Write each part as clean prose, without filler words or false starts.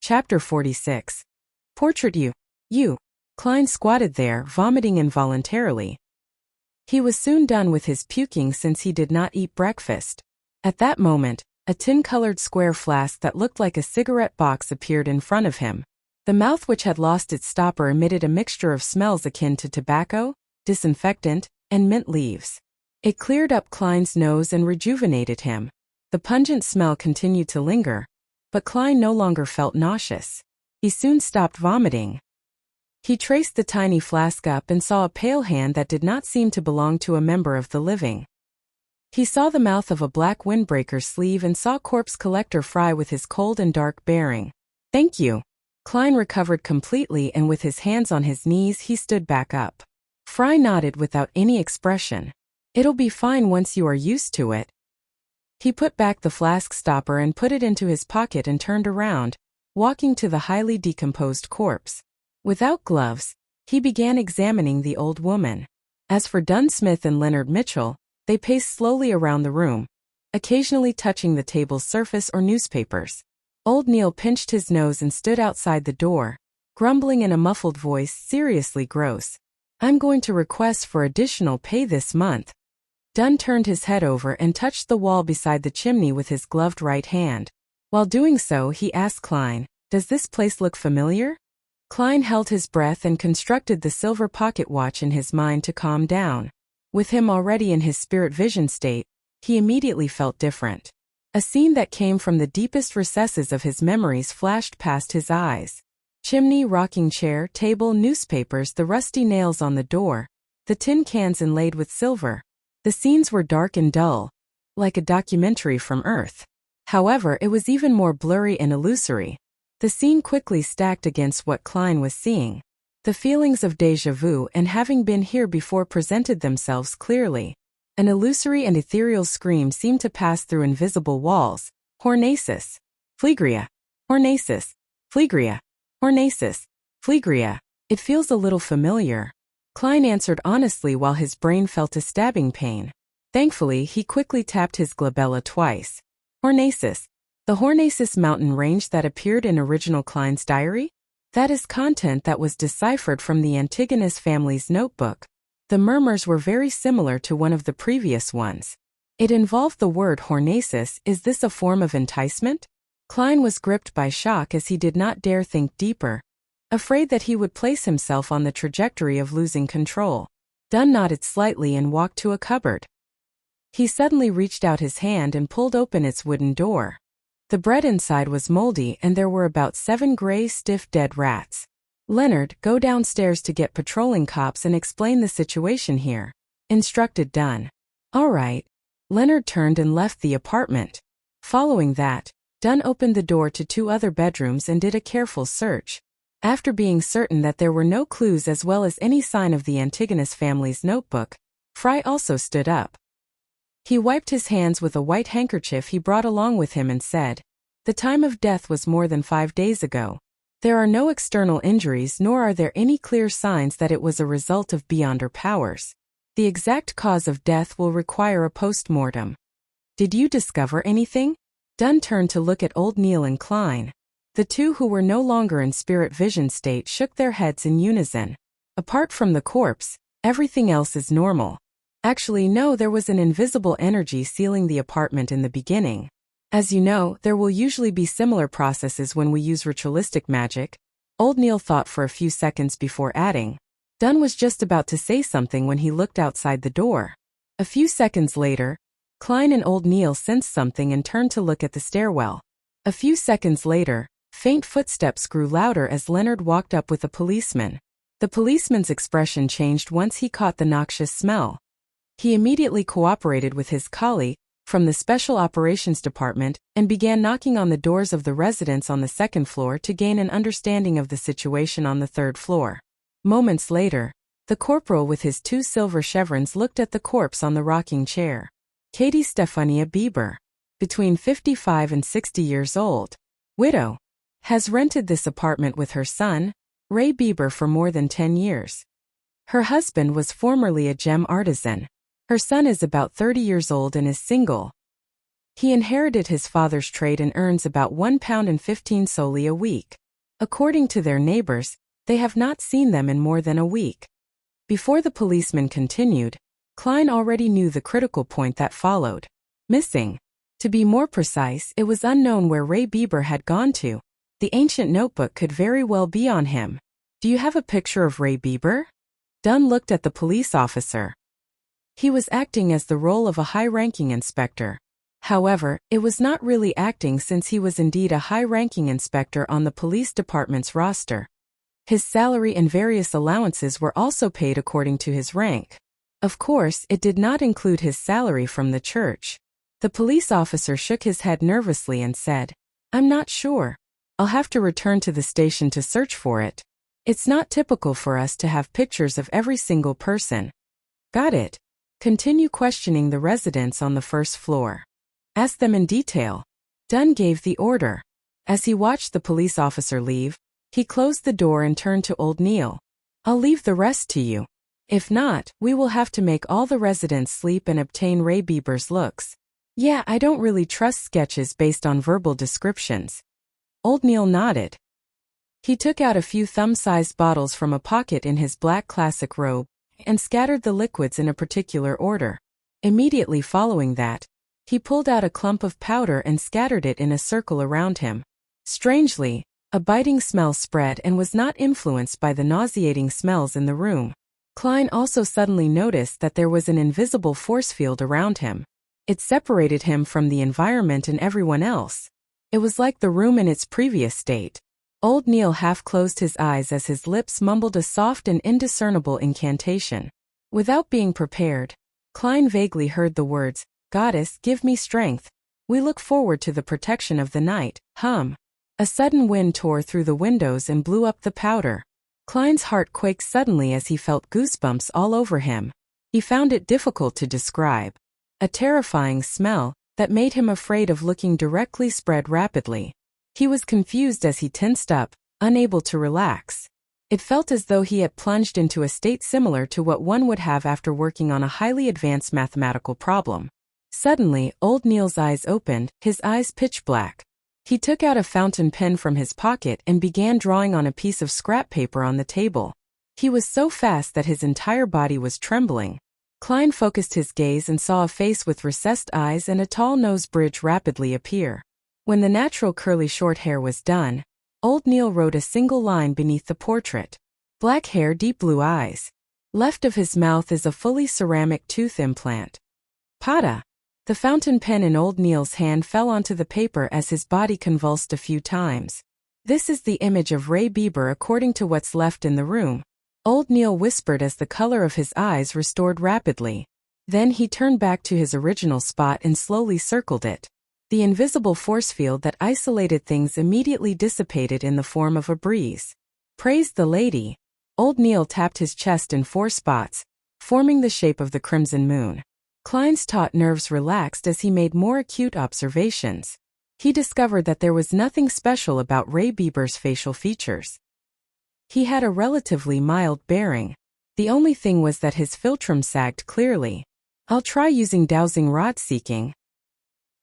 Chapter 46. Portrait You. You. Klein squatted there, vomiting involuntarily. He was soon done with his puking since he did not eat breakfast. At that moment, a tin-colored square flask that looked like a cigarette box appeared in front of him. The mouth, which had lost its stopper, emitted a mixture of smells akin to tobacco, disinfectant, and mint leaves. It cleared up Klein's nose and rejuvenated him. The pungent smell continued to linger, but Klein no longer felt nauseous. He soon stopped vomiting. He traced the tiny flask up and saw a pale hand that did not seem to belong to a member of the living. He saw the mouth of a black windbreaker sleeve and saw corpse collector Fry with his cold and dark bearing. "Thank you." Klein recovered completely, and with his hands on his knees he stood back up. Fry nodded without any expression. "It'll be fine once you are used to it." He put back the flask stopper and put it into his pocket and turned around, walking to the highly decomposed corpse. Without gloves, he began examining the old woman. As for Dunn Smith and Leonard Mitchell, they paced slowly around the room, occasionally touching the table's surface or newspapers. Old Neil pinched his nose and stood outside the door, grumbling in a muffled voice, "Seriously gross. I'm going to request for additional pay this month." Dunn turned his head over and touched the wall beside the chimney with his gloved right hand. While doing so, he asked Klein, "Does this place look familiar?" Klein held his breath and constructed the silver pocket watch in his mind to calm down. With him already in his spirit vision state, he immediately felt different. A scene that came from the deepest recesses of his memories flashed past his eyes. Chimney, rocking chair, table, newspapers, the rusty nails on the door, the tin cans inlaid with silver. The scenes were dark and dull, like a documentary from Earth. However, it was even more blurry and illusory. The scene quickly stacked against what Klein was seeing. The feelings of déjà vu and having been here before presented themselves clearly. An illusory and ethereal scream seemed to pass through invisible walls. "Hornacis. Phlegria. Hornacis. Phlegria. Hornacis. Phlegria. It feels a little familiar." Klein answered honestly while his brain felt a stabbing pain. Thankfully, he quickly tapped his glabella twice. "Hornacis. The Hornacis mountain range that appeared in original Klein's diary? That is content that was deciphered from the Antigonus family's notebook. The murmurs were very similar to one of the previous ones. It involved the word Hornacis. Is this a form of enticement?" Klein was gripped by shock as he did not dare think deeper, afraid that he would place himself on the trajectory of losing control. Dunn nodded slightly and walked to a cupboard. He suddenly reached out his hand and pulled open its wooden door. The bread inside was moldy and there were about 7 gray, stiff, dead rats. "Leonard, go downstairs to get patrolling cops and explain the situation here," instructed Dunn. "All right." Leonard turned and left the apartment. Following that, Dunn opened the door to 2 other bedrooms and did a careful search. After being certain that there were no clues as well as any sign of the Antigonus family's notebook, Fry also stood up. He wiped his hands with a white handkerchief he brought along with him and said, "The time of death was more than 5 days ago. There are no external injuries nor are there any clear signs that it was a result of beyond our powers. The exact cause of death will require a post-mortem." "Did you discover anything?" Dunn turned to look at old Neil and Klein. The two who were no longer in spirit vision state shook their heads in unison. "Apart from the corpse, everything else is normal. Actually, no, there was an invisible energy sealing the apartment in the beginning. As you know, there will usually be similar processes when we use ritualistic magic." Old Neil thought for a few seconds before adding. Dunn was just about to say something when he looked outside the door. A few seconds later, Klein and old Neil sensed something and turned to look at the stairwell. A few seconds later, faint footsteps grew louder as Leonard walked up with a policeman. The policeman's expression changed once he caught the noxious smell. He immediately cooperated with his colleague from the Special Operations Department and began knocking on the doors of the residents on the 2nd floor to gain an understanding of the situation on the 3rd floor. Moments later, the corporal with his 2 silver chevrons looked at the corpse on the rocking chair. Katie Stefania Bieber, between 55 and 60 years old, widow, has rented this apartment with her son, Ray Bieber, for more than 10 years. Her husband was formerly a gem artisan. Her son is about 30 years old and is single. He inherited his father's trade and earns about £1.15 solely a week. According to their neighbors, they have not seen them in more than a week. Before the policeman continued, Klein already knew the critical point that followed. Missing. To be more precise, it was unknown where Ray Bieber had gone to. The ancient notebook could very well be on him. Do you have a picture of Ray Bieber? Dunn looked at the police officer. He was acting as the role of a high-ranking inspector. However, it was not really acting since he was indeed a high-ranking inspector on the police department's roster. His salary and various allowances were also paid according to his rank. Of course, it did not include his salary from the church. The police officer shook his head nervously and said, "I'm not sure. I'll have to return to the station to search for it. It's not typical for us to have pictures of every single person." Got it. Continue questioning the residents on the first floor. Ask them in detail. Dunn gave the order. As he watched the police officer leave, he closed the door and turned to old Neil. "I'll leave the rest to you. If not, we will have to make all the residents sleep and obtain Ray Bieber's looks. Yeah, I don't really trust sketches based on verbal descriptions." Old Neil nodded. He took out a few thumb-sized bottles from a pocket in his black classic robe and scattered the liquids in a particular order. Immediately following that, he pulled out a clump of powder and scattered it in a circle around him. Strangely, a biting smell spread and was not influenced by the nauseating smells in the room. Klein also suddenly noticed that there was an invisible force field around him. It separated him from the environment and everyone else. It was like the room in its previous state. Old Neil half closed his eyes as his lips mumbled a soft and indiscernible incantation. Without being prepared, Klein vaguely heard the words, "Goddess, give me strength. We look forward to the protection of the night, hum." A sudden wind tore through the windows and blew up the powder. Klein's heart quaked suddenly as he felt goosebumps all over him. He found it difficult to describe. A terrifying smell that made him afraid of looking directly spread rapidly. He was confused as he tensed up, unable to relax. It felt as though he had plunged into a state similar to what one would have after working on a highly advanced mathematical problem. Suddenly, old Neil's eyes opened, his eyes pitch black. He took out a fountain pen from his pocket and began drawing on a piece of scrap paper on the table. He was so fast that his entire body was trembling. Klein focused his gaze and saw a face with recessed eyes and a tall nose bridge rapidly appear. When the natural curly short hair was done, old Neil wrote a single line beneath the portrait. Black hair, deep blue eyes. Left of his mouth is a fully ceramic tooth implant. Pada. The fountain pen in old Neil's hand fell onto the paper as his body convulsed a few times. "This is the image of Ray Bieber according to what's left in the room," old Neil whispered as the color of his eyes restored rapidly. Then he turned back to his original spot and slowly circled it. The invisible force field that isolated things immediately dissipated in the form of a breeze. Praise the lady. Old Neil tapped his chest in 4 spots, forming the shape of the crimson moon. Klein's taut nerves relaxed as he made more acute observations. He discovered that there was nothing special about Ray Bieber's facial features. He had a relatively mild bearing. The only thing was that his philtrum sagged clearly. "I'll try using dowsing rod seeking."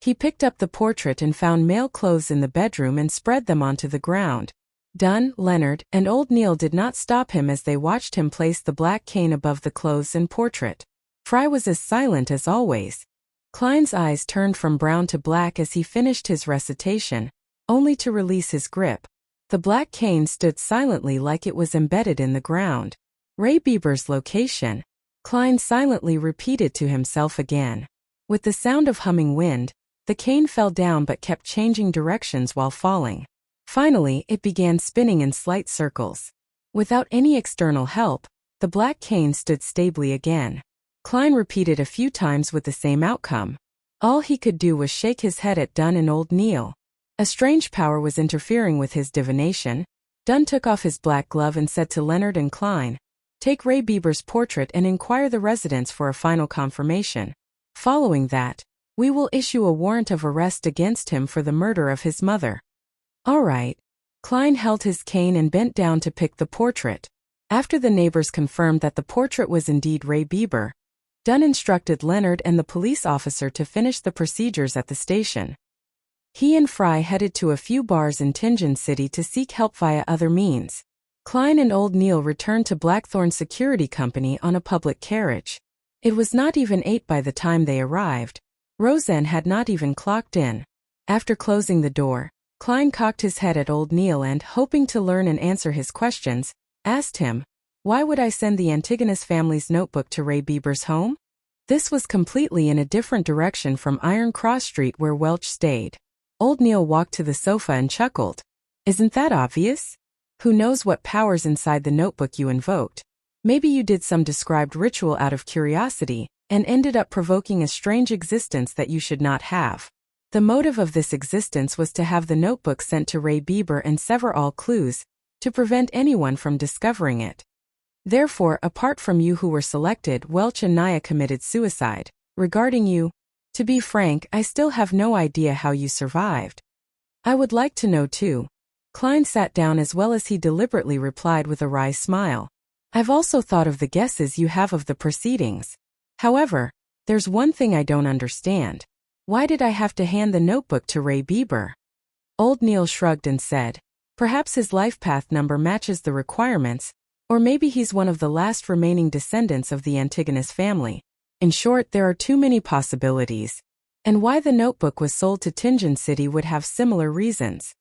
He picked up the portrait and found male clothes in the bedroom and spread them onto the ground. Dunn, Leonard, and old Neil did not stop him as they watched him place the black cane above the clothes and portrait. Fry was as silent as always. Klein's eyes turned from brown to black as he finished his recitation, only to release his grip. The black cane stood silently like it was embedded in the ground. Ray Bieber's location, Klein silently repeated to himself again. With the sound of humming wind, the cane fell down but kept changing directions while falling. Finally, it began spinning in slight circles. Without any external help, the black cane stood stably again. Klein repeated a few times with the same outcome. All he could do was shake his head at Dunn and old Neil. A strange power was interfering with his divination. Dunn took off his black glove and said to Leonard and Klein, "Take Ray Bieber's portrait and inquire the residents for a final confirmation. Following that, we will issue a warrant of arrest against him for the murder of his mother." "All right." Klein held his cane and bent down to pick the portrait. After the neighbors confirmed that the portrait was indeed Ray Bieber, Dunn instructed Leonard and the police officer to finish the procedures at the station. He and Fry headed to a few bars in Tianjin City to seek help via other means. Klein and Old Neil returned to Blackthorn Security Company on a public carriage. It was not even 8 by the time they arrived. Roseanne had not even clocked in. After closing the door, Klein cocked his head at Old Neil and, hoping to learn and answer his questions, asked him, "Why would I send the Antigonus family's notebook to Ray Bieber's home?" This was completely in a different direction from Iron Cross Street where Welch stayed. Old Neil walked to the sofa and chuckled. "Isn't that obvious? Who knows what powers inside the notebook you invoked? Maybe you did some described ritual out of curiosity, and ended up provoking a strange existence that you should not have. The motive of this existence was to have the notebook sent to Ray Bieber and sever all clues, to prevent anyone from discovering it. Therefore, apart from you who were selected, Welch and Naya committed suicide. Regarding you, to be frank, I still have no idea how you survived. I would like to know too." Klein sat down as well as he deliberately replied with a wry smile. "I've also thought of the guesses you have of the proceedings. However, there's one thing I don't understand. Why did I have to hand the notebook to Ray Bieber?" Old Neil shrugged and said, "Perhaps his life path number matches the requirements, or maybe he's one of the last remaining descendants of the Antigonus family. In short, there are too many possibilities. And why the notebook was sold to Tianjin City would have similar reasons.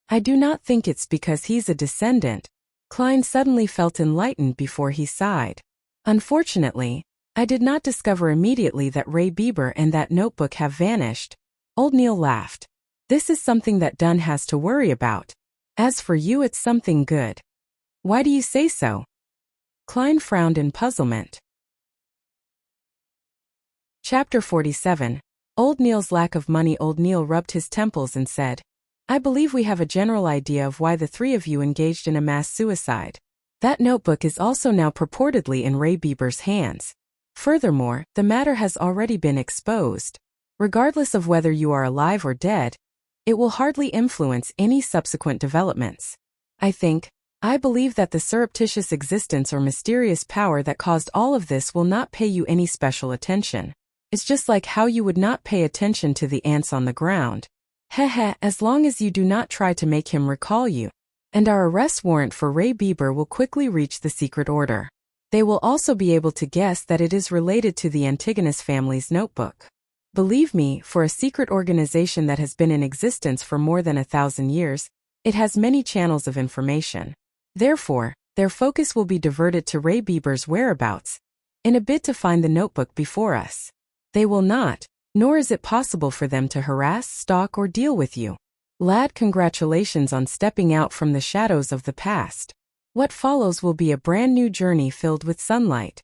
I do not think it's because he's a descendant." Klein suddenly felt enlightened before he sighed. "Unfortunately, I did not discover immediately that Ray Bieber and that notebook have vanished." Old Neil laughed. "This is something that Dunn has to worry about. As for you, it's something good." "Why do you say so?" Klein frowned in puzzlement. Chapter 47. Old Neil's lack of money. Old Neil rubbed his temples and said, "I believe we have a general idea of why the 3 of you engaged in a mass suicide. That notebook is also now purportedly in Ray Bieber's hands. Furthermore, the matter has already been exposed. Regardless of whether you are alive or dead, it will hardly influence any subsequent developments. I believe that the surreptitious existence or mysterious power that caused all of this will not pay you any special attention. It's just like how you would not pay attention to the ants on the ground. As long as you do not try to make him recall you. And our arrest warrant for Ray Bieber will quickly reach the secret order. They will also be able to guess that it is related to the Antigonus family's notebook. Believe me, for a secret organization that has been in existence for more than 1,000 years, it has many channels of information. Therefore, their focus will be diverted to Ray Bieber's whereabouts, in a bid to find the notebook before us. They will not, nor is it possible for them to harass, stalk, or deal with you. Lad, congratulations on stepping out from the shadows of the past. What follows will be a brand new journey filled with sunlight."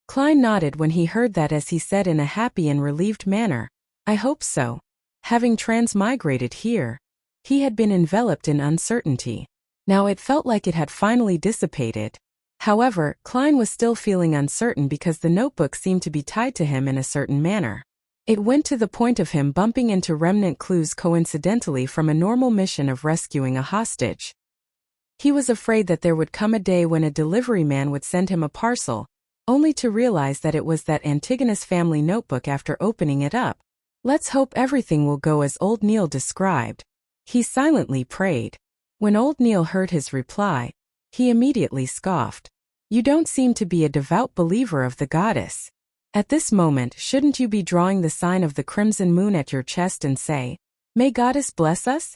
Klein nodded when he heard that as he said in a happy and relieved manner, "I hope so." Having transmigrated here, he had been enveloped in uncertainty. Now it felt like it had finally dissipated. However, Klein was still feeling uncertain because the notebook seemed to be tied to him in a certain manner. It went to the point of him bumping into remnant clues coincidentally from a normal mission of rescuing a hostage. He was afraid that there would come a day when a delivery man would send him a parcel, only to realize that it was that Antigonus family notebook after opening it up. Let's hope everything will go as Old Neil described. He silently prayed. When Old Neil heard his reply, he immediately scoffed. "You don't seem to be a devout believer of the goddess. At this moment, shouldn't you be drawing the sign of the crimson moon at your chest and say, 'May goddess bless us'?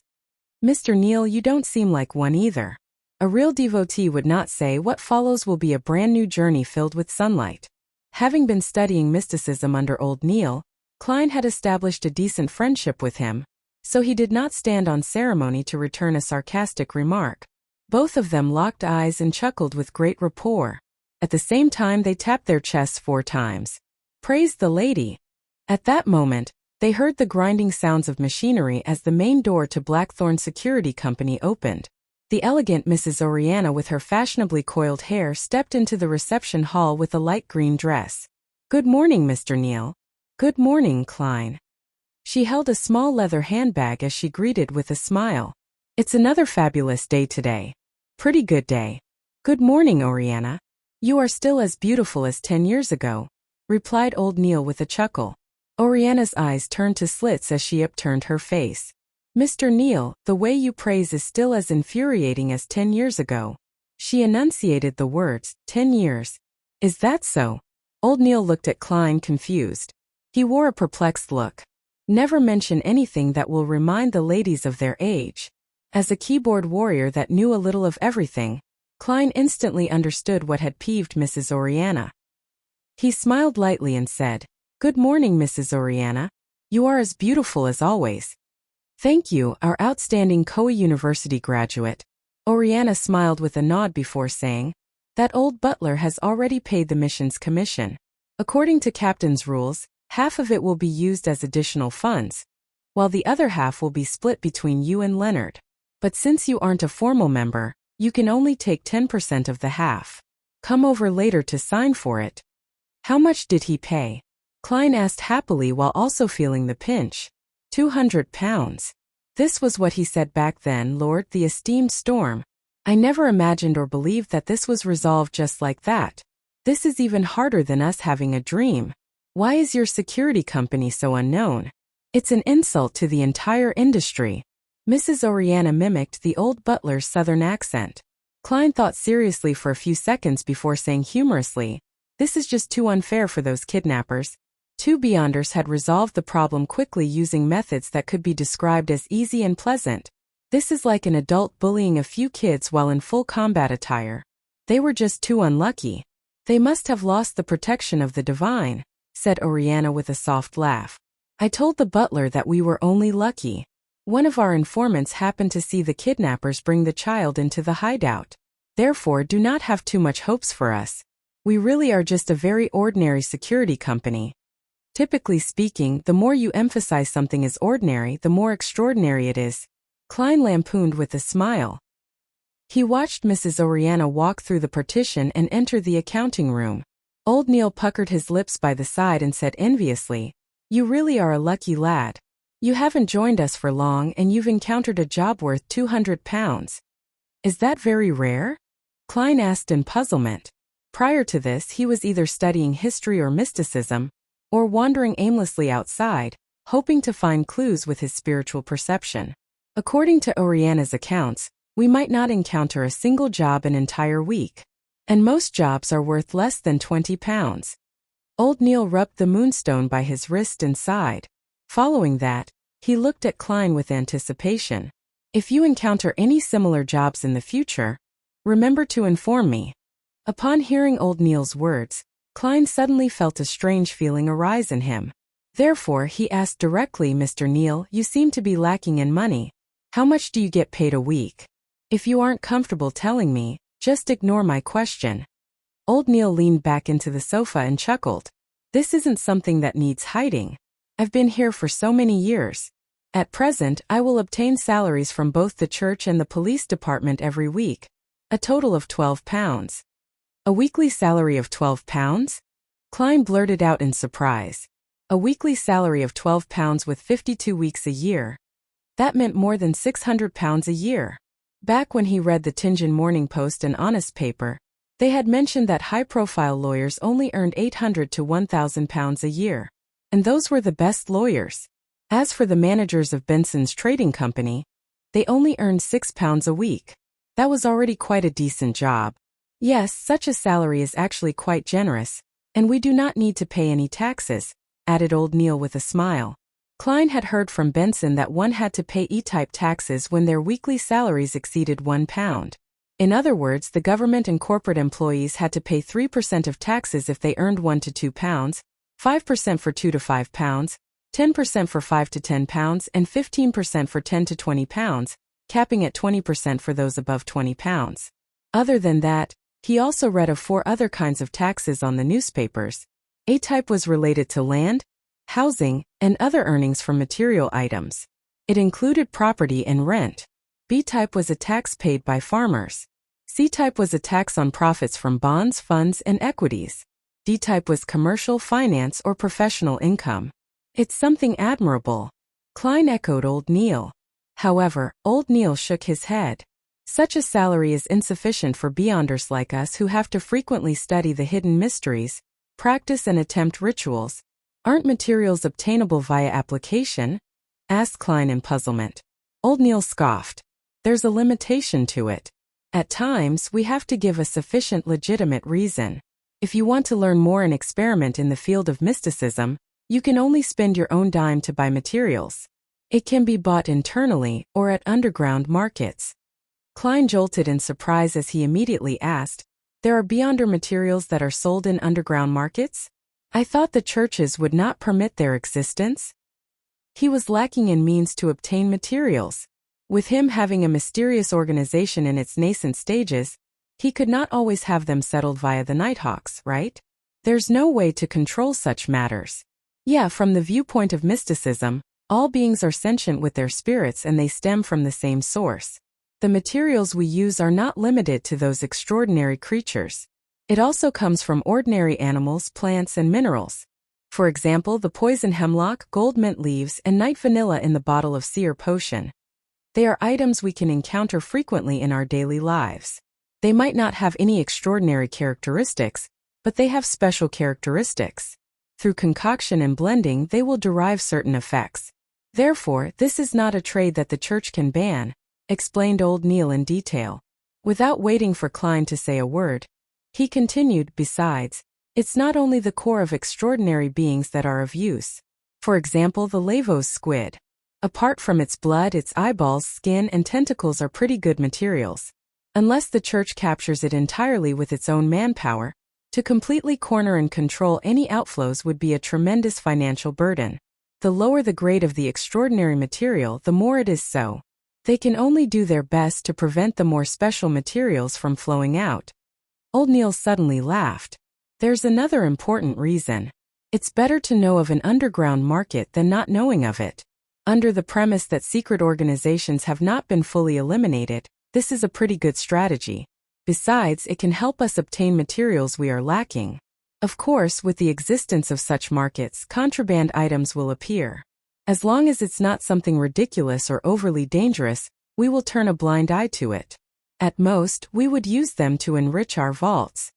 Mr. Neil, you don't seem like one either. A real devotee would not say what follows will be a brand new journey filled with sunlight." Having been studying mysticism under Old Neil, Klein had established a decent friendship with him, so he did not stand on ceremony to return a sarcastic remark. Both of them locked eyes and chuckled with great rapport. At the same time they tapped their chests 4 times. Praise the lady. At that moment, they heard the grinding sounds of machinery as the main door to Blackthorn Security Company opened. The elegant Mrs. Oriana with her fashionably coiled hair stepped into the reception hall with a light green dress. "Good morning, Mr. Neil." "Good morning, Klein." She held a small leather handbag as she greeted with a smile. "It's another fabulous day today." "Pretty good day." "Good morning, Oriana. You are still as beautiful as 10 years ago." replied old Neil with a chuckle. Oriana's eyes turned to slits as she upturned her face. Mr. Neil, the way you praise is still as infuriating as 10 years ago. She enunciated the words, 10 years. Is that so? Old Neil looked at Klein confused. He wore a perplexed look. Never mention anything that will remind the ladies of their age. As a keyboard warrior that knew a little of everything, Klein instantly understood what had peeved Mrs. Oriana. He smiled lightly and said, "Good morning, Mrs. Oriana. You are as beautiful as always." "Thank you, our outstanding Koa University graduate." Oriana smiled with a nod before saying, "That old butler has already paid the mission's commission. According to Captain's rules, half of it will be used as additional funds, while the other half will be split between you and Leonard. But since you aren't a formal member, you can only take 10% of the half. Come over later to sign for it." "How much did he pay?" Klein asked happily while also feeling the pinch. £200. This was what he said back then, Lord the esteemed Storm. I never imagined or believed that this was resolved just like that. This is even harder than us having a dream. Why is your security company so unknown? It's an insult to the entire industry. Mrs. Oriana mimicked the old butler's southern accent. Klein thought seriously for a few seconds before saying humorously, "This is just too unfair for those kidnappers." Two Beyonders had resolved the problem quickly using methods that could be described as easy and pleasant. This is like an adult bullying a few kids while in full combat attire. They were just too unlucky. "They must have lost the protection of the divine," said Oriana with a soft laugh. "I told the butler that we were only lucky. One of our informants happened to see the kidnappers bring the child into the hideout. Therefore, do not have too much hopes for us. We really are just a very ordinary security company." Typically speaking, the more you emphasize something as ordinary, the more extraordinary it is. Klein lampooned with a smile. He watched Mrs. Oriana walk through the partition and enter the accounting room. Old Neil puckered his lips by the side and said enviously, "You really are a lucky lad. You haven't joined us for long and you've encountered a job worth £200. Is that very rare?" Klein asked in puzzlement. Prior to this, he was either studying history or mysticism, or wandering aimlessly outside, hoping to find clues with his spiritual perception. According to Oriana's accounts, we might not encounter a single job an entire week, and most jobs are worth less than £20. Old Neil rubbed the moonstone by his wrist and sighed. Following that, he looked at Klein with anticipation. "If you encounter any similar jobs in the future, remember to inform me." Upon hearing old Neil's words, Klein suddenly felt a strange feeling arise in him. Therefore, he asked directly, "Mr. Neil, you seem to be lacking in money. How much do you get paid a week? If you aren't comfortable telling me, just ignore my question." Old Neil leaned back into the sofa and chuckled. "This isn't something that needs hiding. I've been here for so many years. At present, I will obtain salaries from both the church and the police department every week. A total of £12. "A weekly salary of £12? Klein blurted out in surprise. A weekly salary of £12 with 52 weeks a year. That meant more than £600 a year. Back when he read the Tianjin Morning Post and Honest paper, they had mentioned that high-profile lawyers only earned £800 to £1,000 a year. And those were the best lawyers. As for the managers of Benson's trading company, they only earned £6 a week. That was already quite a decent job. Yes, such a salary is actually quite generous, and we do not need to pay any taxes," added old Neil with a smile. Klein had heard from Benson that one had to pay E-type taxes when their weekly salaries exceeded £1. In other words, the government and corporate employees had to pay 3% of taxes if they earned £1 to £2, 5% for £2 to £5, 10% for £5 to £10, and 15% for £10 to £20, capping at 20% for those above £20. Other than that, he also read of 4 other kinds of taxes on the newspapers. A-type was related to land, housing, and other earnings from material items. It included property and rent. B-type was a tax paid by farmers. C-type was a tax on profits from bonds, funds, and equities. D-type was commercial, finance, or professional income. "It's something admirable," Klein echoed old Neil. However, old Neil shook his head. "Such a salary is insufficient for Beyonders like us who have to frequently study the hidden mysteries, practice and attempt rituals. Aren't materials obtainable via application? Asked Klein in puzzlement. Old Neil scoffed. There's a limitation to it. At times, we have to give a sufficient legitimate reason. If you want to learn more and experiment in the field of mysticism, you can only spend your own dime to buy materials. It can be bought internally or at underground markets. Klein jolted in surprise as he immediately asked, there are beyonder materials that are sold in underground markets? I thought the churches would not permit their existence? He was lacking in means to obtain materials. With him having a mysterious organization in its nascent stages, he could not always have them settled via the Nighthawks, right? There's no way to control such matters. Yeah, from the viewpoint of mysticism, all beings are sentient with their spirits and they stem from the same source. The materials we use are not limited to those extraordinary creatures. It also comes from ordinary animals, plants, and minerals. For example, the poison hemlock, gold mint leaves, and night vanilla in the bottle of seer potion. They are items we can encounter frequently in our daily lives. They might not have any extraordinary characteristics, but they have special characteristics. Through concoction and blending, they will derive certain effects. Therefore, this is not a trade that the church can ban, explained Old Neil in detail. Without waiting for Klein to say a word, he continued, besides, it's not only the core of extraordinary beings that are of use. For example, the Lavos squid. Apart from its blood, its eyeballs, skin, and tentacles are pretty good materials. Unless the church captures it entirely with its own manpower, to completely corner and control any outflows would be a tremendous financial burden. The lower the grade of the extraordinary material, the more it is so. They can only do their best to prevent the more special materials from flowing out. Old Neil suddenly laughed. There's another important reason. It's better to know of an underground market than not knowing of it. Under the premise that secret organizations have not been fully eliminated, this is a pretty good strategy. Besides, it can help us obtain materials we are lacking. Of course, with the existence of such markets, contraband items will appear. As long as it's not something ridiculous or overly dangerous, we will turn a blind eye to it. At most, we would use them to enrich our vaults.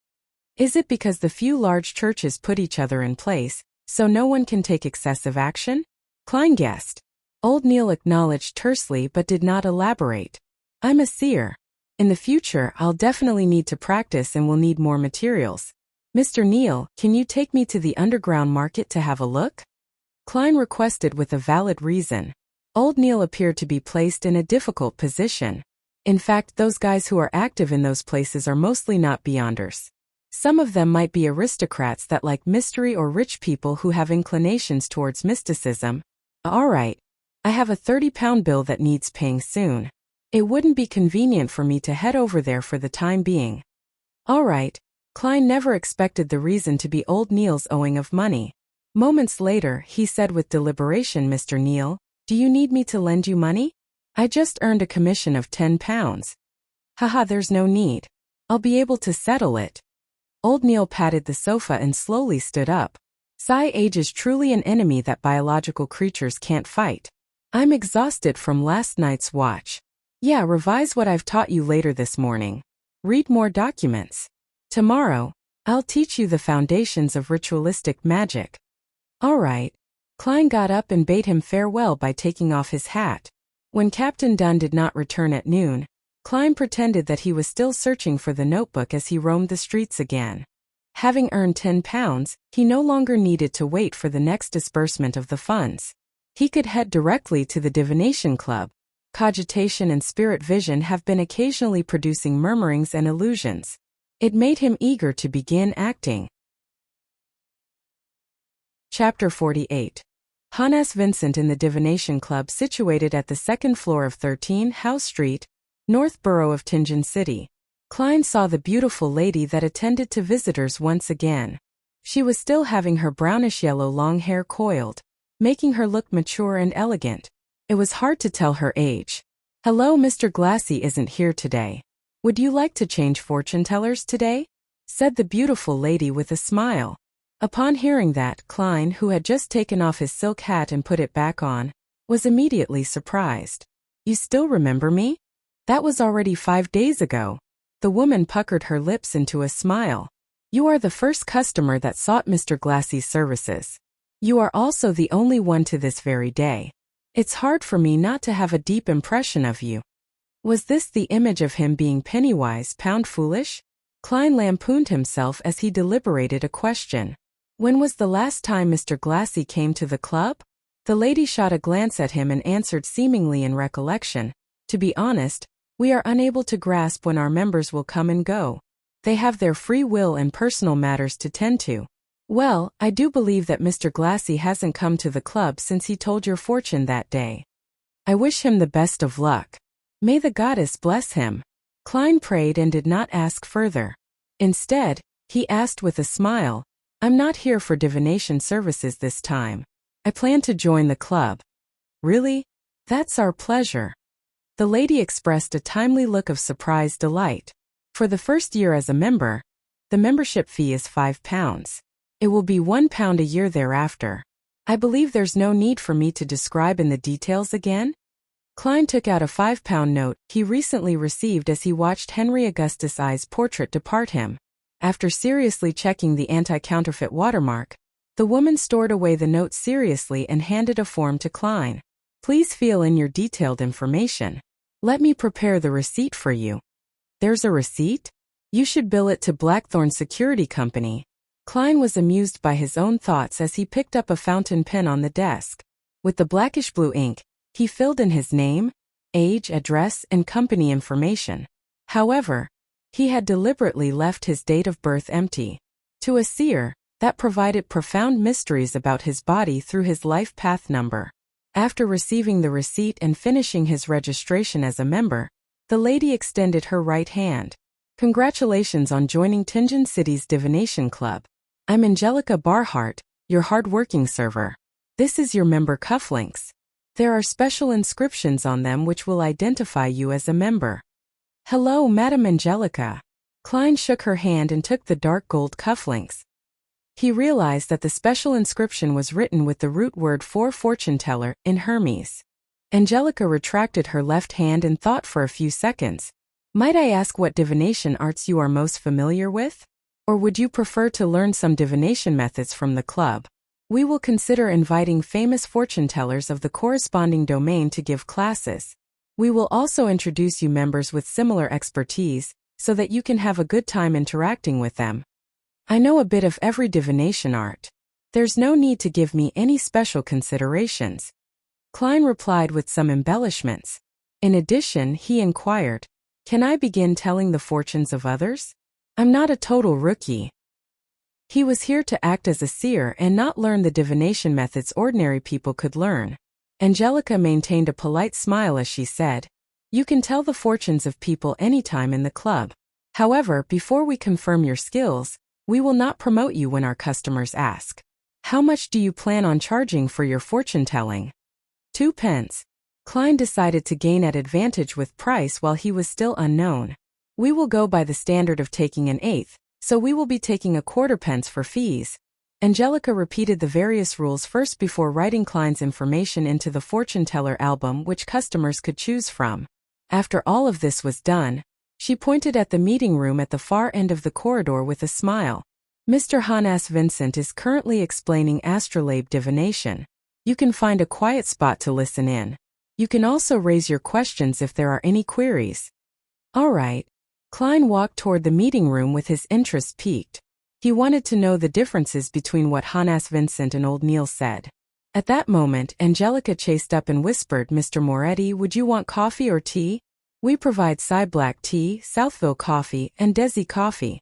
Is it because the few large churches put each other in place, so no one can take excessive action? Klein guessed. Old Neil acknowledged tersely but did not elaborate. I'm a seer. In the future, I'll definitely need to practice and will need more materials. Mr. Neil, can you take me to the underground market to have a look? Klein requested with a valid reason. Old Neil appeared to be placed in a difficult position. In fact, those guys who are active in those places are mostly not beyonders. Some of them might be aristocrats that like mystery or rich people who have inclinations towards mysticism. All right. I have a 30-pound bill that needs paying soon. It wouldn't be convenient for me to head over there for the time being. All right. Klein never expected the reason to be Old Neil's owing of money. Moments later, he said with deliberation, Mr. Neil, do you need me to lend you money? I just earned a commission of £10. Haha, there's no need. I'll be able to settle it. Old Neil patted the sofa and slowly stood up. Age is truly an enemy that biological creatures can't fight. I'm exhausted from last night's watch. Yeah, revise what I've taught you later this morning. Read more documents. Tomorrow, I'll teach you the foundations of ritualistic magic. All right. Klein got up and bade him farewell by taking off his hat. When Captain Dunn did not return at noon, Klein pretended that he was still searching for the notebook as he roamed the streets again. Having earned £10, he no longer needed to wait for the next disbursement of the funds. He could head directly to the divination club. Cogitation and spirit vision have been occasionally producing murmurings and illusions. It made him eager to begin acting. Chapter 48. Hannes Vincent in the Divination Club situated at the second floor of 13 House Street, North Borough of Tingen City. Klein saw the beautiful lady that attended to visitors once again. She was still having her brownish-yellow long hair coiled, making her look mature and elegant. It was hard to tell her age. Hello, Mr. Glassy isn't here today. Would you like to change fortune tellers today? Said the beautiful lady with a smile. Upon hearing that, Klein, who had just taken off his silk hat and put it back on, was immediately surprised. You still remember me? That was already 5 days ago. The woman puckered her lips into a smile. You are the first customer that sought Mr. Glassy's services. You are also the only one to this very day. It's hard for me not to have a deep impression of you. Was this the image of him being penny-wise, pound-foolish? Klein lampooned himself as he deliberated a question. When was the last time Mr. Glassy came to the club? The lady shot a glance at him and answered seemingly in recollection. To be honest, we are unable to grasp when our members will come and go. They have their free will and personal matters to tend to. Well, I do believe that Mr. Glassy hasn't come to the club since he told your fortune that day. I wish him the best of luck. May the goddess bless him. Klein prayed and did not ask further. Instead, he asked with a smile, I'm not here for divination services this time. I plan to join the club. Really? That's our pleasure. The lady expressed a timely look of surprised delight. For the first year as a member, the membership fee is £5. It will be £1 a year thereafter. I believe there's no need for me to describe in the details again. Klein took out a £5 note he recently received as he watched Henry Augustus I's portrait depart him. After seriously checking the anti-counterfeit watermark, the woman stored away the note seriously and handed a form to Klein. Please fill in your detailed information. Let me prepare the receipt for you. There's a receipt? You should bill it to Blackthorn Security Company. Klein was amused by his own thoughts as he picked up a fountain pen on the desk. With the blackish-blue ink, he filled in his name, age, address, and company information. However, he had deliberately left his date of birth empty. To a seer, that provided profound mysteries about his body through his life path number. After receiving the receipt and finishing his registration as a member, the lady extended her right hand. Congratulations on joining Tingen City's Divination Club. I'm Angelica Barhart, your hard-working server. This is your member cufflinks. There are special inscriptions on them which will identify you as a member. Hello, Madam Angelica. Klein shook her hand and took the dark gold cufflinks. He realized that the special inscription was written with the root word for fortune teller in Hermes. Angelica retracted her left hand and thought for a few seconds. Might I ask what divination arts you are most familiar with? Or would you prefer to learn some divination methods from the club? We will consider inviting famous fortune tellers of the corresponding domain to give classes. We will also introduce you members with similar expertise, so that you can have a good time interacting with them. I know a bit of every divination art. There's no need to give me any special considerations. Klein replied with some embellishments. In addition, he inquired, can I begin telling the fortunes of others? I'm not a total rookie. He was here to act as a seer and not learn the divination methods ordinary people could learn. Angelica maintained a polite smile as she said, you can tell the fortunes of people anytime in the club. However, before we confirm your skills, we will not promote you when our customers ask. How much do you plan on charging for your fortune telling? 2 pence. Klein decided to gain at advantage with price while he was still unknown. We will go by the standard of taking an eighth, so we will be taking a quarter pence for fees. Angelica repeated the various rules first before writing Klein's information into the fortune teller album which customers could choose from. After all of this was done, she pointed at the meeting room at the far end of the corridor with a smile. Mr. Hannes Vincent is currently explaining astrolabe divination. You can find a quiet spot to listen in. You can also raise your questions if there are any queries. All right. Klein walked toward the meeting room with his interest piqued. He wanted to know the differences between what Hannes Vincent and old Neil said. At that moment, Angelica chased up and whispered, Mr. Moretti, would you want coffee or tea? We provide Black tea, Southville coffee, and Desi coffee.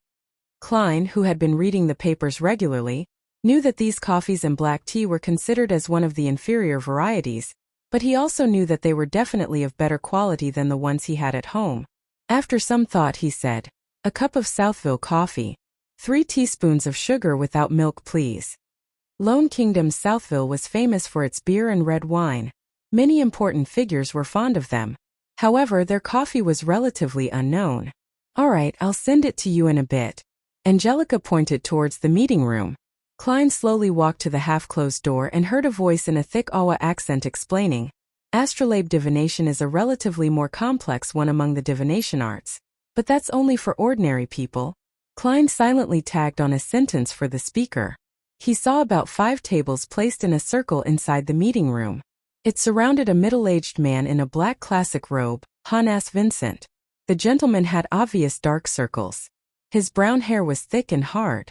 Klein, who had been reading the papers regularly, knew that these coffees and black tea were considered as one of the inferior varieties, but he also knew that they were definitely of better quality than the ones he had at home. After some thought he said, a cup of Southville coffee. 3 teaspoons of sugar without milk please. Lone Kingdom's Southville was famous for its beer and red wine. Many important figures were fond of them. However, their coffee was relatively unknown. All right, I'll send it to you in a bit. Angelica pointed towards the meeting room. Klein slowly walked to the half-closed door and heard a voice in a thick Awa accent explaining, astrolabe divination is a relatively more complex one among the divination arts. But that's only for ordinary people. Klein silently tagged on a sentence for the speaker. He saw about 5 tables placed in a circle inside the meeting room. It surrounded a middle-aged man in a black classic robe, Hannes Vincent. The gentleman had obvious dark circles. His brown hair was thick and hard.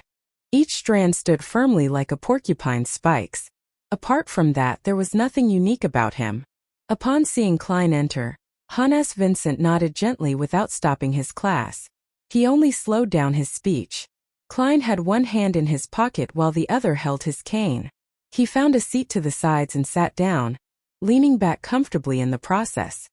Each strand stood firmly like a porcupine's spikes. Apart from that, there was nothing unique about him. Upon seeing Klein enter, Hannes Vincent nodded gently without stopping his class. He only slowed down his speech. Klein had one hand in his pocket while the other held his cane. He found a seat to the sides and sat down, leaning back comfortably in the process.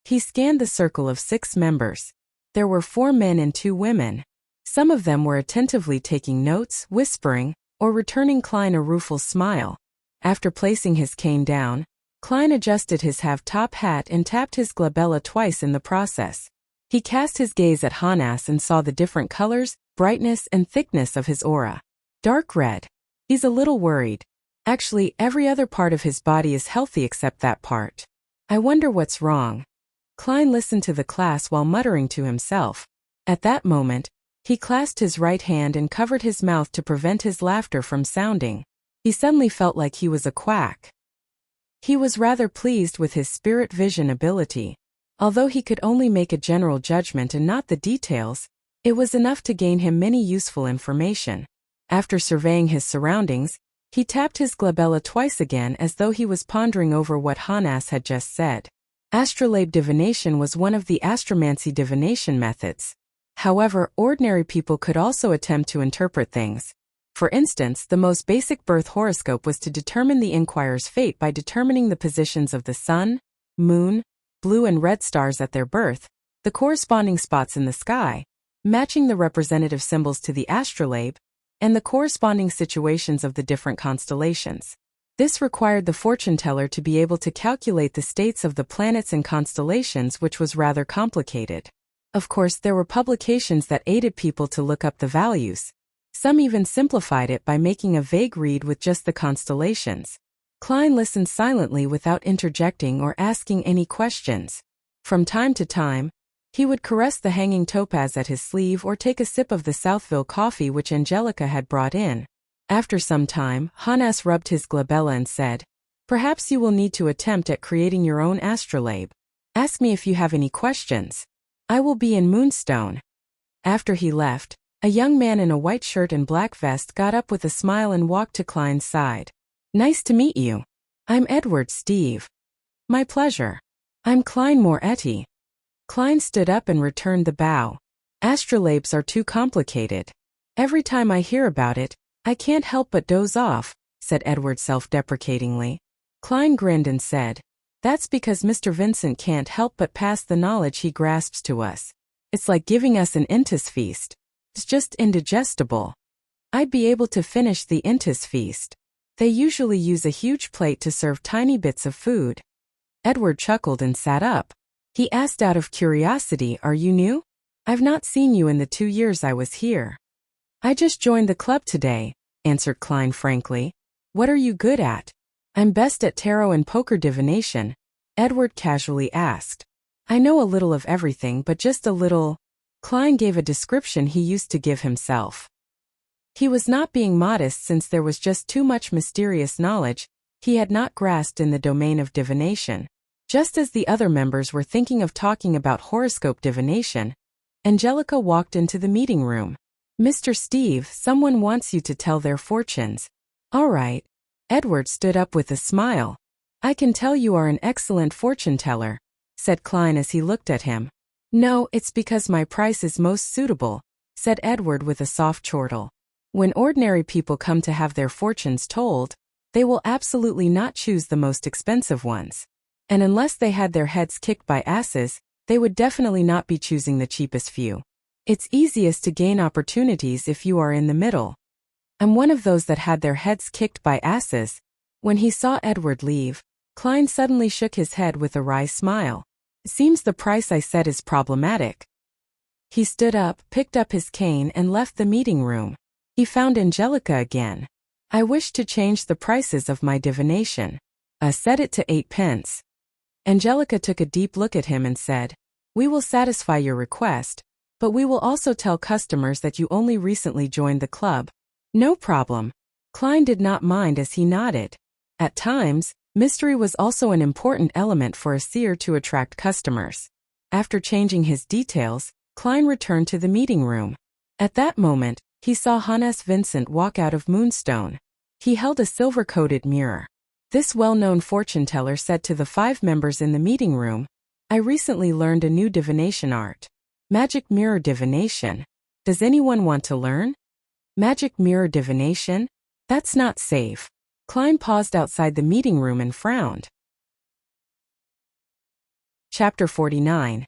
He scanned the circle of 6 members. There were 4 men and 2 women. Some of them were attentively taking notes, whispering, or returning Klein a rueful smile. After placing his cane down, Klein adjusted his half-top hat and tapped his glabella twice in the process. He cast his gaze at Hannes and saw the different colors, brightness, and thickness of his aura. Dark red. He's a little worried. Actually, every other part of his body is healthy except that part. I wonder what's wrong. Klein listened to the class while muttering to himself. At that moment, he clasped his right hand and covered his mouth to prevent his laughter from sounding. He suddenly felt like he was a quack. He was rather pleased with his spirit vision ability. Although he could only make a general judgment and not the details, it was enough to gain him many useful information. After surveying his surroundings, he tapped his glabella twice again as though he was pondering over what Hannes had just said. Astrolabe divination was one of the astromancy divination methods. However, ordinary people could also attempt to interpret things. For instance, the most basic birth horoscope was to determine the inquirer's fate by determining the positions of the sun, moon, blue and red stars at their birth, the corresponding spots in the sky, matching the representative symbols to the astrolabe, and the corresponding situations of the different constellations. This required the fortune teller to be able to calculate the states of the planets and constellations, which was rather complicated. Of course, there were publications that aided people to look up the values. Some even simplified it by making a vague read with just the constellations. Klein listened silently without interjecting or asking any questions. From time to time, he would caress the hanging topaz at his sleeve or take a sip of the Southville coffee which Angelica had brought in. After some time, Hannes rubbed his glabella and said, "Perhaps you will need to attempt at creating your own astrolabe. Ask me if you have any questions. I will be in Moonstone." After he left, a young man in a white shirt and black vest got up with a smile and walked to Klein's side. "Nice to meet you. I'm Edward Steve." "My pleasure. I'm Klein Moretti." Klein stood up and returned the bow. "Astrolabes are too complicated. Every time I hear about it, I can't help but doze off," said Edward self-deprecatingly. Klein grinned and said, "That's because Mr. Vincent can't help but pass the knowledge he grasps to us. It's like giving us an Intis feast. It's just indigestible. I'd be able to finish the Intis feast. They usually use a huge plate to serve tiny bits of food." Edward chuckled and sat up. He asked out of curiosity, "Are you new? I've not seen you in the 2 years I was here." "I just joined the club today," answered Klein frankly. "What are you good at?" "I'm best at tarot and poker divination," Edward casually asked. "I know a little of everything, but just a little." Klein gave a description he used to give himself. He was not being modest since there was just too much mysterious knowledge he had not grasped in the domain of divination. Just as the other members were thinking of talking about horoscope divination, Angelica walked into the meeting room. "Mr. Steve, someone wants you to tell their fortunes." "All right." Edward stood up with a smile. "I can tell you are an excellent fortune teller," said Klein as he looked at him. "No, it's because my price is most suitable," said Edward with a soft chortle. "When ordinary people come to have their fortunes told, they will absolutely not choose the most expensive ones. And unless they had their heads kicked by asses, they would definitely not be choosing the cheapest few. It's easiest to gain opportunities if you are in the middle. I'm one of those that had their heads kicked by asses." When he saw Edward leave, Klein suddenly shook his head with a wry smile. "Seems the price I set is problematic." He stood up, picked up his cane and left the meeting room. He found Angelica again. "I wish to change the prices of my divination. Set it to 8 pence. Angelica took a deep look at him and said, "We will satisfy your request, But we will also tell customers that you only recently joined the club. No problem. Klein did not mind as he nodded. At times, mystery was also an important element for a seer to attract customers. After changing his details, Klein returned to the meeting room. At that moment, he saw Hannes Vincent walk out of Moonstone. He held a silver-coated mirror. This well-known fortune-teller said to the 5 members in the meeting room, "I recently learned a new divination art. Magic mirror divination. Does anyone want to learn? Magic mirror divination? That's not safe." Klein paused outside the meeting room and frowned. Chapter 49.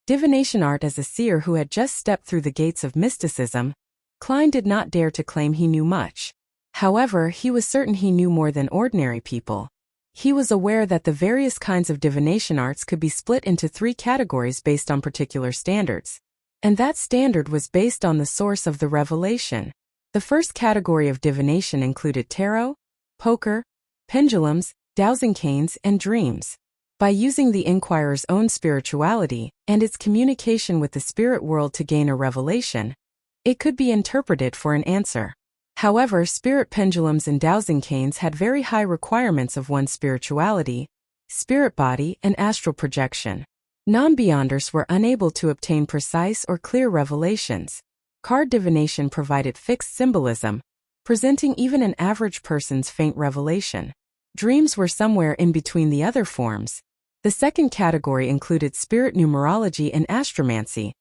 Divination art. As a seer who had just stepped through the gates of mysticism, Klein did not dare to claim he knew much. However, he was certain he knew more than ordinary people. He was aware that the various kinds of divination arts could be split into 3 categories based on particular standards. And that standard was based on the source of the revelation. The first category of divination included tarot, poker, pendulums, dowsing canes, and dreams. By using the inquirer's own spirituality and its communication with the spirit world to gain a revelation, it could be interpreted for an answer. However, spirit pendulums and dowsing canes had very high requirements of one's spirituality, spirit body, and astral projection. Non-beyonders were unable to obtain precise or clear revelations. Card divination provided fixed symbolism, presenting even an average person's faint revelation. Dreams were somewhere in between the other forms. The second category included spirit numerology and astromancy,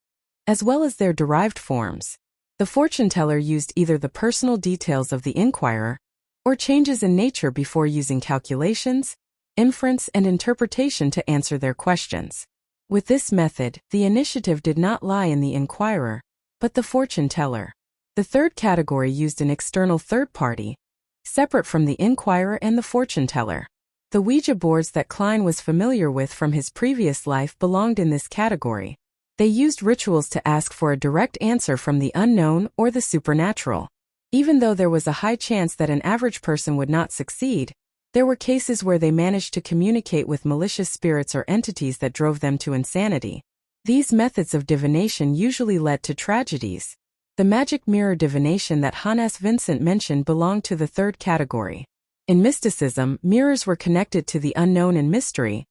as well as their derived forms. The fortune-teller used either the personal details of the inquirer or changes in nature before using calculations, inference, and interpretation to answer their questions. With this method, the initiative did not lie in the inquirer, but the fortune-teller. The third category used an external third party, separate from the inquirer and the fortune-teller. The Ouija boards that Klein was familiar with from his previous life belonged in this category. They used rituals to ask for a direct answer from the unknown or the supernatural. Even though there was a high chance that an average person would not succeed, there were cases where they managed to communicate with malicious spirits or entities that drove them to insanity. These methods of divination usually led to tragedies. The magic mirror divination that Hannes Vincent mentioned belonged to the third category. In mysticism, mirrors were connected to the unknown and mystery,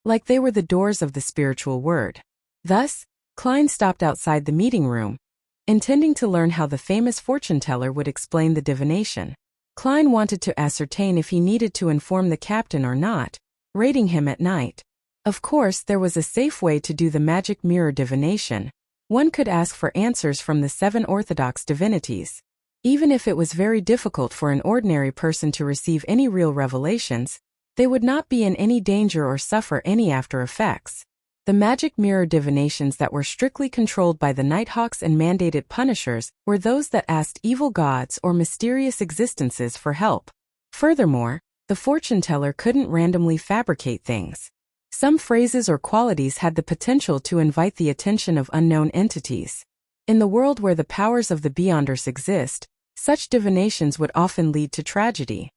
like they were the doors of the spiritual world. Thus, Klein stopped outside the meeting room, intending to learn how the famous fortune-teller would explain the divination. Klein wanted to ascertain if he needed to inform the captain or not, raiding him at night. Of course, there was a safe way to do the magic mirror divination. One could ask for answers from the 7 orthodox divinities. Even if it was very difficult for an ordinary person to receive any real revelations, they would not be in any danger or suffer any after effects. The magic mirror divinations that were strictly controlled by the Nighthawks and mandated punishers were those that asked evil gods or mysterious existences for help. Furthermore, the fortune-teller couldn't randomly fabricate things. Some phrases or qualities had the potential to invite the attention of unknown entities. In the world where the powers of the beyonders exist, such divinations would often lead to tragedy.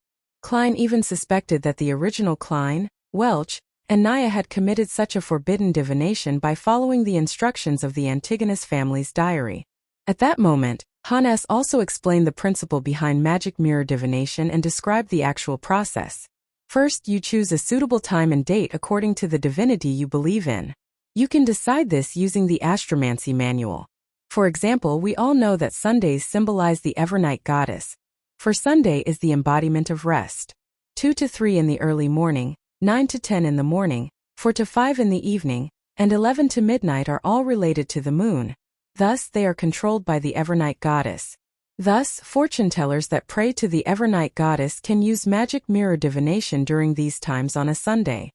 Klein even suspected that the original Klein, Welch, and Naya had committed such a forbidden divination by following the instructions of the Antigonus family's diary. At that moment, Hannes also explained the principle behind magic mirror divination and described the actual process. First, you choose a suitable time and date according to the divinity you believe in. You can decide this using the astromancy manual. For example, we all know that Sundays symbolize the Evernight goddess. For Sunday is the embodiment of rest. 2 to 3 in the early morning, 9 to 10 in the morning, 4 to 5 in the evening, and 11 to midnight are all related to the moon. Thus, they are controlled by the Evernight goddess. Thus, fortune-tellers that pray to the Evernight goddess can use magic mirror divination during these times on a Sunday.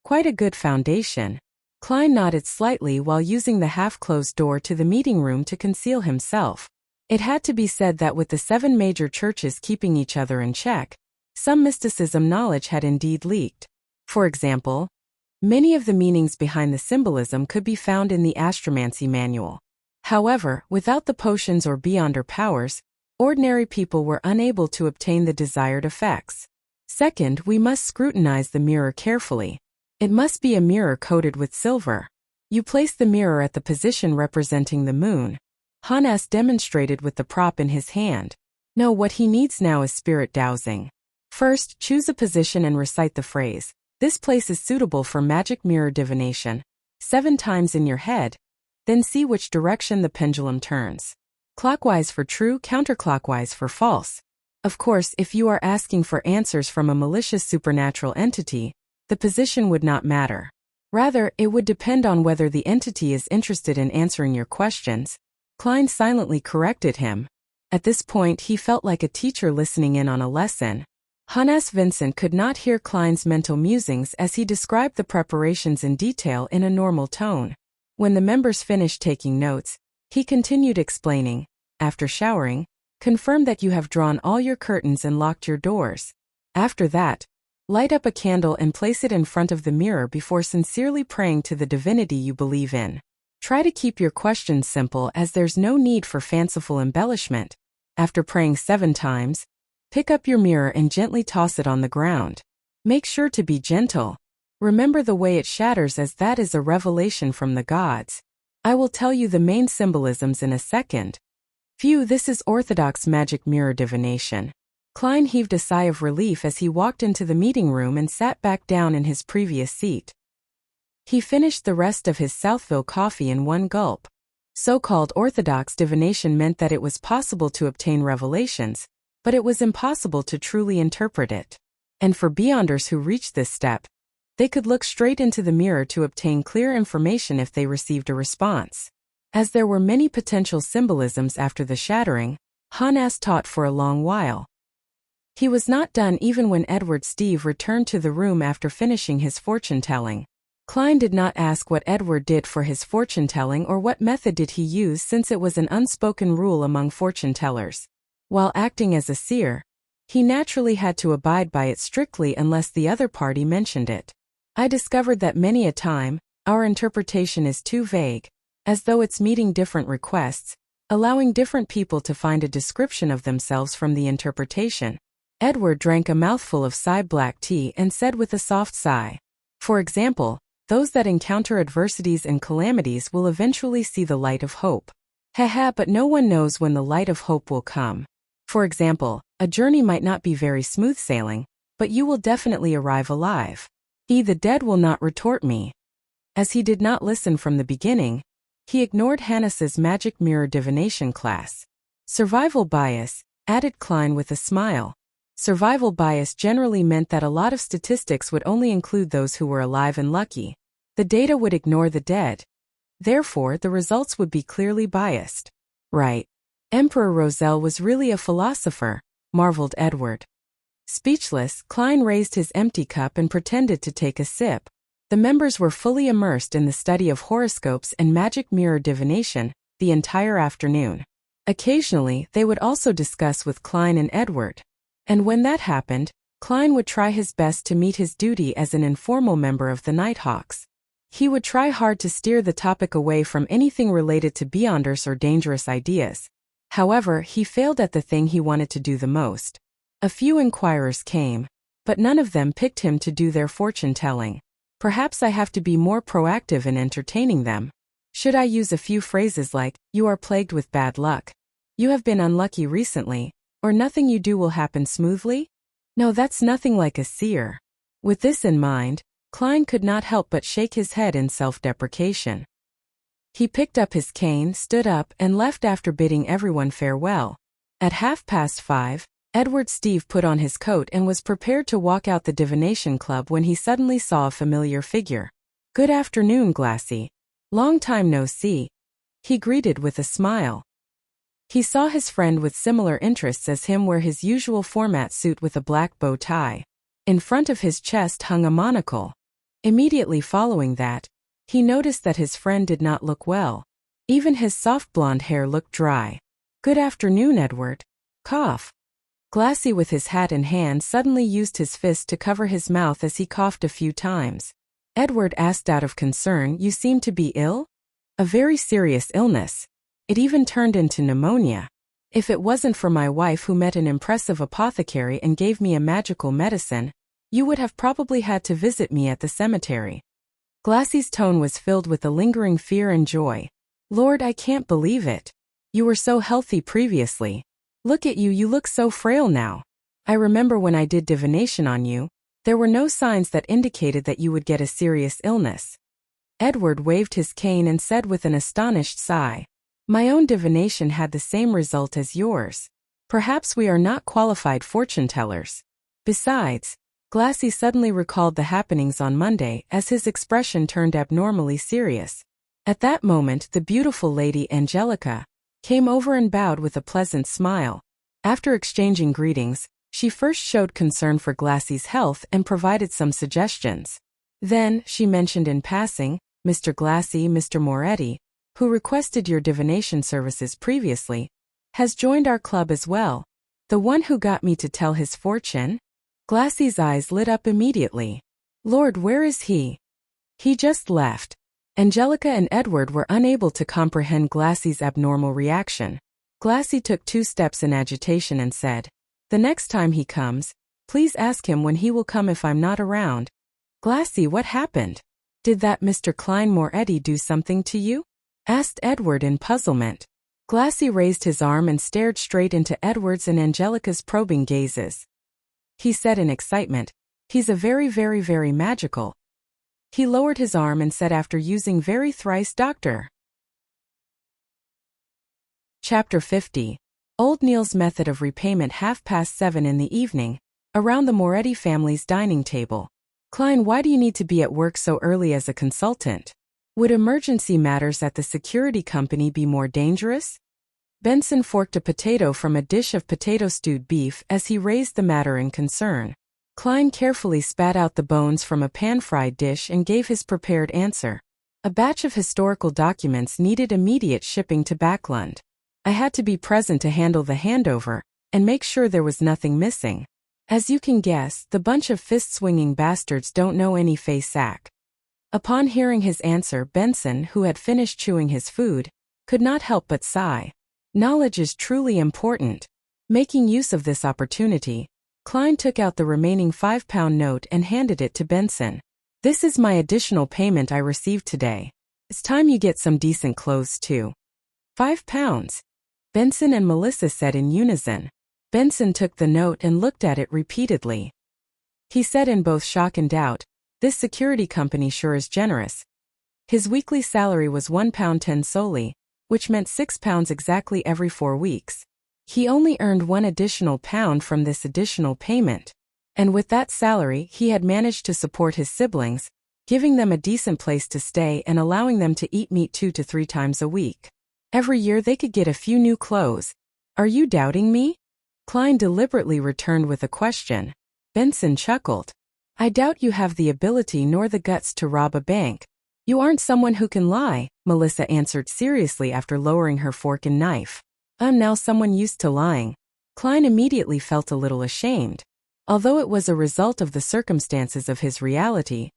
Quite a good foundation. Klein nodded slightly while using the half-closed door to the meeting room to conceal himself. It had to be said that with the 7 major churches keeping each other in check, some mysticism knowledge had indeed leaked. For example, many of the meanings behind the symbolism could be found in the astromancy manual. However, without the potions or beyonder powers, ordinary people were unable to obtain the desired effects. Second, we must scrutinize the mirror carefully. It must be a mirror coated with silver. You place the mirror at the position representing the moon. Hannes demonstrated with the prop in his hand. No, what he needs now is spirit dowsing. First, choose a position and recite the phrase, "This place is suitable for magic mirror divination," 7 times in your head. Then see which direction the pendulum turns. Clockwise for true, counterclockwise for false. Of course, if you are asking for answers from a malicious supernatural entity, the position would not matter. Rather, it would depend on whether the entity is interested in answering your questions. Klein silently corrected him. At this point, he felt like a teacher listening in on a lesson. Hannes Vincent could not hear Klein's mental musings as he described the preparations in detail in a normal tone. When the members finished taking notes, he continued explaining, "After showering, confirm that you have drawn all your curtains and locked your doors. After that, light up a candle and place it in front of the mirror before sincerely praying to the divinity you believe in. Try to keep your questions simple as there's no need for fanciful embellishment. After praying 7 times, pick up your mirror and gently toss it on the ground. Make sure to be gentle. Remember the way it shatters, as that is a revelation from the gods. I will tell you the main symbolisms in a second." Phew, this is orthodox magic mirror divination. Klein heaved a sigh of relief as he walked into the meeting room and sat back down in his previous seat. He finished the rest of his Southville coffee in one gulp. So-called orthodox divination meant that it was possible to obtain revelations, but it was impossible to truly interpret it. And for beyonders who reached this step, they could look straight into the mirror to obtain clear information if they received a response. As there were many potential symbolisms after the shattering, Hannes taught for a long while. He was not done even when Edward Steve returned to the room after finishing his fortune-telling. Klein did not ask what Edward did for his fortune-telling or what method did he use, since it was an unspoken rule among fortune-tellers. While acting as a seer, he naturally had to abide by it strictly unless the other party mentioned it. I discovered that many a time, our interpretation is too vague, as though it's meeting different requests, allowing different people to find a description of themselves from the interpretation. Edward drank a mouthful of black tea and said with a soft sigh, "For example, those that encounter adversities and calamities will eventually see the light of hope. Haha, but no one knows when the light of hope will come. For example, a journey might not be very smooth sailing, but you will definitely arrive alive. The dead will not retort me." As he did not listen from the beginning, he ignored Hannes's magic mirror divination class. "Survival bias," added Klein with a smile. Survival bias generally meant that a lot of statistics would only include those who were alive and lucky. The data would ignore the dead. Therefore, the results would be clearly biased. Right. Emperor Roselle was really a philosopher, marveled Edward. Speechless, Klein raised his empty cup and pretended to take a sip. The members were fully immersed in the study of horoscopes and magic mirror divination the entire afternoon. Occasionally, they would also discuss with Klein and Edward. And when that happened, Klein would try his best to meet his duty as an informal member of the Nighthawks. He would try hard to steer the topic away from anything related to beyonders or dangerous ideas. However, he failed at the thing he wanted to do the most. A few inquirers came, but none of them picked him to do their fortune-telling. Perhaps I have to be more proactive in entertaining them. Should I use a few phrases like, "You are plagued with bad luck," "You have been unlucky recently," or "Nothing you do will happen smoothly"? No, that's nothing like a seer. With this in mind, Klein could not help but shake his head in self-deprecation. He picked up his cane, stood up, and left after bidding everyone farewell. At 5:30, Edward Steve put on his coat and was prepared to walk out the divination club when he suddenly saw a familiar figure. "Good afternoon, Glassy. Long time no see," he greeted with a smile. He saw his friend with similar interests as him wear his usual format suit with a black bow tie. In front of his chest hung a monocle. Immediately following that, he noticed that his friend did not look well. Even his soft blonde hair looked dry. "Good afternoon, Edward." Cough. Glassy, with his hat in hand, suddenly used his fist to cover his mouth as he coughed a few times. Edward asked out of concern, "You seem to be ill?" "A very serious illness. It even turned into pneumonia. If it wasn't for my wife, who met an impressive apothecary and gave me a magical medicine, you would have probably had to visit me at the cemetery." Glassy's tone was filled with a lingering fear and joy. Lord, I can't believe it. You were so healthy previously. Look at you, you look so frail now. I remember when I did divination on you, there were no signs that indicated that you would get a serious illness. Edward waved his cane and said with an astonished sigh, My own divination had the same result as yours. Perhaps we are not qualified fortune tellers. Besides, Glassy suddenly recalled the happenings on Monday as his expression turned abnormally serious. At that moment the beautiful Lady Angelica came over and bowed with a pleasant smile. After exchanging greetings, she first showed concern for Glassy's health and provided some suggestions. Then, she mentioned in passing, Mr. Glassy, Mr. Moretti, who requested your divination services previously, has joined our club as well. The one who got me to tell his fortune? Glassy's eyes lit up immediately. Lord, where is he? He just left. Angelica and Edward were unable to comprehend Glassy's abnormal reaction. Glassy took 2 steps in agitation and said, The next time he comes, please ask him when he will come if I'm not around. Glassy, what happened? Did that Mr. Klein Moretti do something to you? Asked Edward in puzzlement. Glassy raised his arm and stared straight into Edward's and Angelica's probing gazes. He said in excitement, He's a very magical. He lowered his arm and said after using very thrice doctor. Chapter 50. Old Neil's method of repayment. 7:30 in the evening, around the Moretti family's dining table. Klein, why do you need to be at work so early as a consultant? Would emergency matters at the security company be more dangerous? Benson forked a potato from a dish of potato-stewed beef as he raised the matter in concern. Klein carefully spat out the bones from a pan-fried dish and gave his prepared answer. A batch of historical documents needed immediate shipping to Backlund. I had to be present to handle the handover and make sure there was nothing missing. As you can guess, the bunch of fist-swinging bastards don't know any face-sack. Upon hearing his answer, Benson, who had finished chewing his food, could not help but sigh. Knowledge is truly important. Making use of this opportunity, Klein took out the remaining £5 note and handed it to Benson. This is my additional payment I received today. It's time you get some decent clothes too. £5. Benson and Melissa said in unison. Benson took the note and looked at it repeatedly. He said in both shock and doubt, This security company sure is generous. His weekly salary was £1.10 solely, which meant £6 exactly every 4 weeks. He only earned £1 additional from this additional payment. And with that salary he had managed to support his siblings, giving them a decent place to stay and allowing them to eat meat 2 to 3 times a week. Every year they could get a few new clothes. Are you doubting me? Klein deliberately returned with a question. Benson chuckled. I doubt you have the ability nor the guts to rob a bank. You aren't someone who can lie, Melissa answered seriously after lowering her fork and knife. Now someone used to lying. Klein immediately felt a little ashamed. Although it was a result of the circumstances of his reality,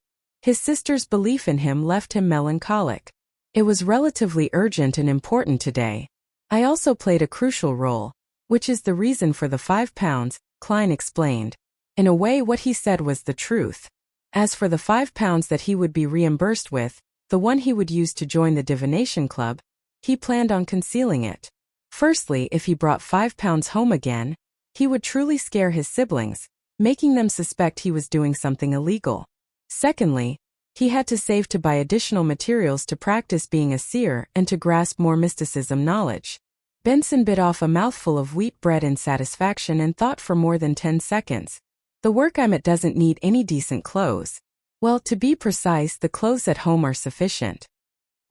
his sister's belief in him left him melancholic. It was relatively urgent and important today. I also played a crucial role, which is the reason for the £5, Klein explained. In a way what he said was the truth. As for the £5 that he would be reimbursed with, the one he would use to join the divination club, he planned on concealing it. Firstly, if he brought £5 home again, he would truly scare his siblings, making them suspect he was doing something illegal. Secondly, he had to save to buy additional materials to practice being a seer and to grasp more mysticism knowledge. Benson bit off a mouthful of wheat bread in satisfaction and thought for more than 10 seconds. The work I'm at doesn't need any decent clothes. Well, to be precise, the clothes at home are sufficient.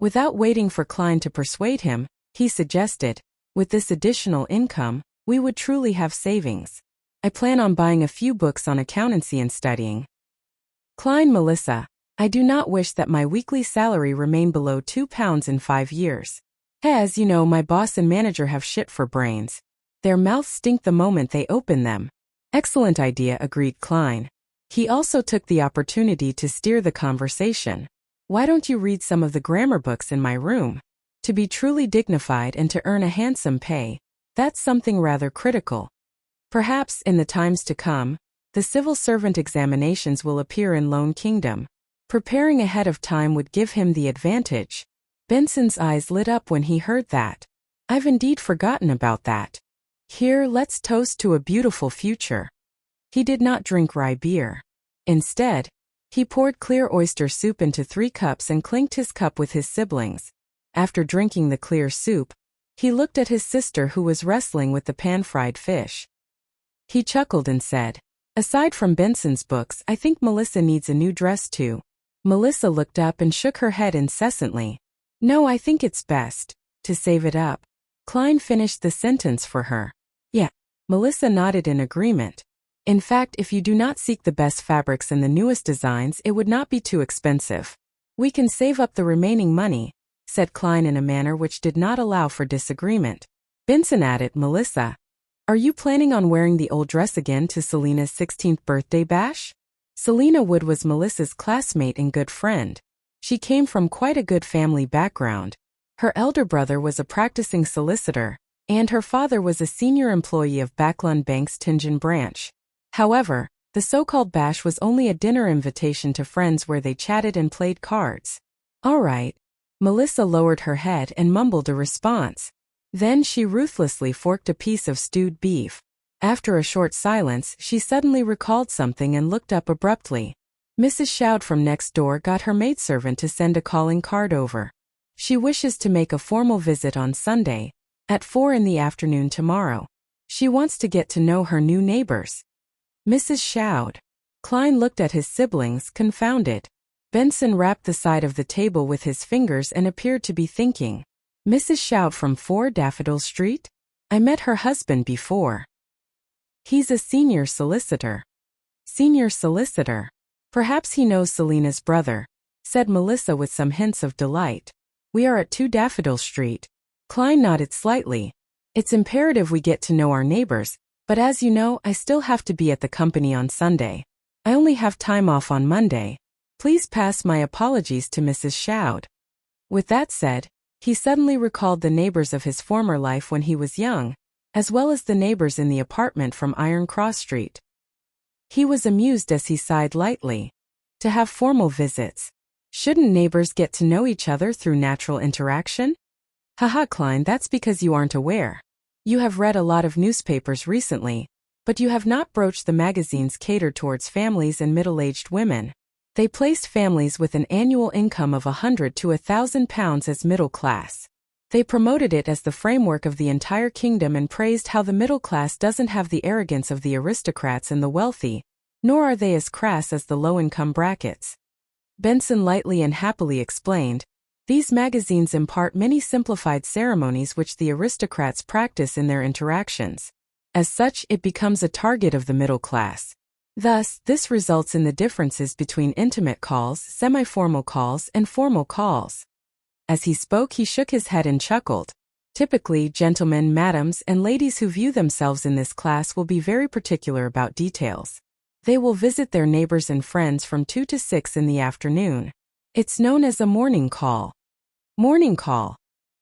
Without waiting for Klein to persuade him, he suggested, with this additional income, we would truly have savings. I plan on buying a few books on accountancy and studying. Klein, Melissa, I do not wish that my weekly salary remain below £2 in 5 years. As you know, my boss and manager have shit for brains. Their mouths stink the moment they open them. Excellent idea, agreed Klein. He also took the opportunity to steer the conversation. Why don't you read some of the grammar books in my room? To be truly dignified and to earn a handsome pay, that's something rather critical. Perhaps, in the times to come, the civil servant examinations will appear in Lone Kingdom. Preparing ahead of time would give him the advantage. Benson's eyes lit up when he heard that. I've indeed forgotten about that. Here, let's toast to a beautiful future. He did not drink rye beer. Instead, he poured clear oyster soup into 3 cups and clinked his cup with his siblings. After drinking the clear soup, he looked at his sister who was wrestling with the pan-fried fish. He chuckled and said, "Aside from Benson's books, I think Melissa needs a new dress too." Melissa looked up and shook her head incessantly. "No, I think it's best to save it up." Klein finished the sentence for her. "Yeah." Melissa nodded in agreement. "In fact, if you do not seek the best fabrics and the newest designs, it would not be too expensive. We can save up the remaining money," said Klein in a manner which did not allow for disagreement. Benson added, "Melissa, are you planning on wearing the old dress again to Selena's 16th birthday bash?" Selena Wood was Melissa's classmate and good friend. She came from quite a good family background. Her elder brother was a practicing solicitor, and her father was a senior employee of Backlund Bank's Tingen branch. However, the so-called bash was only a dinner invitation to friends where they chatted and played cards. "All right." Melissa lowered her head and mumbled a response. Then she ruthlessly forked a piece of stewed beef. After a short silence, she suddenly recalled something and looked up abruptly. Mrs. Shoud from next door got her maidservant to send a calling card over. She wishes to make a formal visit on Sunday, at 4 in the afternoon tomorrow. She wants to get to know her new neighbors. Mrs. Shoud. Klein looked at his siblings, confounded. Benson rapped the side of the table with his fingers and appeared to be thinking. Mrs. Shoud from 4 Daffodil Street? I met her husband before. He's a senior solicitor. Senior solicitor. Perhaps he knows Selena's brother, said Melissa with some hints of delight. We are at 2 Daffodil Street. Klein nodded slightly. It's imperative we get to know our neighbors, but as you know, I still have to be at the company on Sunday. I only have time off on Monday. Please pass my apologies to Mrs. Shoud. With that said, he suddenly recalled the neighbors of his former life when he was young, as well as the neighbors in the apartment from Iron Cross Street. He was amused as he sighed lightly. To have formal visits. Shouldn't neighbors get to know each other through natural interaction? Haha, Klein, that's because you aren't aware. You have read a lot of newspapers recently, but you have not broached the magazines catered towards families and middle-aged women. They placed families with an annual income of £100 to £1,000 as middle class. They promoted it as the framework of the entire kingdom and praised how the middle class doesn't have the arrogance of the aristocrats and the wealthy, nor are they as crass as the low-income brackets. Benson lightly and happily explained, these magazines impart many simplified ceremonies which the aristocrats practice in their interactions. As such, it becomes a target of the middle class. Thus, this results in the differences between intimate calls, semi-formal calls, and formal calls. As he spoke, he shook his head and chuckled. Typically, gentlemen, madams, and ladies who view themselves in this class will be very particular about details. They will visit their neighbors and friends from 2 to 6 in the afternoon. It's known as a morning call. Morning call?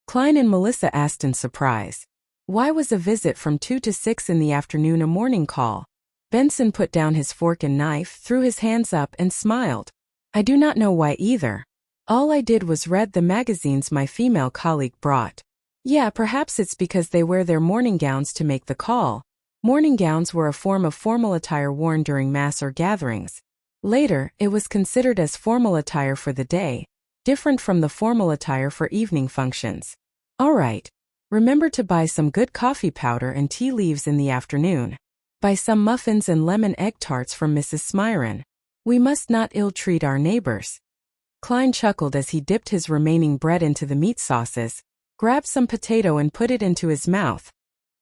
Klein and Melissa asked in surprise. Why was a visit from 2 to 6 in the afternoon a morning call? Benson put down his fork and knife, threw his hands up, and smiled. I do not know why either. All I did was read the magazines my female colleague brought. Yeah, perhaps it's because they wear their morning gowns to make the call. Morning gowns were a form of formal attire worn during mass or gatherings. Later, it was considered as formal attire for the day, different from the formal attire for evening functions. All right. Remember to buy some good coffee powder and tea leaves in the afternoon. Buy some muffins and lemon egg tarts from Mrs. Smyron. We must not ill-treat our neighbors. Klein chuckled as he dipped his remaining bread into the meat sauces, grabbed some potato and put it into his mouth.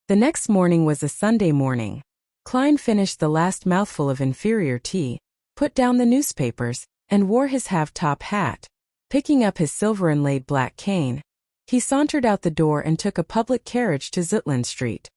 The next morning was a Sunday morning. Klein finished the last mouthful of inferior tea, put down the newspapers, and wore his half-top hat. Picking up his silver-inlaid black cane, he sauntered out the door and took a public carriage to Zutland Street.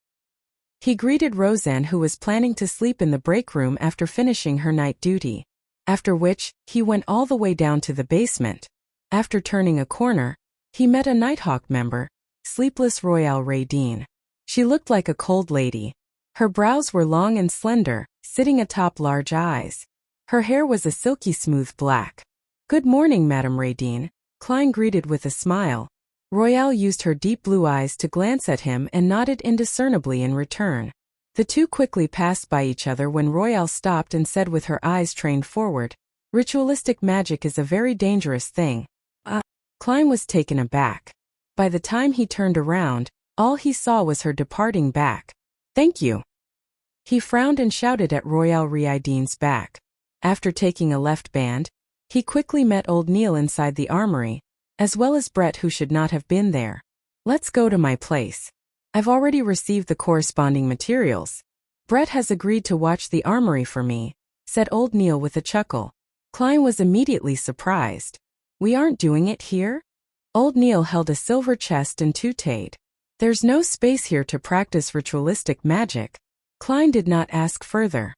He greeted Roseanne, who was planning to sleep in the break room after finishing her night duty. After which, he went all the way down to the basement. After turning a corner, he met a Nighthawk member, Sleepless Royale Ray Dean. She looked like a cold lady. Her brows were long and slender, sitting atop large eyes. Her hair was a silky smooth black. Good morning, Madame Radine, Klein greeted with a smile. Royale used her deep blue eyes to glance at him and nodded indiscernibly in return. The two quickly passed by each other when Royale stopped and said with her eyes trained forward, "Ritualistic magic is a very dangerous thing." Klein was taken aback. By the time he turned around, all he saw was her departing back. "Thank you." He frowned and shouted at Royale Ridine's back. After taking a left band, he quickly met old Neil inside the armory, as well as Brett, who should not have been there. "Let's go to my place. I've already received the corresponding materials. Brett has agreed to watch the armory for me," said old Neil with a chuckle. Klein was immediately surprised. "We aren't doing it here?" Old Neil held a silver chest and tooted. "There's no space here to practice ritualistic magic." Klein did not ask further.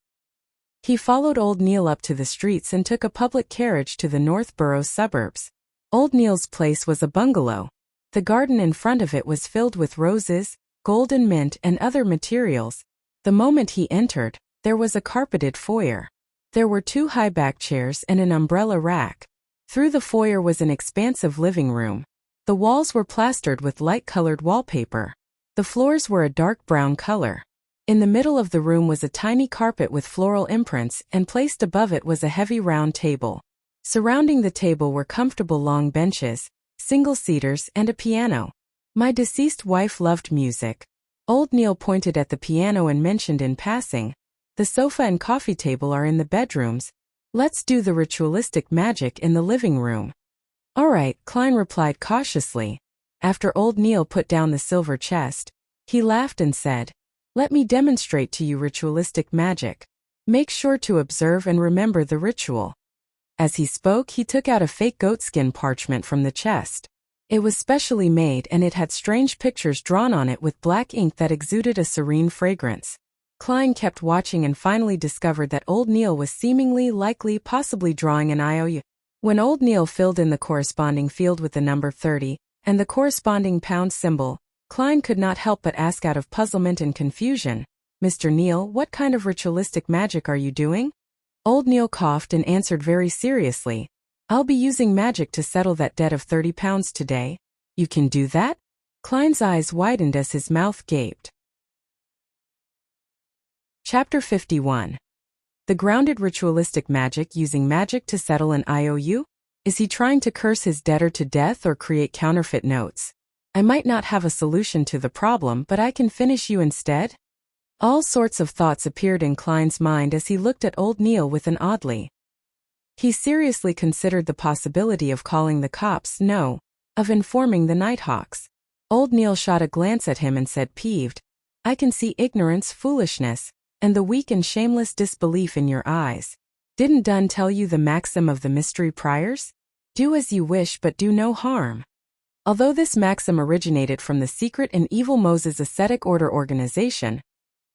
He followed old Neil up to the streets and took a public carriage to the Northborough suburbs. Old Neil's place was a bungalow. The garden in front of it was filled with roses, golden mint and other materials. The moment he entered, there was a carpeted foyer. There were 2 high-back chairs and an umbrella rack. Through the foyer was an expansive living room. The walls were plastered with light-colored wallpaper. The floors were a dark brown color. In the middle of the room was a tiny carpet with floral imprints, and placed above it was a heavy round table. Surrounding the table were comfortable long benches, single-seaters and a piano. "My deceased wife loved music." Old Neil pointed at the piano and mentioned in passing, "The sofa and coffee table are in the bedrooms. Let's do the ritualistic magic in the living room." "All right," Klein replied cautiously. After old Neil put down the silver chest, he laughed and said, "Let me demonstrate to you ritualistic magic. Make sure to observe and remember the ritual." As he spoke, he took out a fake goatskin parchment from the chest. It was specially made and it had strange pictures drawn on it with black ink that exuded a serene fragrance. Klein kept watching and finally discovered that old Neil was seemingly possibly drawing an IOU. When old Neil filled in the corresponding field with the number 30 and the corresponding pound symbol, Klein could not help but ask out of puzzlement and confusion, "Mr. Neil, what kind of ritualistic magic are you doing?" Old Neil coughed and answered very seriously, "I'll be using magic to settle that debt of 30 pounds today." "You can do that?" Klein's eyes widened as his mouth gaped. Chapter 51. The grounded ritualistic magic using magic to settle an IOU? Is he trying to curse his debtor to death or create counterfeit notes? I might not have a solution to the problem, but I can finish you instead? All sorts of thoughts appeared in Klein's mind as he looked at old Neil with an oddly. He seriously considered the possibility of calling the cops, of informing the Nighthawks. Old Neil shot a glance at him and said peeved, "I can see ignorance, foolishness, and the weak and shameless disbelief in your eyes. Didn't Dunn tell you the maxim of the mystery priors? Do as you wish but do no harm." Although this maxim originated from the secret and evil Moses Ascetic Order organization,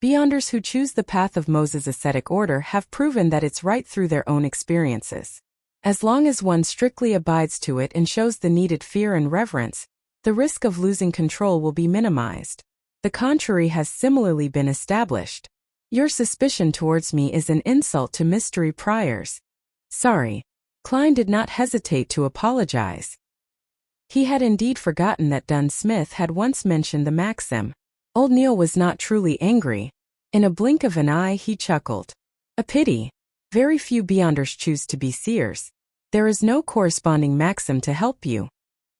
Beyonders who choose the path of Moses' ascetic order have proven that it's right through their own experiences. As long as one strictly abides to it and shows the needed fear and reverence, the risk of losing control will be minimized. The contrary has similarly been established. Your suspicion towards me is an insult to mystery priors. Sorry. Klein did not hesitate to apologize. He had indeed forgotten that Dunn Smith had once mentioned the maxim. Old Neil was not truly angry. In a blink of an eye he chuckled. A pity. Very few Beyonders choose to be seers. There is no corresponding maxim to help you.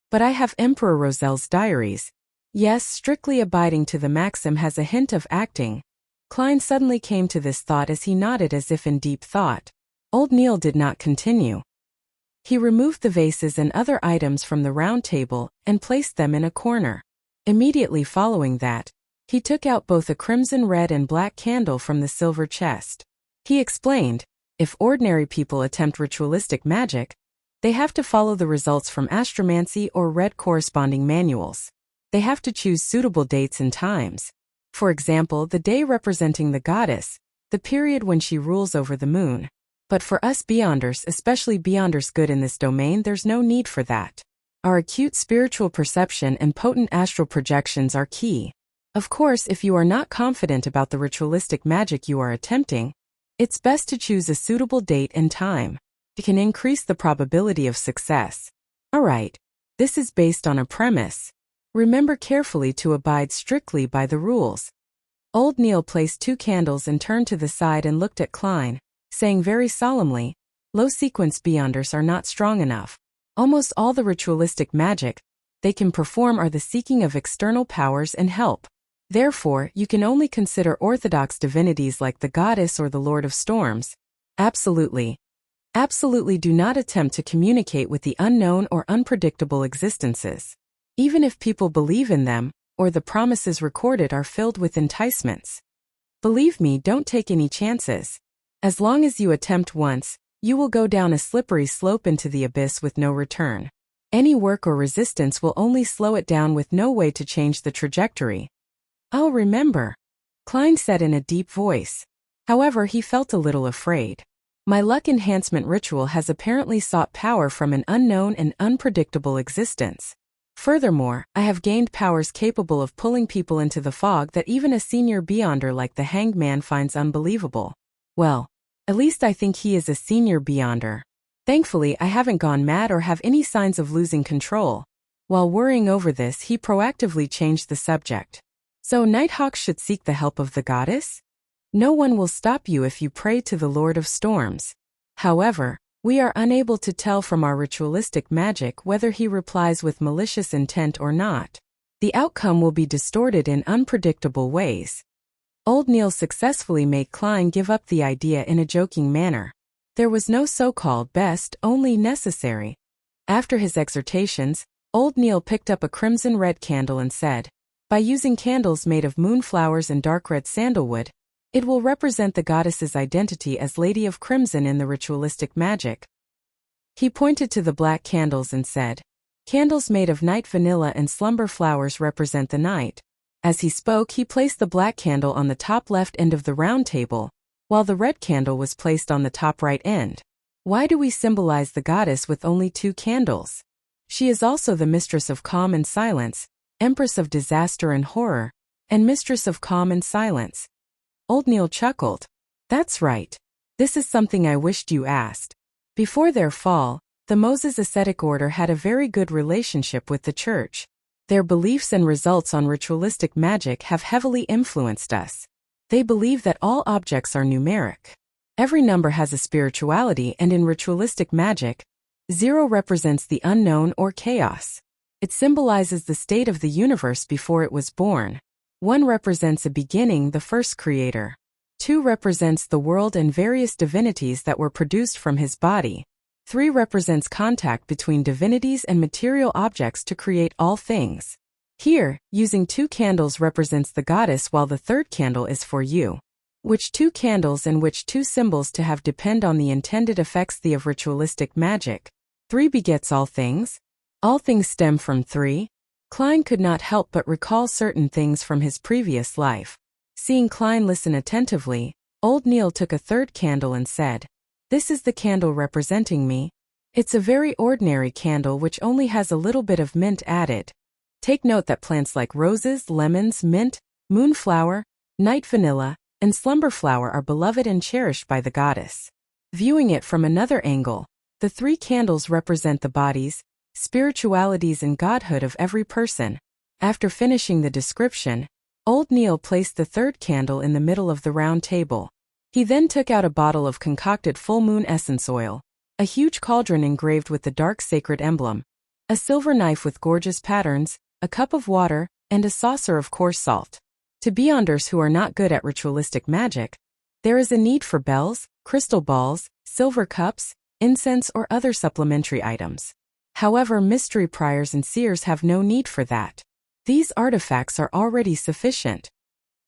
But I have Emperor Roselle's diaries. Yes, strictly abiding to the maxim has a hint of acting. Klein suddenly came to this thought as he nodded as if in deep thought. Old Neil did not continue. He removed the vases and other items from the round table and placed them in a corner. Immediately following that, he took out both a crimson red and black candle from the silver chest. He explained, if ordinary people attempt ritualistic magic, they have to follow the results from astromancy or read corresponding manuals. They have to choose suitable dates and times. For example, the day representing the goddess, the period when she rules over the moon. But for us Beyonders, especially Beyonders good in this domain, there's no need for that. Our acute spiritual perception and potent astral projections are key. Of course, if you are not confident about the ritualistic magic you are attempting, it's best to choose a suitable date and time. It can increase the probability of success. Alright, this is based on a premise. Remember carefully to abide strictly by the rules. Old Neil placed 2 candles and turned to the side and looked at Klein, saying very solemnly, low-sequence beyonders are not strong enough. Almost all the ritualistic magic they can perform are the seeking of external powers and help. Therefore, you can only consider orthodox divinities like the goddess or the Lord of Storms. Absolutely do not attempt to communicate with the unknown or unpredictable existences. Even if people believe in them, or the promises recorded are filled with enticements. Believe me, don't take any chances. As long as you attempt once, you will go down a slippery slope into the abyss with no return. Any work or resistance will only slow it down with no way to change the trajectory. I'll remember, Klein said in a deep voice. However, he felt a little afraid. My luck enhancement ritual has apparently sought power from an unknown and unpredictable existence. Furthermore, I have gained powers capable of pulling people into the fog that even a senior beyonder like the Hanged Man finds unbelievable. Well, at least I think he is a senior beyonder. Thankfully, I haven't gone mad or have any signs of losing control. While worrying over this, he proactively changed the subject. So Nighthawks should seek the help of the goddess? No one will stop you if you pray to the Lord of Storms. However, we are unable to tell from our ritualistic magic whether he replies with malicious intent or not. The outcome will be distorted in unpredictable ways. Old Neil successfully made Klein give up the idea in a joking manner. There was no so-called best, only necessary. After his exhortations, Old Neil picked up a crimson-red candle and said, by using candles made of moonflowers and dark red sandalwood, it will represent the goddess's identity as Lady of Crimson in the ritualistic magic. He pointed to the black candles and said, candles made of night vanilla and slumber flowers represent the night. As he spoke, he placed the black candle on the top left end of the round table, while the red candle was placed on the top right end. Why do we symbolize the goddess with only 2 candles? She is also the mistress of calm and silence, empress of disaster and horror, and mistress of calm and silence. Old Neil chuckled. That's right. This is something I wished you asked. Before their fall, the Moses ascetic order had a very good relationship with the church. Their beliefs and results on ritualistic magic have heavily influenced us. They believe that all objects are numeric. Every number has a spirituality, and in ritualistic magic, 0 represents the unknown or chaos. It symbolizes the state of the universe before it was born. 1 represents a beginning, the first creator. 2 represents the world and various divinities that were produced from his body. 3 represents contact between divinities and material objects to create all things. Here, using 2 candles represents the goddess, while the 3rd candle is for you. Which 2 candles and which 2 symbols to have depend on the intended effects of ritualistic magic. 3 begets all things. All things stem from 3. Klein could not help but recall certain things from his previous life. Seeing Klein listen attentively, Old Neil took a 3rd candle and said, this is the candle representing me. It's a very ordinary candle which only has a little bit of mint added. Take note that plants like roses, lemons, mint, moonflower, night vanilla, and slumber flower are beloved and cherished by the goddess. Viewing it from another angle, the 3 candles represent the bodies, spiritualities and godhood of every person. After finishing the description, Old Neil placed the 3rd candle in the middle of the round table. He then took out a bottle of concocted full moon essence oil, a huge cauldron engraved with the dark sacred emblem, a silver knife with gorgeous patterns, a cup of water, and a saucer of coarse salt. To beyonders who are not good at ritualistic magic, there is a need for bells, crystal balls, silver cups, incense or other supplementary items. However, mystery priors and seers have no need for that. These artifacts are already sufficient.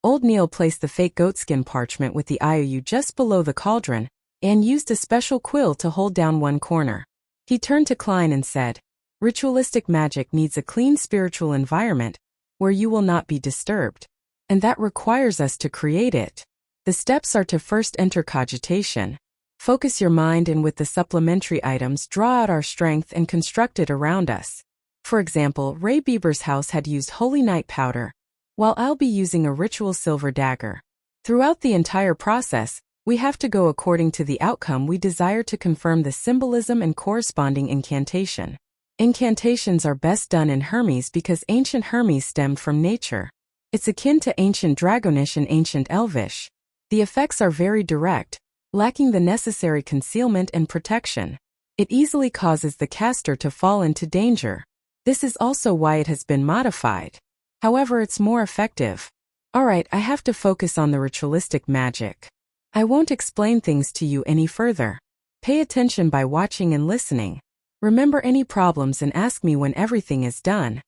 Old Neil placed the fake goatskin parchment with the IOU just below the cauldron, and used a special quill to hold down one corner. He turned to Klein and said, ritualistic magic needs a clean spiritual environment, where you will not be disturbed. And that requires us to create it. The steps are to first enter cogitation. Focus your mind and with the supplementary items draw out our strength and construct it around us. For example, Ray Bieber's house had used holy night powder, while I'll be using a ritual silver dagger. Throughout the entire process, We have to go according to the outcome we desire to confirm the symbolism and corresponding incantation. Incantations are best done in Hermes because ancient Hermes stemmed from nature. It's akin to ancient Dragonish and ancient Elvish. The effects are very direct, lacking the necessary concealment and protection. It easily causes the caster to fall into danger. This is also why it has been modified. However, it's more effective. Alright, I have to focus on the ritualistic magic. I won't explain things to you any further. Pay attention by watching and listening. Remember any problems and ask me when everything is done.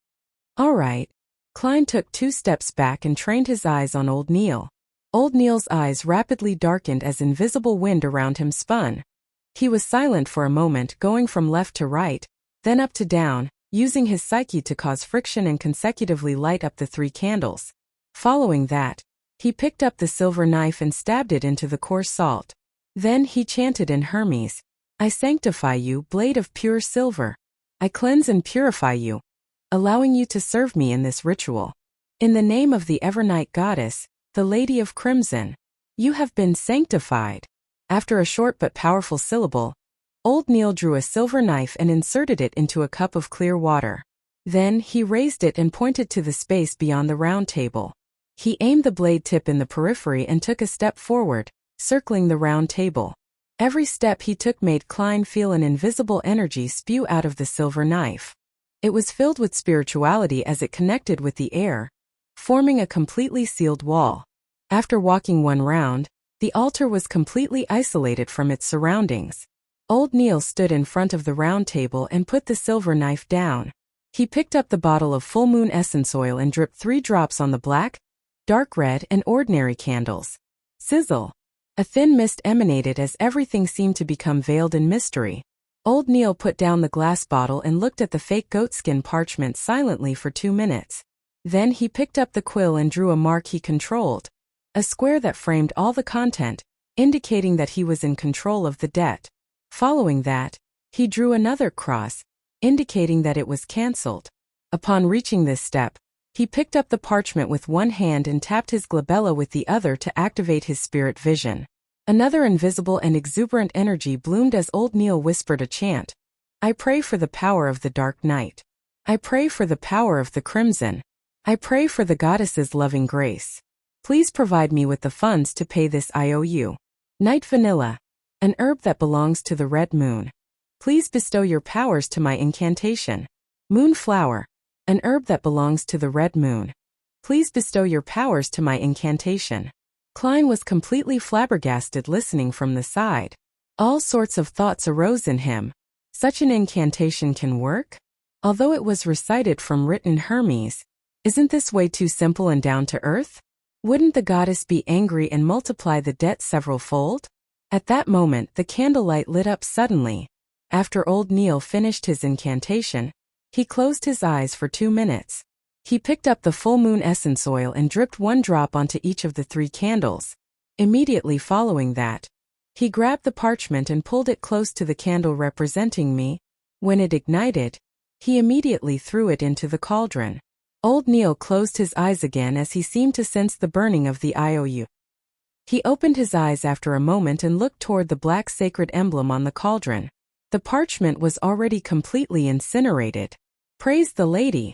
Alright. Klein took 2 steps back and trained his eyes on Old Neil. Old Neil's eyes rapidly darkened as invisible wind around him spun. He was silent for a moment, going from left to right, then up to down, using his psyche to cause friction and consecutively light up the 3 candles. Following that, he picked up the silver knife and stabbed it into the coarse salt. Then he chanted in Hermes, "I sanctify you, blade of pure silver. I cleanse and purify you, allowing you to serve me in this ritual. In the name of the Evernight Goddess, the Lady of Crimson, you have been sanctified." After a short but powerful syllable, Old Neil drew a silver knife and inserted it into a cup of clear water. Then he raised it and pointed to the space beyond the round table. He aimed the blade tip in the periphery and took a step forward, circling the round table. Every step he took made Klein feel an invisible energy spew out of the silver knife. It was filled with spirituality as it connected with the air, forming a completely sealed wall. After walking 1 round, the altar was completely isolated from its surroundings. Old Neil stood in front of the round table and put the silver knife down. He picked up the bottle of full moon essence oil and dripped 3 drops on the black, dark red, and ordinary candles. Sizzle! A thin mist emanated as everything seemed to become veiled in mystery. Old Neil put down the glass bottle and looked at the fake goatskin parchment silently for 2 minutes. Then he picked up the quill and drew a mark he controlled, a square that framed all the content, indicating that he was in control of the debt. Following that, he drew another cross, indicating that it was cancelled. Upon reaching this step, he picked up the parchment with one hand and tapped his glabella with the other to activate his spirit vision. Another invisible and exuberant energy bloomed as Old Neil whispered a chant. "I pray for the power of the dark night. I pray for the power of the crimson. I pray for the goddess's loving grace. Please provide me with the funds to pay this IOU. Night vanilla, an herb that belongs to the red moon. Please bestow your powers to my incantation. Moonflower, an herb that belongs to the red moon. Please bestow your powers to my incantation." Klein was completely flabbergasted listening from the side. All sorts of thoughts arose in him. Such an incantation can work? Although it was recited from written Hermes, isn't this way too simple and down to earth? Wouldn't the goddess be angry and multiply the debt several-fold? At that moment, the candlelight lit up suddenly. After Old Neil finished his incantation, he closed his eyes for 2 minutes. He picked up the full moon essence oil and dripped 1 drop onto each of the 3 candles. Immediately following that, he grabbed the parchment and pulled it close to the candle representing me. When it ignited, he immediately threw it into the cauldron. Old Neil closed his eyes again as he seemed to sense the burning of the IOU. He opened his eyes after a moment and looked toward the black sacred emblem on the cauldron. The parchment was already completely incinerated. Praise the lady!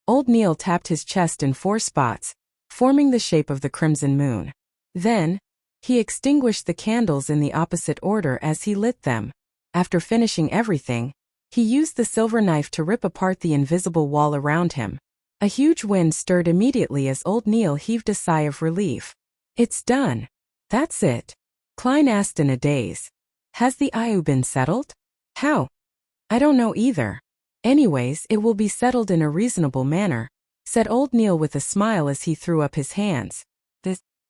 Old Neil tapped his chest in 4 spots, forming the shape of the crimson moon. Then, he extinguished the candles in the opposite order as he lit them. After finishing everything, he used the silver knife to rip apart the invisible wall around him. A huge wind stirred immediately as Old Neil heaved a sigh of relief. "It's done. That's it," Klein asked in a daze. "Has the IOU been settled?" "How?" "I don't know either. Anyways, it will be settled in a reasonable manner," said Old Neil with a smile as he threw up his hands.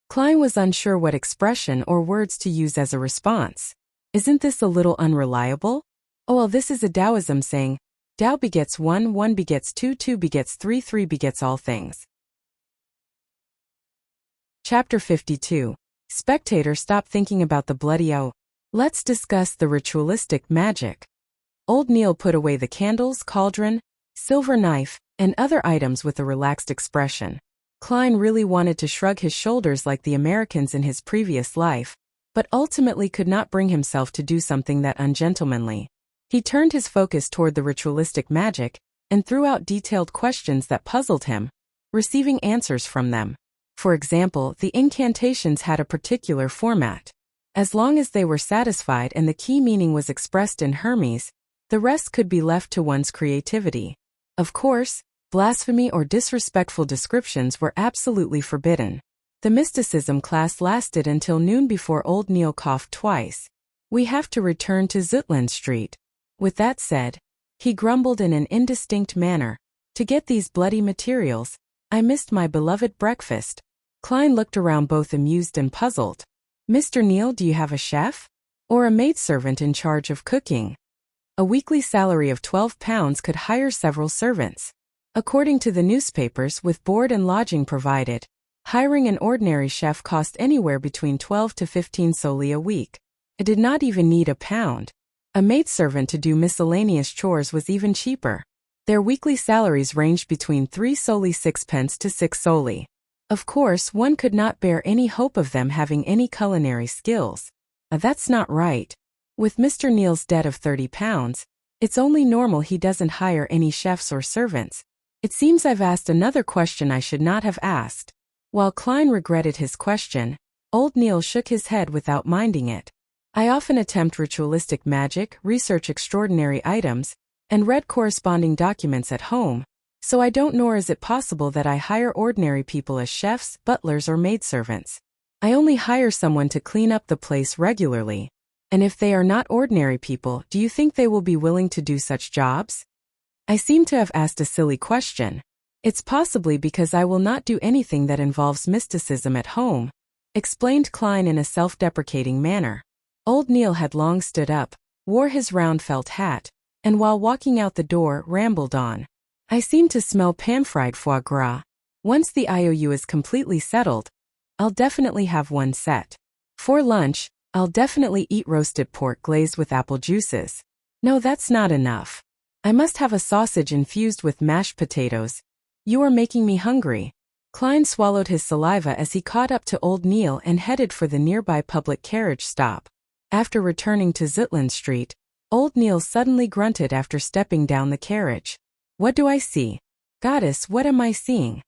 Klein was unsure what expression or words to use as a response. "Isn't this a little unreliable?" "Oh well, this is a Taoism saying, Tao begets 1, 1 begets 2, 2 begets 3, 3 begets all things." Chapter 52. Spectator, stop thinking about the bloody owl. Let's discuss the ritualistic magic. Old Neil put away the candles, cauldron, silver knife, and other items with a relaxed expression. Klein really wanted to shrug his shoulders like the Americans in his previous life, but ultimately could not bring himself to do something that ungentlemanly. He turned his focus toward the ritualistic magic and threw out detailed questions that puzzled him, receiving answers from them. For example, the incantations had a particular format. As long as they were satisfied and the key meaning was expressed in Hermes, the rest could be left to one's creativity. Of course, blasphemy or disrespectful descriptions were absolutely forbidden. The mysticism class lasted until noon before old Neil coughed twice. We have to return to Zutland Street. With that said, he grumbled in an indistinct manner, to get these bloody materials, I missed my beloved breakfast. Klein looked around both amused and puzzled. Mr. Neil, do you have a chef? Or a maidservant in charge of cooking? A weekly salary of £12 could hire several servants. According to the newspapers, with board and lodging provided, hiring an ordinary chef cost anywhere between 12 to 15 soldi a week. It did not even need £1. A maidservant to do miscellaneous chores was even cheaper. Their weekly salaries ranged between 3 soldi 6 to 6 soldi. Of course, one could not bear any hope of them having any culinary skills. That's not right. With Mr. Neil's debt of £30, it's only normal he doesn't hire any chefs or servants. It seems I've asked another question I should not have asked. While Klein regretted his question, old Neil shook his head without minding it. I often attempt ritualistic magic, research extraordinary items, and read corresponding documents at home, so I don't nor is it possible that I hire ordinary people as chefs, butlers or maidservants. I only hire someone to clean up the place regularly. And if they are not ordinary people, do you think they will be willing to do such jobs? I seem to have asked a silly question. It's possibly because I will not do anything that involves mysticism at home, explained Klein in a self-deprecating manner. Old Neil had long stood up, wore his round felt hat, and while walking out the door, rambled on. I seem to smell pan-fried foie gras. Once the IOU is completely settled, I'll definitely have one set. For lunch, I'll definitely eat roasted pork glazed with apple juices. No, that's not enough. I must have a sausage infused with mashed potatoes. You are making me hungry. Klein swallowed his saliva as he caught up to old Neil and headed for the nearby public carriage stop. After returning to Zutland Street, old Neil suddenly grunted after stepping down the carriage. What do I see? Goddess, what am I seeing?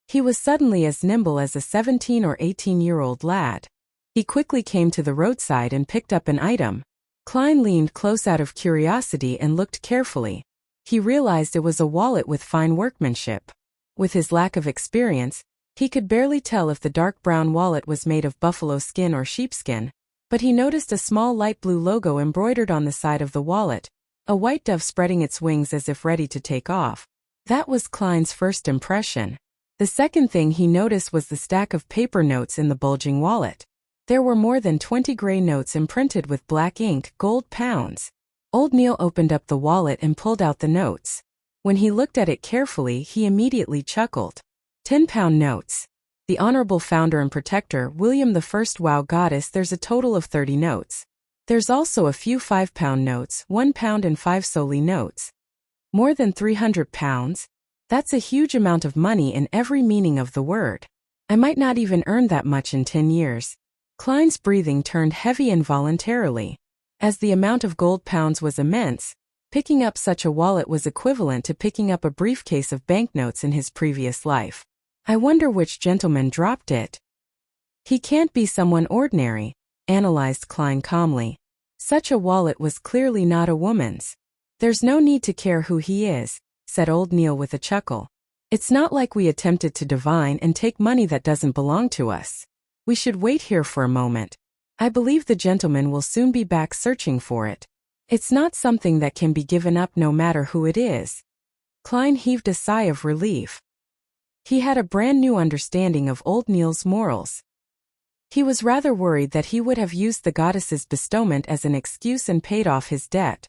He was suddenly as nimble as a 17 or 18-year-old lad. He quickly came to the roadside and picked up an item. Klein leaned close out of curiosity and looked carefully. He realized it was a wallet with fine workmanship. With his lack of experience, he could barely tell if the dark brown wallet was made of buffalo skin or sheepskin, but he noticed a small light blue logo embroidered on the side of the wallet, a white dove spreading its wings as if ready to take off. That was Klein's first impression. The second thing he noticed was the stack of paper notes in the bulging wallet. There were more than 20 gray notes imprinted with black ink, gold pounds. Old Neil opened up the wallet and pulled out the notes. When he looked at it carefully, he immediately chuckled. £10 notes. The Honorable Founder and Protector, William I. Wow Goddess, there's a total of 30 notes. There's also a few £5 notes, £1 and 5 soldi notes. More than £300? That's a huge amount of money in every meaning of the word. I might not even earn that much in 10 years. Klein's breathing turned heavy involuntarily. As the amount of gold pounds was immense, picking up such a wallet was equivalent to picking up a briefcase of banknotes in his previous life. I wonder which gentleman dropped it. He can't be someone ordinary, analyzed Klein calmly. Such a wallet was clearly not a woman's. There's no need to care who he is, said old Neil with a chuckle. It's not like we attempted to divine and take money that doesn't belong to us. We should wait here for a moment. I believe the gentleman will soon be back searching for it. It's not something that can be given up no matter who it is. Klein heaved a sigh of relief. He had a brand new understanding of old Neil's morals. He was rather worried that he would have used the goddess's bestowment as an excuse and paid off his debt.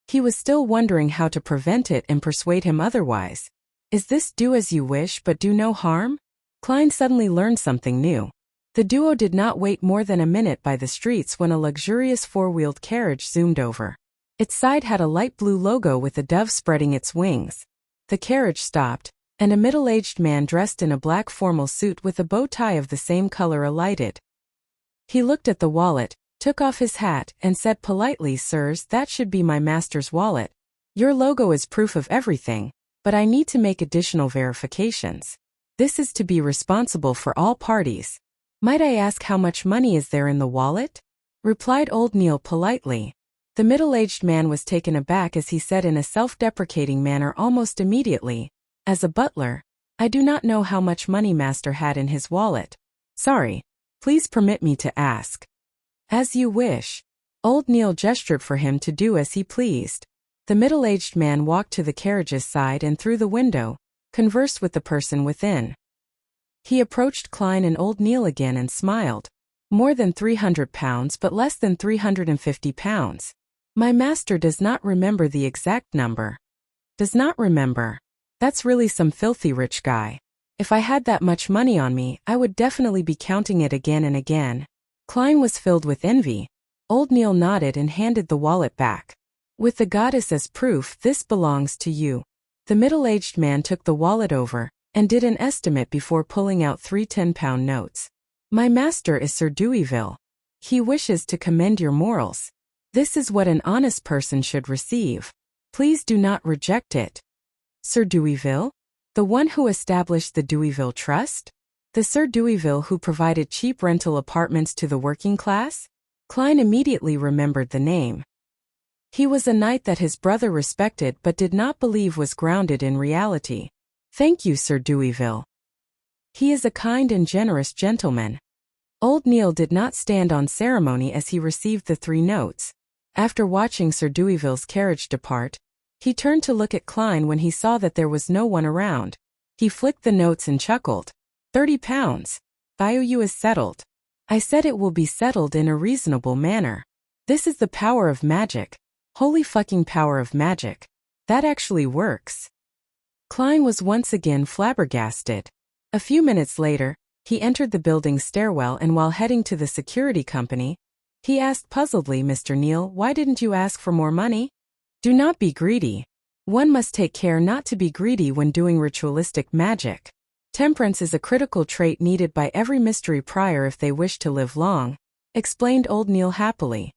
He was still wondering how to prevent it and persuade him otherwise. Is this do as you wish but do no harm? Klein suddenly learned something new. The duo did not wait more than a minute by the streets when a luxurious four-wheeled carriage zoomed over. Its side had a light blue logo with a dove spreading its wings. The carriage stopped, and a middle-aged man dressed in a black formal suit with a bow tie of the same color alighted. He looked at the wallet, took off his hat, and said politely, "Sirs, that should be my master's wallet. Your logo is proof of everything, but I need to make additional verifications. This is to be responsible for all parties. Might I ask how much money is there in the wallet?" replied old Neil politely. The middle-aged man was taken aback as he said in a self-deprecating manner almost immediately, "As a butler, I do not know how much money master had in his wallet. Sorry. Please permit me to ask." "As you wish." Old Neil gestured for him to do as he pleased. The middle-aged man walked to the carriage's side and through the window, conversed with the person within. He approached Klein and old Neil again and smiled. "More than £300 but less than £350. My master does not remember the exact number." "Does not remember? That's really some filthy rich guy. If I had that much money on me, I would definitely be counting it again and again." Klein was filled with envy. Old Neil nodded and handed the wallet back. "With the goddess as proof, this belongs to you." The middle-aged man took the wallet over and did an estimate before pulling out 3 £10 notes. "My master is Sir Deweyville. He wishes to commend your morals. This is what an honest person should receive. Please do not reject it." "Sir Deweyville? The one who established the Deweyville Trust? The Sir Deweyville who provided cheap rental apartments to the working class?" Klein immediately remembered the name. He was a knight that his brother respected but did not believe was grounded in reality. "Thank you, Sir Deweyville. He is a kind and generous gentleman." Old Neil did not stand on ceremony as he received the 3 notes. After watching Sir Deweyville's carriage depart, he turned to look at Klein when he saw that there was no one around. He flicked the notes and chuckled. £30. IOU is settled. I said it will be settled in a reasonable manner. This is the power of magic. Holy fucking power of magic. That actually works." Klein was once again flabbergasted. A few minutes later, he entered the building's stairwell and while heading to the security company, he asked puzzledly, "Mr. Neil, why didn't you ask for more money?" "Do not be greedy. One must take care not to be greedy when doing ritualistic magic. Temperance is a critical trait needed by every mystery prior if they wish to live long," explained old Neil happily.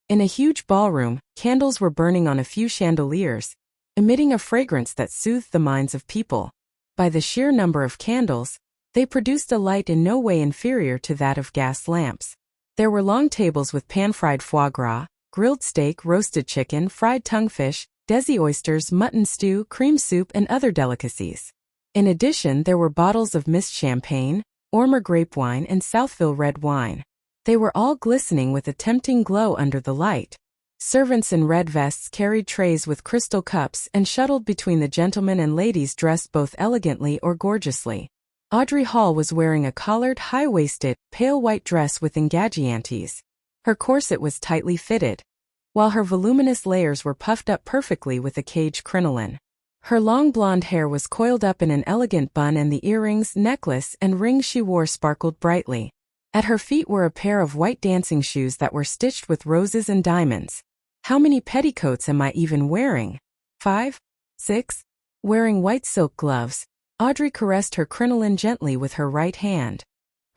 In a huge ballroom, candles were burning on a few chandeliers, emitting a fragrance that soothed the minds of people. By the sheer number of candles, they produced a light in no way inferior to that of gas lamps. There were long tables with pan-fried foie gras, grilled steak, roasted chicken, fried tonguefish, desi oysters, mutton stew, cream soup, and other delicacies. In addition, there were bottles of mist champagne, Ormer grape wine, and Southville red wine. They were all glistening with a tempting glow under the light. Servants in red vests carried trays with crystal cups and shuttled between the gentlemen and ladies dressed both elegantly or gorgeously. Audrey Hall was wearing a collared, high-waisted, pale white dress with engagiantes. Her corset was tightly fitted, while her voluminous layers were puffed up perfectly with a cage crinoline. Her long blonde hair was coiled up in an elegant bun and the earrings, necklace, and rings she wore sparkled brightly. At her feet were a pair of white dancing shoes that were stitched with roses and diamonds. How many petticoats am I even wearing? 5? 6? Wearing white silk gloves, Audrey caressed her crinoline gently with her right hand.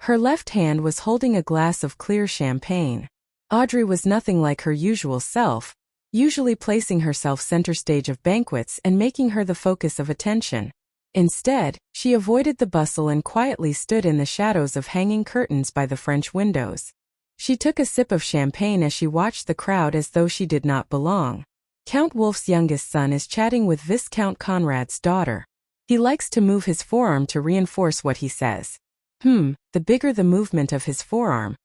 Her left hand was holding a glass of clear champagne. Audrey was nothing like her usual self, usually placing herself center stage of banquets and making her the focus of attention. Instead, she avoided the bustle and quietly stood in the shadows of hanging curtains by the French windows. She took a sip of champagne as she watched the crowd as though she did not belong. Count Wolf's youngest son is chatting with Viscount Conrad's daughter. He likes to move his forearm to reinforce what he says. The bigger the movement of his forearm,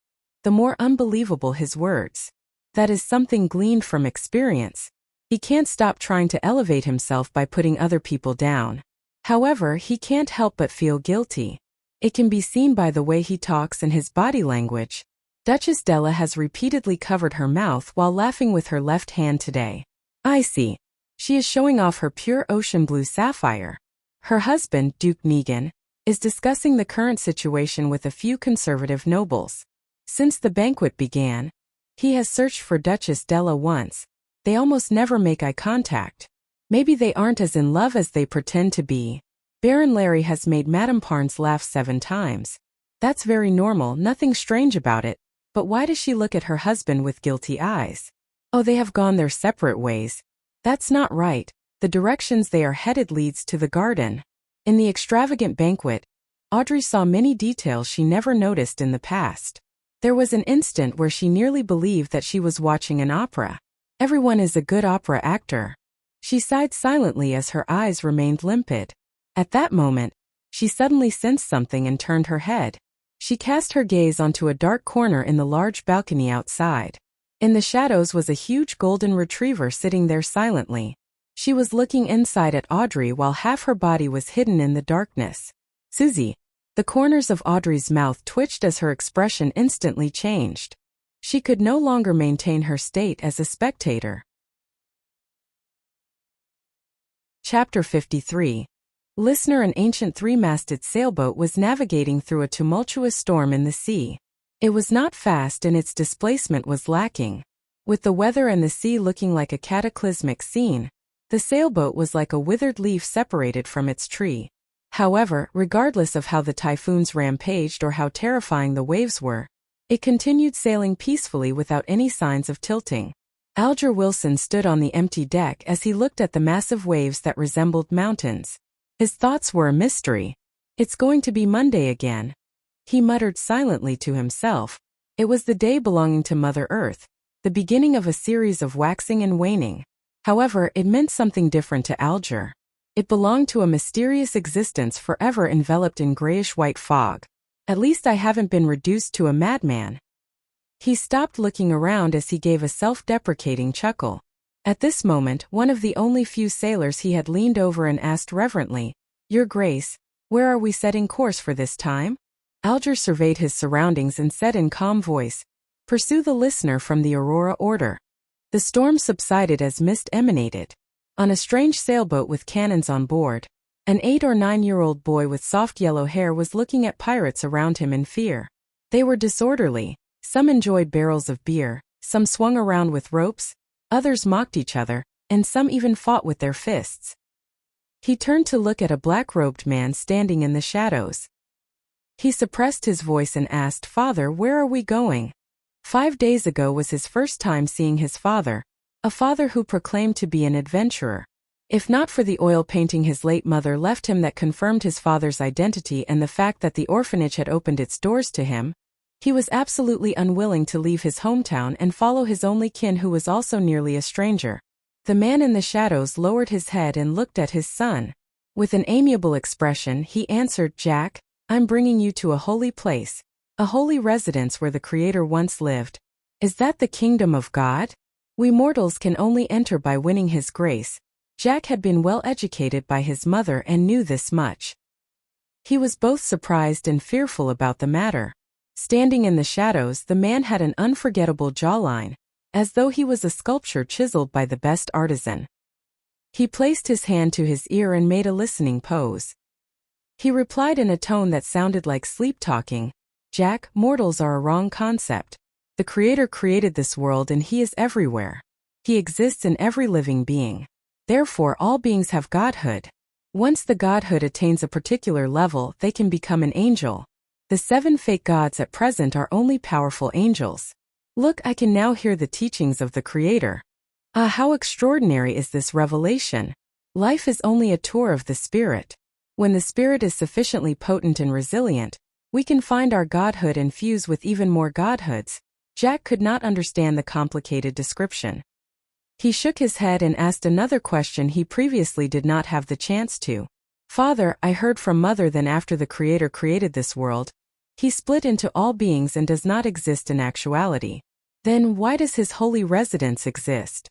the more unbelievable his words. That is something gleaned from experience. He can't stop trying to elevate himself by putting other people down. However, he can't help but feel guilty. It can be seen by the way he talks and his body language. Duchess Della has repeatedly covered her mouth while laughing with her left hand today. I see. She is showing off her pure ocean blue sapphire. Her husband, Duke Negan, is discussing the current situation with a few conservative nobles. Since the banquet began, he has searched for Duchess Della once. They almost never make eye contact. Maybe they aren't as in love as they pretend to be. Baron Larry has made Madame Parnes laugh 7 times. That's very normal, nothing strange about it. But why does she look at her husband with guilty eyes? Oh, they have gone their separate ways. That's not right. The directions they are headed leads to the garden. In the extravagant banquet, Audrey saw many details she never noticed in the past. There was an instant where she nearly believed that she was watching an opera. Everyone is a good opera actor. She sighed silently as her eyes remained limpid. At that moment, she suddenly sensed something and turned her head. She cast her gaze onto a dark corner in the large balcony outside. In the shadows was a huge golden retriever sitting there silently. She was looking inside at Audrey while half her body was hidden in the darkness. Susie. The corners of Audrey's mouth twitched as her expression instantly changed. She could no longer maintain her state as a spectator. Chapter 53. Listener. An ancient three-masted sailboat was navigating through a tumultuous storm in the sea. It was not fast and its displacement was lacking. With the weather and the sea looking like a cataclysmic scene, the sailboat was like a withered leaf separated from its tree. However, regardless of how the typhoons rampaged or how terrifying the waves were, it continued sailing peacefully without any signs of tilting. Alger Wilson stood on the empty deck as he looked at the massive waves that resembled mountains. His thoughts were a mystery. It's going to be Monday again, he muttered silently to himself. It was the day belonging to Mother Earth, the beginning of a series of waxing and waning. However, it meant something different to Alger. It belonged to a mysterious existence forever enveloped in grayish-white fog. At least I haven't been reduced to a madman. He stopped looking around as he gave a self-deprecating chuckle. At this moment, one of the only few sailors he had leaned over and asked reverently, "Your Grace, where are we setting course for this time?" Alger surveyed his surroundings and said in calm voice, "Pursue the listener from the Aurora order." The storm subsided as mist emanated. On a strange sailboat with cannons on board, an 8 or 9-year-old boy with soft yellow hair was looking at pirates around him in fear. They were disorderly. Some enjoyed barrels of beer, some swung around with ropes, others mocked each other, and some even fought with their fists. He turned to look at a black-robed man standing in the shadows. He suppressed his voice and asked, "Father, where are we going?" 5 days ago was his first time seeing his father, a father who proclaimed to be an adventurer. If not for the oil painting his late mother left him that confirmed his father's identity and the fact that the orphanage had opened its doors to him, he was absolutely unwilling to leave his hometown and follow his only kin who was also nearly a stranger. The man in the shadows lowered his head and looked at his son. With an amiable expression, he answered, "Jack, I'm bringing you to a holy place, a holy residence where the Creator once lived." "Is that the kingdom of God? We mortals can only enter by winning His grace." Jack had been well educated by his mother and knew this much. He was both surprised and fearful about the matter. Standing in the shadows, the man had an unforgettable jawline, as though he was a sculpture chiseled by the best artisan. He placed his hand to his ear and made a listening pose. He replied in a tone that sounded like sleep-talking, "Jack, mortals are a wrong concept. The Creator created this world and He is everywhere. He exists in every living being. Therefore, all beings have godhood. Once the godhood attains a particular level, they can become an angel. The 7 fake gods at present are only powerful angels. Look, I can now hear the teachings of the Creator. Ah, how extraordinary is this revelation! Life is only a tour of the spirit. When the spirit is sufficiently potent and resilient, we can find our godhood and fuse with even more godhoods." Jack could not understand the complicated description. He shook his head and asked another question he previously did not have the chance to. "Father, I heard from Mother that after the Creator created this world, He split into all beings and does not exist in actuality. Then why does His holy residence exist?"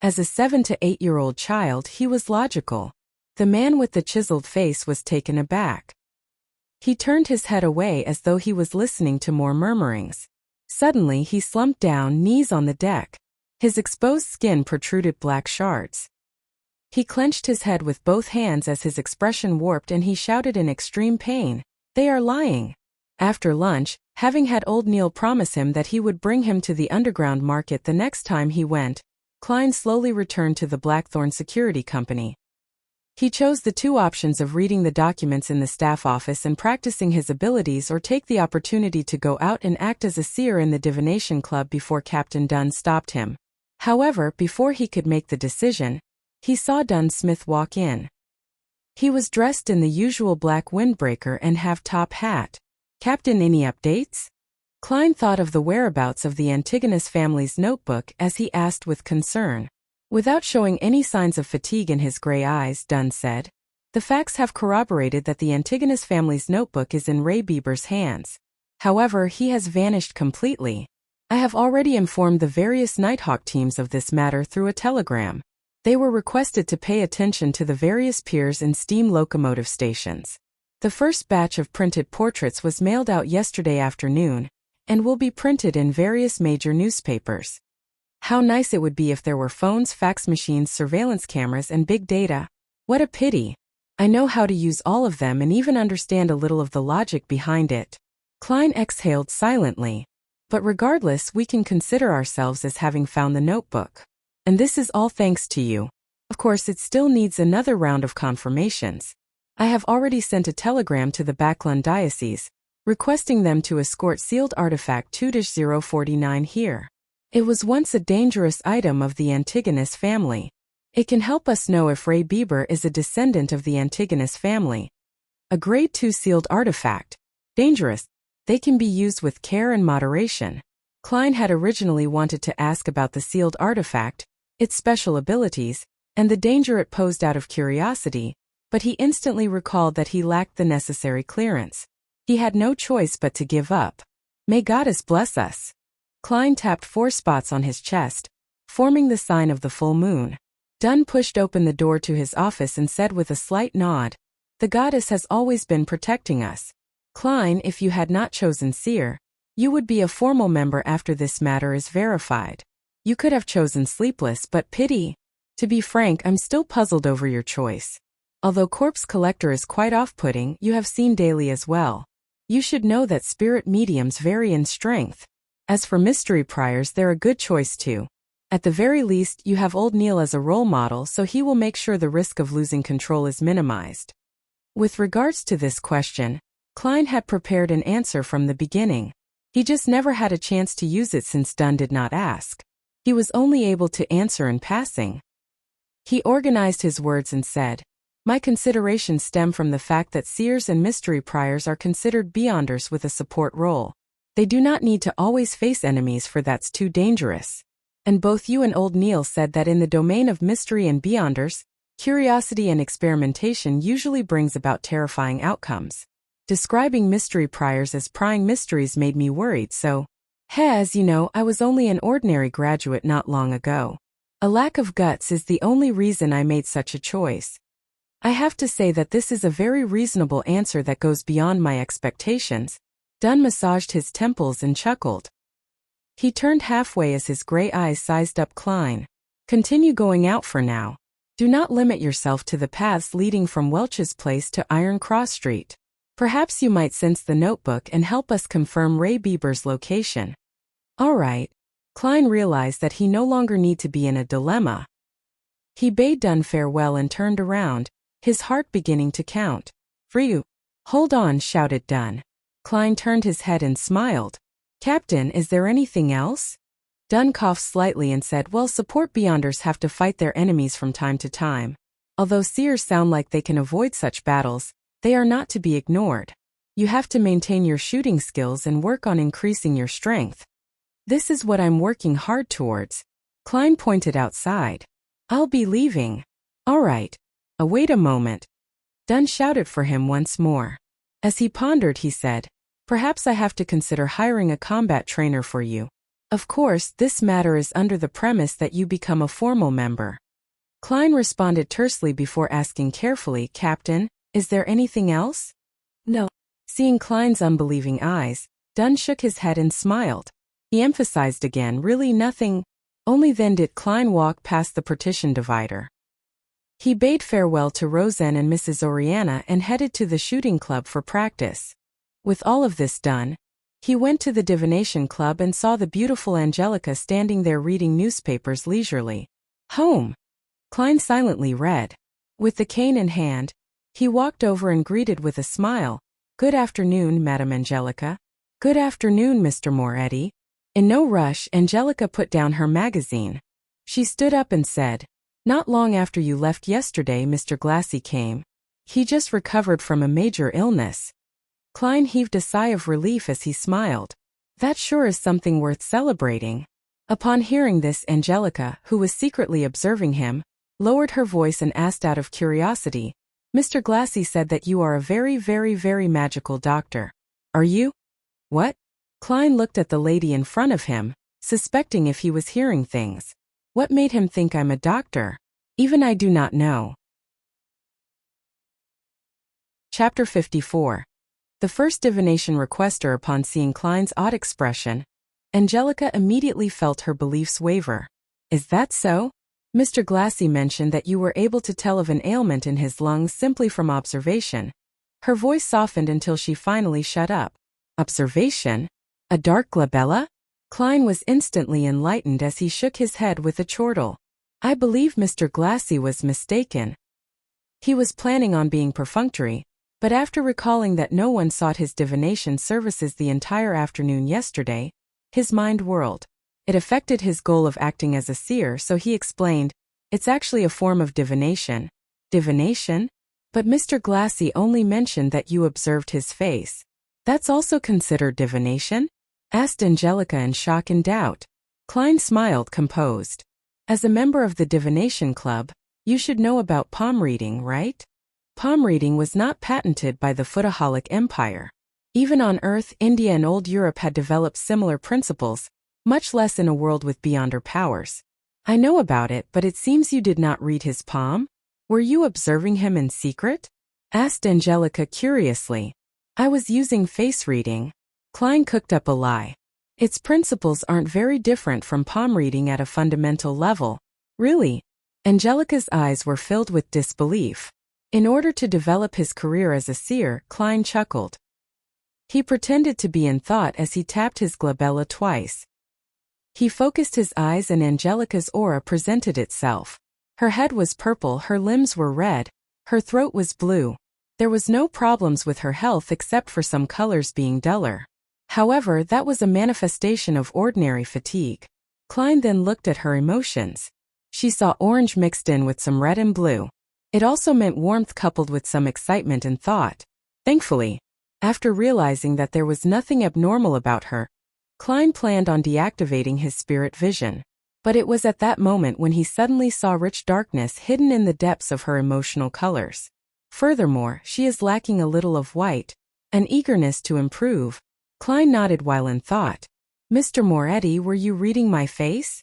As a 7 to 8-year-old child, he was logical. The man with the chiseled face was taken aback. He turned his head away as though he was listening to more murmurings. Suddenly he slumped down, knees on the deck. His exposed skin protruded black shards. He clenched his head with both hands as his expression warped and he shouted in extreme pain, "They are lying." After lunch, having had old Neil promise him that he would bring him to the underground market the next time he went, Klein slowly returned to the Blackthorn Security Company. He chose the two options of reading the documents in the staff office and practicing his abilities, or take the opportunity to go out and act as a seer in the divination club before Captain Dunn stopped him. However, before he could make the decision, he saw Dunn Smith walk in. He was dressed in the usual black windbreaker and half-top hat. "Captain, any updates?" Klein thought of the whereabouts of the Antigonus family's notebook as he asked with concern. Without showing any signs of fatigue in his gray eyes, Dunn said, "The facts have corroborated that the Antigonus family's notebook is in Ray Bieber's hands. However, he has vanished completely. I have already informed the various Nighthawk teams of this matter through a telegram. They were requested to pay attention to the various piers and steam locomotive stations. The first batch of printed portraits was mailed out yesterday afternoon and will be printed in various major newspapers. How nice it would be if there were phones, fax machines, surveillance cameras, and big data. What a pity. I know how to use all of them and even understand a little of the logic behind it." Klein exhaled silently. "But regardless, we can consider ourselves as having found the notebook. And this is all thanks to you. Of course, it still needs another round of confirmations. I have already sent a telegram to the Backlund Diocese, requesting them to escort sealed artifact 2-049 here. It was once a dangerous item of the Antigonus family. It can help us know if Ray Bieber is a descendant of the Antigonus family. A grade 2 sealed artifact. Dangerous. They can be used with care and moderation." Klein had originally wanted to ask about the sealed artifact, its special abilities, and the danger it posed out of curiosity, but he instantly recalled that he lacked the necessary clearance. He had no choice but to give up. "May Goddess bless us." Klein tapped 4 spots on his chest, forming the sign of the full moon. Dunn pushed open the door to his office and said with a slight nod, "The goddess has always been protecting us. Klein, if you had not chosen seer, you would be a formal member after this matter is verified. You could have chosen sleepless, but pity. To be frank, I'm still puzzled over your choice. Although corpse collector is quite off-putting, you have seen daily as well. You should know that spirit mediums vary in strength. As for mystery priors, they're a good choice too. At the very least, you have old Neil as a role model, so he will make sure the risk of losing control is minimized." With regards to this question, Klein had prepared an answer from the beginning. He just never had a chance to use it since Dunn did not ask. He was only able to answer in passing. He organized his words and said, "My considerations stem from the fact that seers and mystery priors are considered beyonders with a support role. They do not need to always face enemies, for that's too dangerous. And both you and old Neil said that in the domain of mystery and beyonders, curiosity and experimentation usually brings about terrifying outcomes. Describing mystery priors as prying mysteries made me worried, so, as you know, I was only an ordinary graduate not long ago. A lack of guts is the only reason I made such a choice. I have to say that this is a very reasonable answer that goes beyond my expectations." Dunn massaged his temples and chuckled. He turned halfway as his gray eyes sized up Klein. "Continue going out for now. Do not limit yourself to the paths leading from Welch's Place to Iron Cross Street. Perhaps you might sense the notebook and help us confirm Ray Bieber's location." "All right." Klein realized that he no longer needed to be in a dilemma. He bade Dunn farewell and turned around, his heart beginning to count. "For you." "Hold on," shouted Dunn. Klein turned his head and smiled. "Captain, is there anything else?" Dunn coughed slightly and said, "Well, support beyonders have to fight their enemies from time to time. Although seers sound like they can avoid such battles, they are not to be ignored. You have to maintain your shooting skills and work on increasing your strength. This is what I'm working hard towards." Klein pointed outside. "I'll be leaving." "All right. Wait a moment." Dunn shouted for him once more. As he pondered, he said, "Perhaps I have to consider hiring a combat trainer for you. Of course, this matter is under the premise that you become a formal member." Klein responded tersely before asking carefully, "Captain, is there anything else?" "No." Seeing Klein's unbelieving eyes, Dunn shook his head and smiled. He emphasized again, "Really nothing." Only then did Klein walk past the partition divider. He bade farewell to Roseanne and Mrs. Oriana and headed to the shooting club for practice. With all of this done, he went to the divination club and saw the beautiful Angelica standing there reading newspapers leisurely. "Home." Klein silently read. With the cane in hand, he walked over and greeted with a smile, "Good afternoon, Madam Angelica." "Good afternoon, Mr. Moretti." In no rush, Angelica put down her magazine. She stood up and said, "Not long after you left yesterday, Mr. Glassy came. He just recovered from a major illness." Klein heaved a sigh of relief as he smiled. "That sure is something worth celebrating." Upon hearing this, Angelica, who was secretly observing him, lowered her voice and asked out of curiosity, "Mr. Glassy said that you are a very, very, very magical doctor. Are you?" "What?" Klein looked at the lady in front of him, suspecting if he was hearing things. "What made him think I'm a doctor? Even I do not know." Chapter 54. The first divination requester. Upon seeing Klein's odd expression, Angelica immediately felt her beliefs waver. "Is that so? Mr. Glassy mentioned that you were able to tell of an ailment in his lungs simply from observation." Her voice softened until she finally shut up. "Observation? A dark glabella?" Klein was instantly enlightened as he shook his head with a chortle. "I believe Mr. Glassy was mistaken. He was planning on being perfunctory, but after recalling that no one sought his divination services the entire afternoon yesterday, his mind whirled. It affected his goal of acting as a seer, so he explained, "It's actually a form of divination." "Divination? But Mr. Glassy only mentioned that you observed his face. That's also considered divination?" asked Angelica in shock and doubt. Klein smiled, composed. "As a member of the divination club, you should know about palm reading, right? Palm reading was not patented by the Footaholic Empire. Even on Earth, India and Old Europe had developed similar principles, much less in a world with beyonder powers. I know about it, but it seems you did not read his palm? Were you observing him in secret?" asked Angelica curiously. "I was using face reading." Klein cooked up a lie. "Its principles aren't very different from palm reading at a fundamental level." "Really?" Angelica's eyes were filled with disbelief. In order to develop his career as a seer, Klein chuckled. He pretended to be in thought as he tapped his glabella twice. He focused his eyes and Angelica's aura presented itself. Her head was purple, her limbs were red, her throat was blue. There was no problems with her health except for some colors being duller. However, that was a manifestation of ordinary fatigue. Klein then looked at her emotions. She saw orange mixed in with some red and blue. It also meant warmth coupled with some excitement and thought. Thankfully, after realizing that there was nothing abnormal about her, Klein planned on deactivating his spirit vision. But it was at that moment when he suddenly saw rich darkness hidden in the depths of her emotional colors. Furthermore, she is lacking a little of white, an eagerness to improve. Klein nodded while in thought. "Mr. Moretti, were you reading my face?"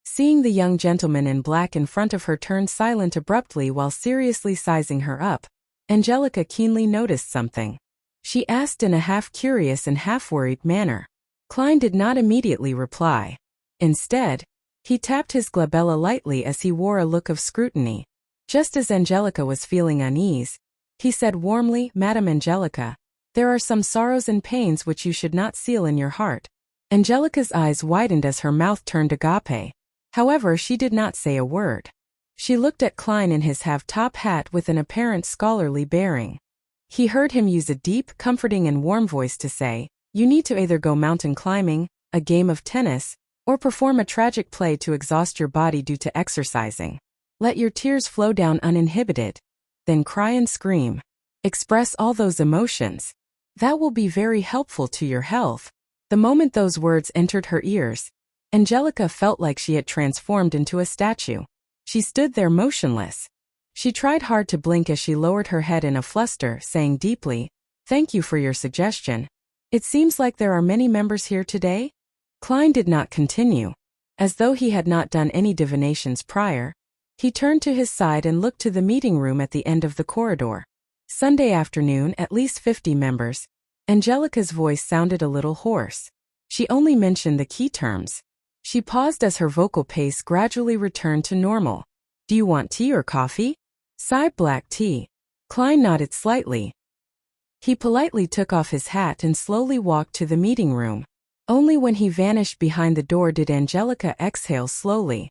Seeing the young gentleman in black in front of her turn silent abruptly while seriously sizing her up, Angelica keenly noticed something. She asked in a half-curious and half-worried manner. Klein did not immediately reply. Instead, he tapped his glabella lightly as he wore a look of scrutiny. Just as Angelica was feeling unease, he said warmly, "Madam Angelica, there are some sorrows and pains which you should not seal in your heart." Angelica's eyes widened as her mouth turned agape. However, she did not say a word. She looked at Klein in his half-top hat with an apparent scholarly bearing. He heard him use a deep, comforting and warm voice to say, "You need to either go mountain climbing, a game of tennis, or perform a tragic play to exhaust your body due to exercising. Let your tears flow down uninhibited. Then cry and scream. Express all those emotions. That will be very helpful to your health." The moment those words entered her ears, Angelica felt like she had transformed into a statue. She stood there motionless. She tried hard to blink as she lowered her head in a fluster, saying deeply, "Thank you for your suggestion. It seems like there are many members here today?" Klein did not continue. As though he had not done any divinations prior, he turned to his side and looked to the meeting room at the end of the corridor. Sunday afternoon, at least 50 members. Angelica's voice sounded a little hoarse. She only mentioned the key terms. She paused as her vocal pace gradually returned to normal. "Do you want tea or coffee?" "Sigh, black tea." Klein nodded slightly. He politely took off his hat and slowly walked to the meeting room. Only when he vanished behind the door did Angelica exhale slowly.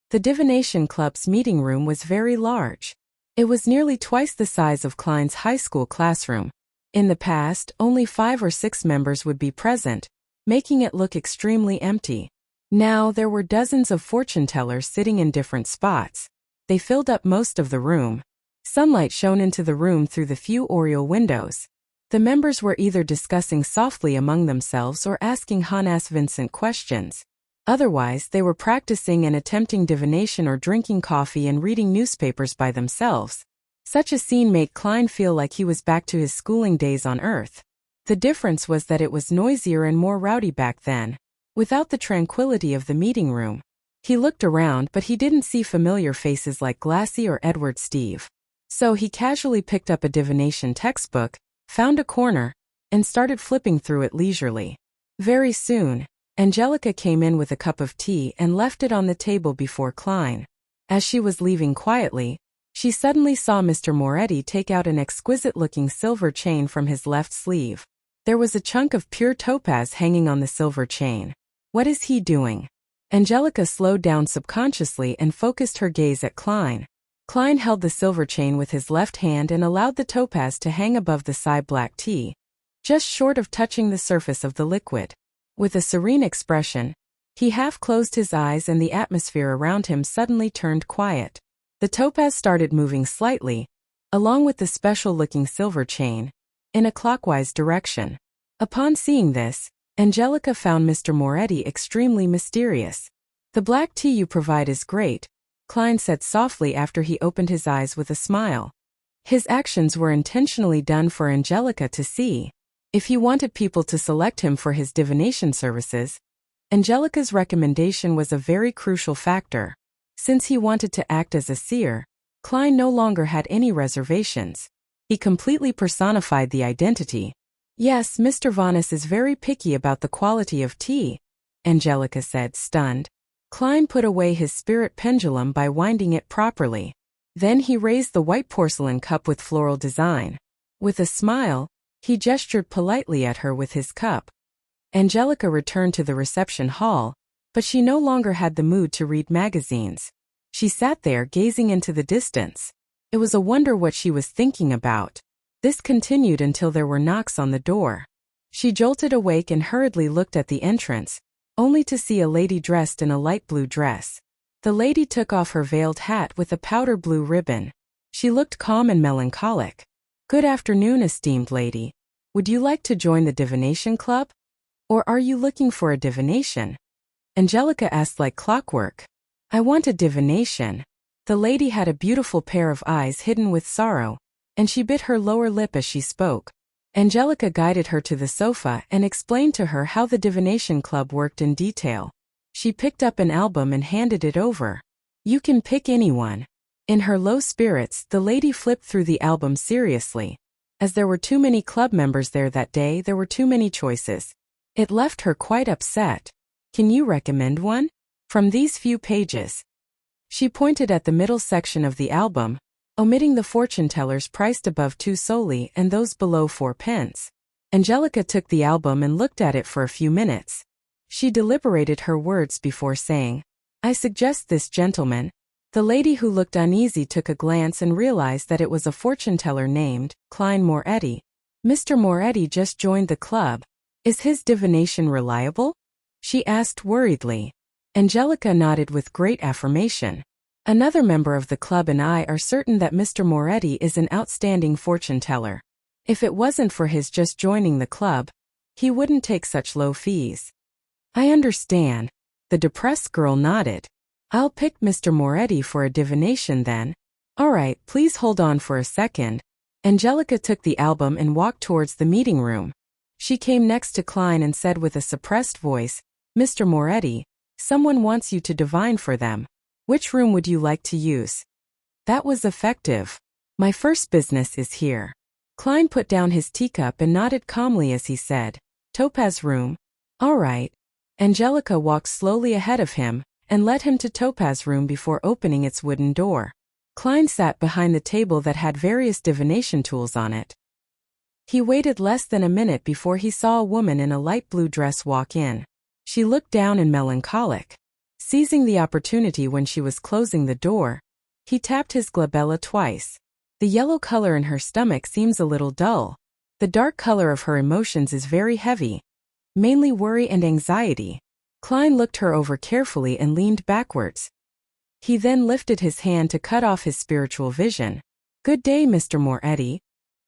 The divination club's meeting room was very large. It was nearly twice the size of Klein's high school classroom. In the past, only 5 or 6 members would be present, making it look extremely empty. Now there were dozens of fortune tellers sitting in different spots. They filled up most of the room. Sunlight shone into the room through the few oriel windows. The members were either discussing softly among themselves or asking Hannes Vincent questions. Otherwise, they were practicing and attempting divination or drinking coffee and reading newspapers by themselves. Such a scene made Klein feel like he was back to his schooling days on Earth. The difference was that it was noisier and more rowdy back then, without the tranquility of the meeting room. He looked around, but he didn't see familiar faces like Glassy or Edward Steve. So he casually picked up a divination textbook, found a corner, and started flipping through it leisurely. Very soon, Angelica came in with a cup of tea and left it on the table before Klein. As she was leaving quietly, she suddenly saw Mr. Moretti take out an exquisite-looking silver chain from his left sleeve. There was a chunk of pure topaz hanging on the silver chain. What is he doing? Angelica slowed down subconsciously and focused her gaze at Klein. Klein held the silver chain with his left hand and allowed the topaz to hang above the black tea, just short of touching the surface of the liquid. With a serene expression, he half closed his eyes and the atmosphere around him suddenly turned quiet. The topaz started moving slightly, along with the special-looking silver chain, in a clockwise direction. Upon seeing this, Angelica found Mr. Moretti extremely mysterious. "The black tea you provide is great," Klein said softly after he opened his eyes with a smile. His actions were intentionally done for Angelica to see. If he wanted people to select him for his divination services, Angelica's recommendation was a very crucial factor. Since he wanted to act as a seer, Klein no longer had any reservations. He completely personified the identity. "Yes, Mr. Vanes is very picky about the quality of tea," Angelica said, stunned. Klein put away his spirit pendulum by winding it properly. Then he raised the white porcelain cup with floral design. With a smile, he gestured politely at her with his cup. Angelica returned to the reception hall, but she no longer had the mood to read magazines. She sat there gazing into the distance. It was a wonder what she was thinking about. This continued until there were knocks on the door. She jolted awake and hurriedly looked at the entrance, only to see a lady dressed in a light blue dress. The lady took off her veiled hat with a powder blue ribbon. She looked calm and melancholic. "Good afternoon, esteemed lady. Would you like to join the divination club? Or are you looking for a divination?" Angelica asked like clockwork. "I want a divination." The lady had a beautiful pair of eyes hidden with sorrow, and she bit her lower lip as she spoke. Angelica guided her to the sofa and explained to her how the divination club worked in detail. She picked up an album and handed it over. "You can pick anyone." In her low spirits, the lady flipped through the album seriously. As there were too many club members there that day, there were too many choices. It left her quite upset. "Can you recommend one? From these few pages." She pointed at the middle section of the album, omitting the fortune tellers priced above 2 soldi and those below 4 pence. Angelica took the album and looked at it for a few minutes. She deliberated her words before saying, "I suggest this gentleman." The lady, who looked uneasy, took a glance and realized that it was a fortune teller named Klein Moretti. "Mr. Moretti just joined the club. Is his divination reliable?" she asked worriedly. Angelica nodded with great affirmation. "Another member of the club and I are certain that Mr. Moretti is an outstanding fortune teller. If it wasn't for his just joining the club, he wouldn't take such low fees." "I understand." The depressed girl nodded. "I'll pick Mr. Moretti for a divination then." "All right, please hold on for a second." Angelica took the album and walked towards the meeting room. She came next to Klein and said with a suppressed voice, "Mr. Moretti, someone wants you to divine for them. Which room would you like to use?" That was effective. "My first business is here." Klein put down his teacup and nodded calmly as he said, "Topaz room." "All right." Angelica walked slowly ahead of him and led him to Topaz room before opening its wooden door. Klein sat behind the table that had various divination tools on it. He waited less than a minute before he saw a woman in a light blue dress walk in. She looked down and melancholic. Seizing the opportunity when she was closing the door, he tapped his glabella twice. The yellow color in her stomach seems a little dull. The dark color of her emotions is very heavy, mainly worry and anxiety. Klein looked her over carefully and leaned backwards. He then lifted his hand to cut off his spiritual vision. "Good day, Mr. Moretti."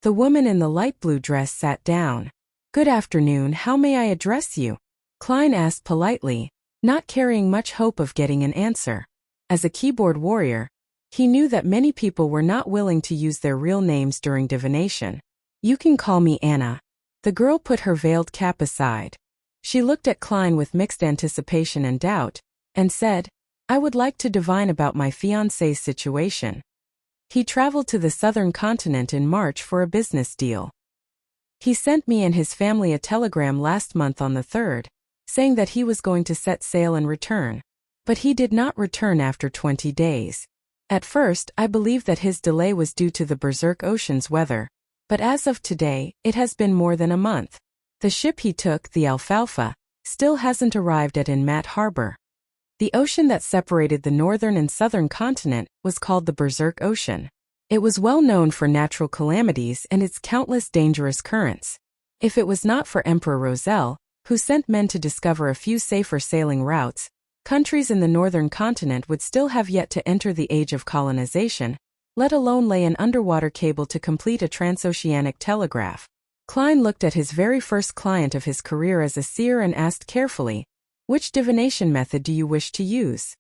The woman in the light blue dress sat down. "Good afternoon, how may I address you?" Klein asked politely, not carrying much hope of getting an answer. As a keyboard warrior, he knew that many people were not willing to use their real names during divination. "You can call me Anna." The girl put her veiled cap aside. She looked at Klein with mixed anticipation and doubt, and said, "I would like to divine about my fiancé's situation. He traveled to the southern continent in March for a business deal. He sent me and his family a telegram last month on the 3rd, saying that he was going to set sail and return. But he did not return after 20 days. At first, I believed that his delay was due to the Berserk Ocean's weather, but as of today, it has been more than a month. The ship he took, the Alfalfa, still hasn't arrived at Inmat Harbor. The ocean that separated the northern and southern continent was called the Berserk Ocean. It was well known for natural calamities and its countless dangerous currents. If it was not for Emperor Roselle, who sent men to discover a few safer sailing routes, countries in the northern continent would still have yet to enter the age of colonization, let alone lay an underwater cable to complete a transoceanic telegraph. Klein looked at his very first client of his career as a seer and asked carefully, "Which divination method do you wish to use?"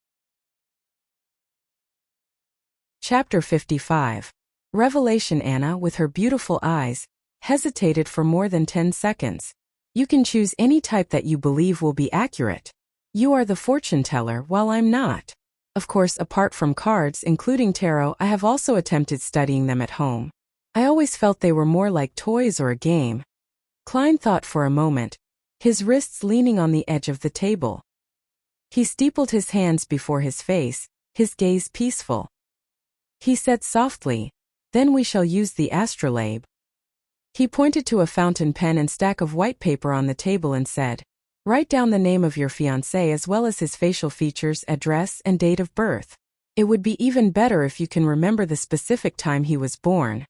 Chapter 55. Revelation. Anna, with her beautiful eyes, hesitated for more than 10 seconds. "You can choose any type that you believe will be accurate. You are the fortune teller while I'm not. Of course, apart from cards, including tarot, I have also attempted studying them at home. I always felt they were more like toys or a game." Klein thought for a moment, his wrists leaning on the edge of the table. He steepled his hands before his face, his gaze peaceful. He said softly, "Then we shall use the astrolabe." He pointed to a fountain pen and stack of white paper on the table and said, "Write down the name of your fiancé as well as his facial features, address, and date of birth. It would be even better if you can remember the specific time he was born."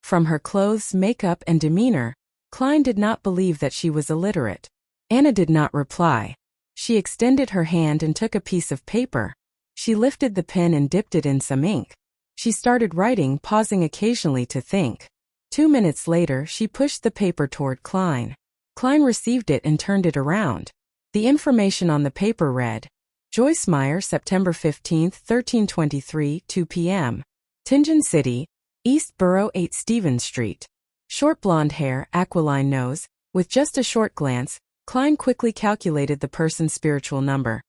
From her clothes, makeup, and demeanor, Klein did not believe that she was illiterate. Anna did not reply. She extended her hand and took a piece of paper. She lifted the pen and dipped it in some ink. She started writing, pausing occasionally to think. 2 minutes later, she pushed the paper toward Klein. Klein received it and turned it around. The information on the paper read, "Joyce Meyer, September 15, 1323, 2 p.m. Tingen City, East Borough 8 Stevens Street." Short blonde hair, aquiline nose. With just a short glance, Klein quickly calculated the person's spiritual number.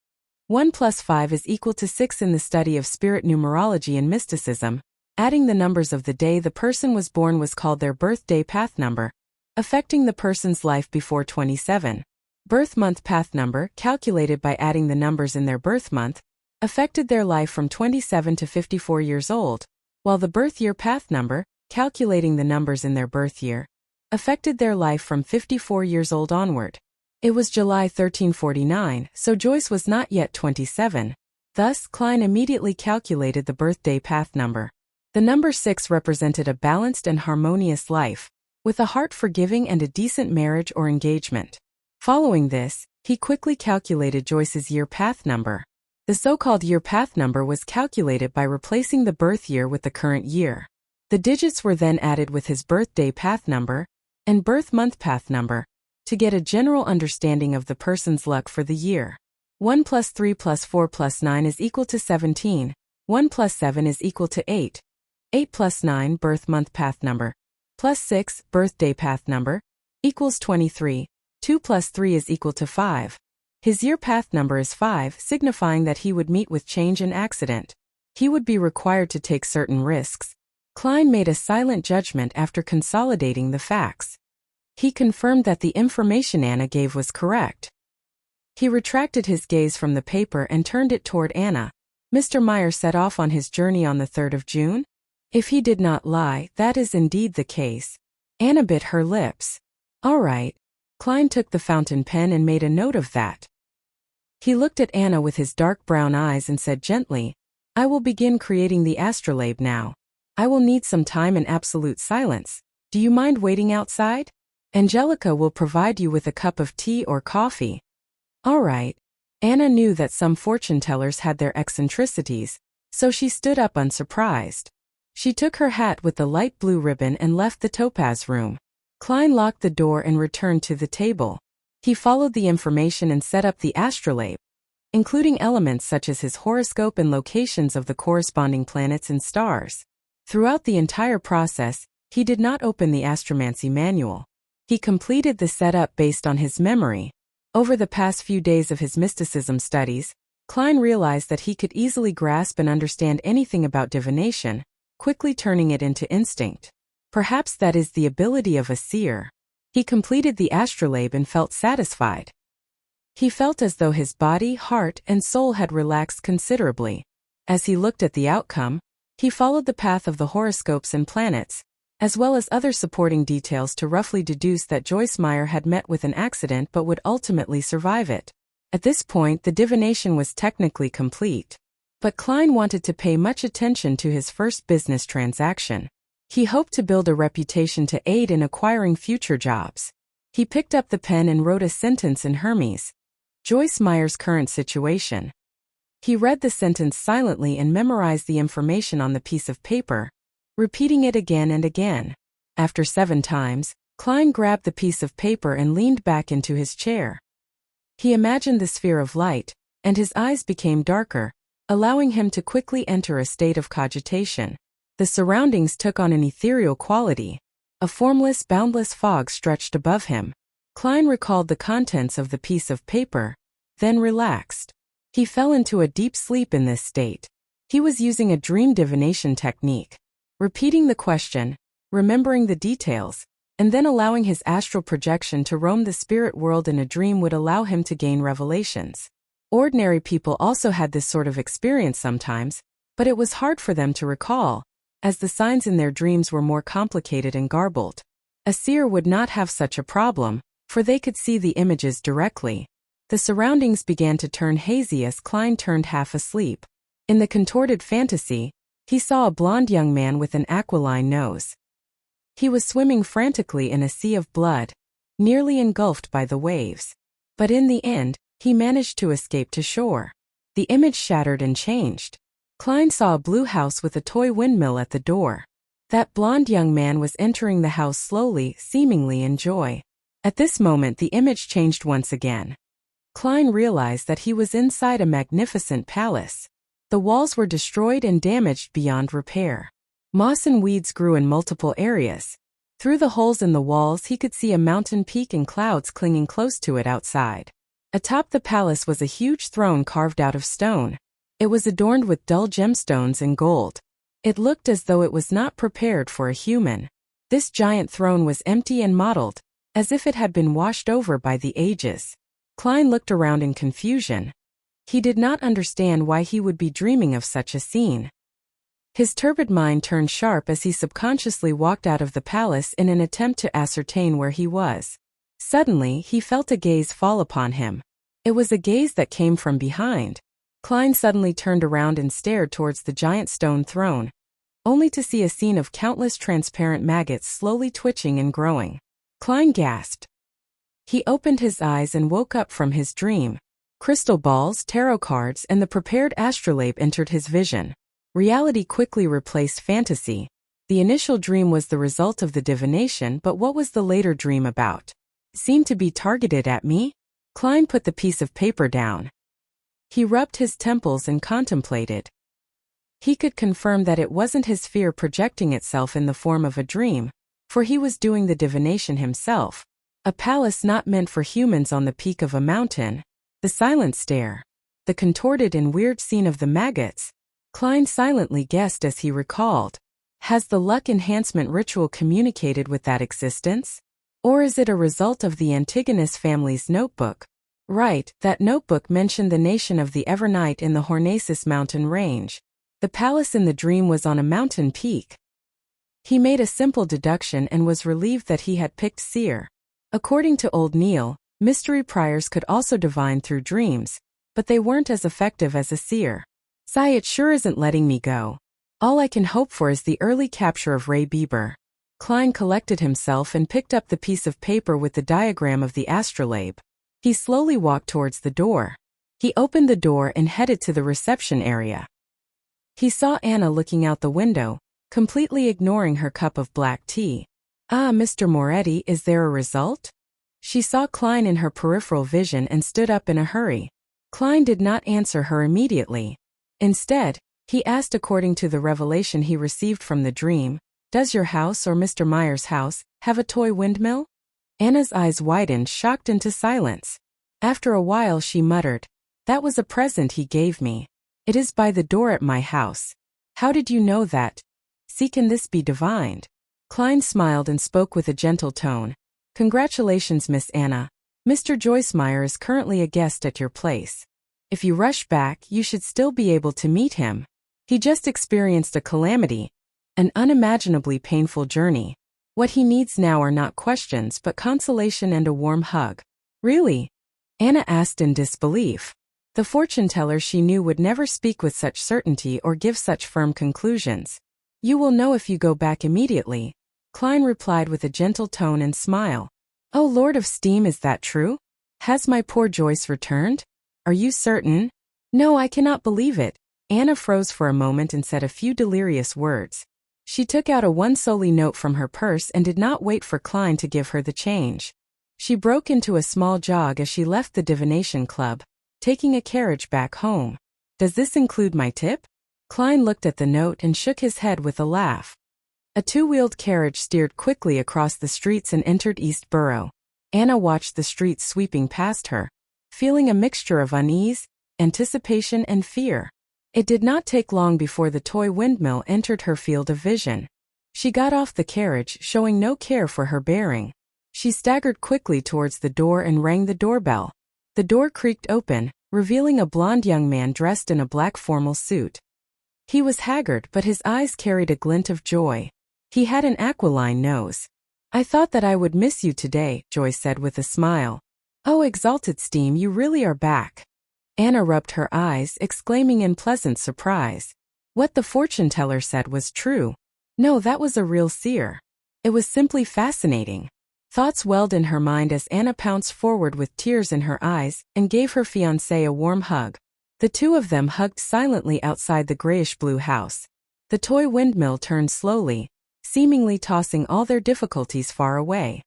1 plus 5 is equal to 6 in the study of spirit numerology and mysticism. Adding the numbers of the day the person was born was called their birthday path number, affecting the person's life before 27. Birth month path number, calculated by adding the numbers in their birth month, affected their life from 27 to 54 years old, while the birth year path number, calculating the numbers in their birth year, affected their life from 54 years old onward. It was July 1349, so Joyce was not yet 27. Thus, Klein immediately calculated the birthday path number. The number 6 represented a balanced and harmonious life, with a heart forgiving and a decent marriage or engagement. Following this, he quickly calculated Joyce's year path number. The so-called year path number was calculated by replacing the birth year with the current year. The digits were then added with his birthday path number and birth month path number to get a general understanding of the person's luck for the year. 1 plus 3 plus 4 plus 9 is equal to 17. 1 plus 7 is equal to 8. 8 plus 9 birth month path number plus 6 birthday path number equals 23. 2 plus 3 is equal to 5. His year path number is 5, signifying that he would meet with change and accident. He would be required to take certain risks. Klein made a silent judgment after consolidating the facts. He confirmed that the information Anna gave was correct. He retracted his gaze from the paper and turned it toward Anna. "Mr. Meyer set off on his journey on the 3rd of June? If he did not lie, that is indeed the case." Anna bit her lips. "All right." Klein took the fountain pen and made a note of that. He looked at Anna with his dark brown eyes and said gently, "I will begin creating the astrolabe now." I will need some time in absolute silence. Do you mind waiting outside? Angelica will provide you with a cup of tea or coffee. All right. Anna knew that some fortune tellers had their eccentricities, so she stood up unsurprised. She took her hat with the light blue ribbon and left the topaz room. Klein locked the door and returned to the table. He followed the information and set up the astrolabe, including elements such as his horoscope and locations of the corresponding planets and stars. Throughout the entire process, he did not open the astromancy manual. He completed the setup based on his memory. Over the past few days of his mysticism studies, Klein realized that he could easily grasp and understand anything about divination, quickly turning it into instinct. Perhaps that is the ability of a seer. He completed the astrolabe and felt satisfied. He felt as though his body, heart, and soul had relaxed considerably. As he looked at the outcome, he followed the path of the horoscopes and planets, as well as other supporting details to roughly deduce that Joyce Meyer had met with an accident but would ultimately survive it. At this point, the divination was technically complete. But Klein wanted to pay much attention to his first business transaction. He hoped to build a reputation to aid in acquiring future jobs. He picked up the pen and wrote a sentence in Hermes. Joyce Meyer's current situation. He read the sentence silently and memorized the information on the piece of paper, repeating it again and again. After 7 times, Klein grabbed the piece of paper and leaned back into his chair. He imagined the sphere of light, and his eyes became darker, allowing him to quickly enter a state of cogitation. The surroundings took on an ethereal quality. A formless, boundless fog stretched above him. Klein recalled the contents of the piece of paper, then relaxed. He fell into a deep sleep in this state. He was using a dream divination technique, repeating the question, remembering the details, and then allowing his astral projection to roam the spirit world in a dream would allow him to gain revelations. Ordinary people also had this sort of experience sometimes, but it was hard for them to recall, as the signs in their dreams were more complicated and garbled. A seer would not have such a problem, for they could see the images directly. The surroundings began to turn hazy as Klein turned half asleep. In the contorted fantasy, he saw a blond young man with an aquiline nose. He was swimming frantically in a sea of blood, nearly engulfed by the waves. But in the end, he managed to escape to shore. The image shattered and changed. Klein saw a blue house with a toy windmill at the door. That blond young man was entering the house slowly, seemingly in joy. At this moment the image changed once again. Klein realized that he was inside a magnificent palace. The walls were destroyed and damaged beyond repair. Moss and weeds grew in multiple areas. Through the holes in the walls he could see a mountain peak and clouds clinging close to it outside. Atop the palace was a huge throne carved out of stone. It was adorned with dull gemstones and gold. It looked as though it was not prepared for a human. This giant throne was empty and mottled, as if it had been washed over by the ages. Klein looked around in confusion. He did not understand why he would be dreaming of such a scene. His turbid mind turned sharp as he subconsciously walked out of the palace in an attempt to ascertain where he was. Suddenly, he felt a gaze fall upon him. It was a gaze that came from behind. Klein suddenly turned around and stared towards the giant stone throne, only to see a scene of countless transparent maggots slowly twitching and growing. Klein gasped. He opened his eyes and woke up from his dream. Crystal balls, tarot cards, and the prepared astrolabe entered his vision. Reality quickly replaced fantasy. The initial dream was the result of the divination, but what was the later dream about? It seemed to be targeted at me? Klein put the piece of paper down. He rubbed his temples and contemplated. He could confirm that it wasn't his fear projecting itself in the form of a dream, for he was doing the divination himself. A palace not meant for humans on the peak of a mountain. The silent stare. The contorted and weird scene of the maggots. Klein silently guessed as he recalled. Has the luck enhancement ritual communicated with that existence? Or is it a result of the Antigonus family's notebook? Right, that notebook mentioned the nation of the Evernight in the Hornacis mountain range. The palace in the dream was on a mountain peak. He made a simple deduction and was relieved that he had picked seer. According to Old Neil, mystery priors could also divine through dreams, but they weren't as effective as a seer. Sigh, it sure isn't letting me go. All I can hope for is the early capture of Ray Bieber. Klein collected himself and picked up the piece of paper with the diagram of the astrolabe. He slowly walked towards the door. He opened the door and headed to the reception area. He saw Anna looking out the window, completely ignoring her cup of black tea. "Ah, Mr. Moretti, is there a result?" She saw Klein in her peripheral vision and stood up in a hurry. Klein did not answer her immediately. Instead, he asked, according to the revelation he received from the dream, "Does your house or Mr. Meyer's house have a toy windmill?" Anna's eyes widened, shocked into silence. After a while she muttered, "That was a present he gave me. It is by the door at my house." "How did you know that? See, can this be divined?" Klein smiled and spoke with a gentle tone. "Congratulations, Miss Anna. Mr. Joyce Meyer is currently a guest at your place. If you rush back, you should still be able to meet him. He just experienced a calamity, an unimaginably painful journey. What he needs now are not questions but consolation and a warm hug." "Really?" Anna asked in disbelief. The fortune teller she knew would never speak with such certainty or give such firm conclusions. "You will know if you go back immediately," Klein replied with a gentle tone and smile. "Oh, Lord of Steam, is that true? Has my poor Joyce returned? Are you certain?" "No, I cannot believe it." Anna froze for a moment and said a few delirious words. She took out a one-solely note from her purse and did not wait for Klein to give her the change. She broke into a small jog as she left the divination club, taking a carriage back home. "Does this include my tip?" Klein looked at the note and shook his head with a laugh. A two-wheeled carriage steered quickly across the streets and entered East Borough. Anna watched the streets sweeping past her, feeling a mixture of unease, anticipation, and fear. It did not take long before the toy windmill entered her field of vision. She got off the carriage, showing no care for her bearing. She staggered quickly towards the door and rang the doorbell. The door creaked open, revealing a blond young man dressed in a black formal suit. He was haggard, but his eyes carried a glint of joy. He had an aquiline nose. "I thought that I would miss you today," Joyce said with a smile. "Oh, exalted Steam, you really are back." Anna rubbed her eyes, exclaiming in pleasant surprise. What the fortune teller said was true. No, that was a real seer. It was simply fascinating. Thoughts welled in her mind as Anna pounced forward with tears in her eyes and gave her fiancé a warm hug. The two of them hugged silently outside the grayish-blue house. The toy windmill turned slowly, seemingly tossing all their difficulties far away.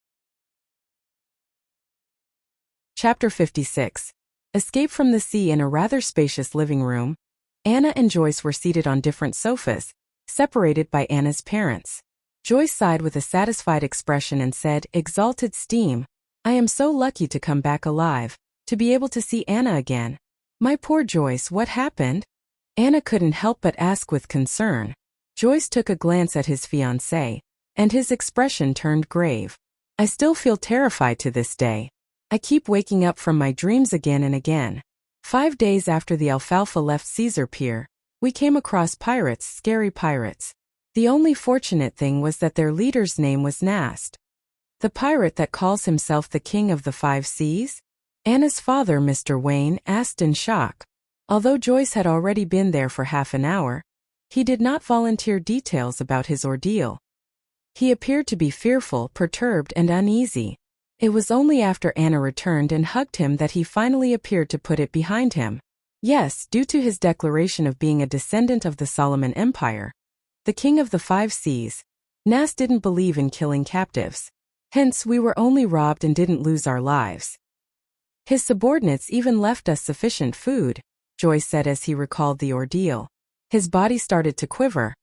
Chapter 56. Escape from the sea. In a rather spacious living room, Anna and Joyce were seated on different sofas, separated by Anna's parents. Joyce sighed with a satisfied expression and said, "Exalted Steam, I am so lucky to come back alive, to be able to see Anna again." "My poor Joyce, what happened?" Anna couldn't help but ask with concern. Joyce took a glance at his fiancé, and his expression turned grave. "I still feel terrified to this day. I keep waking up from my dreams again and again. 5 days after the Alfalfa left Caesar Pier, we came across pirates, scary pirates. The only fortunate thing was that their leader's name was Nast." "The pirate that calls himself the King of the 5 Seas?" Anna's father, Mr. Wayne, asked in shock. Although Joyce had already been there for half an hour, he did not volunteer details about his ordeal. He appeared to be fearful, perturbed, and uneasy. It was only after Anna returned and hugged him that he finally appeared to put it behind him. Yes, due to his declaration of being a descendant of the Solomon Empire, the King of the 5 Seas, Nast didn't believe in killing captives. Hence, we were only robbed and didn't lose our lives. His subordinates even left us sufficient food, Joyce said as he recalled the ordeal. His body started to quiver,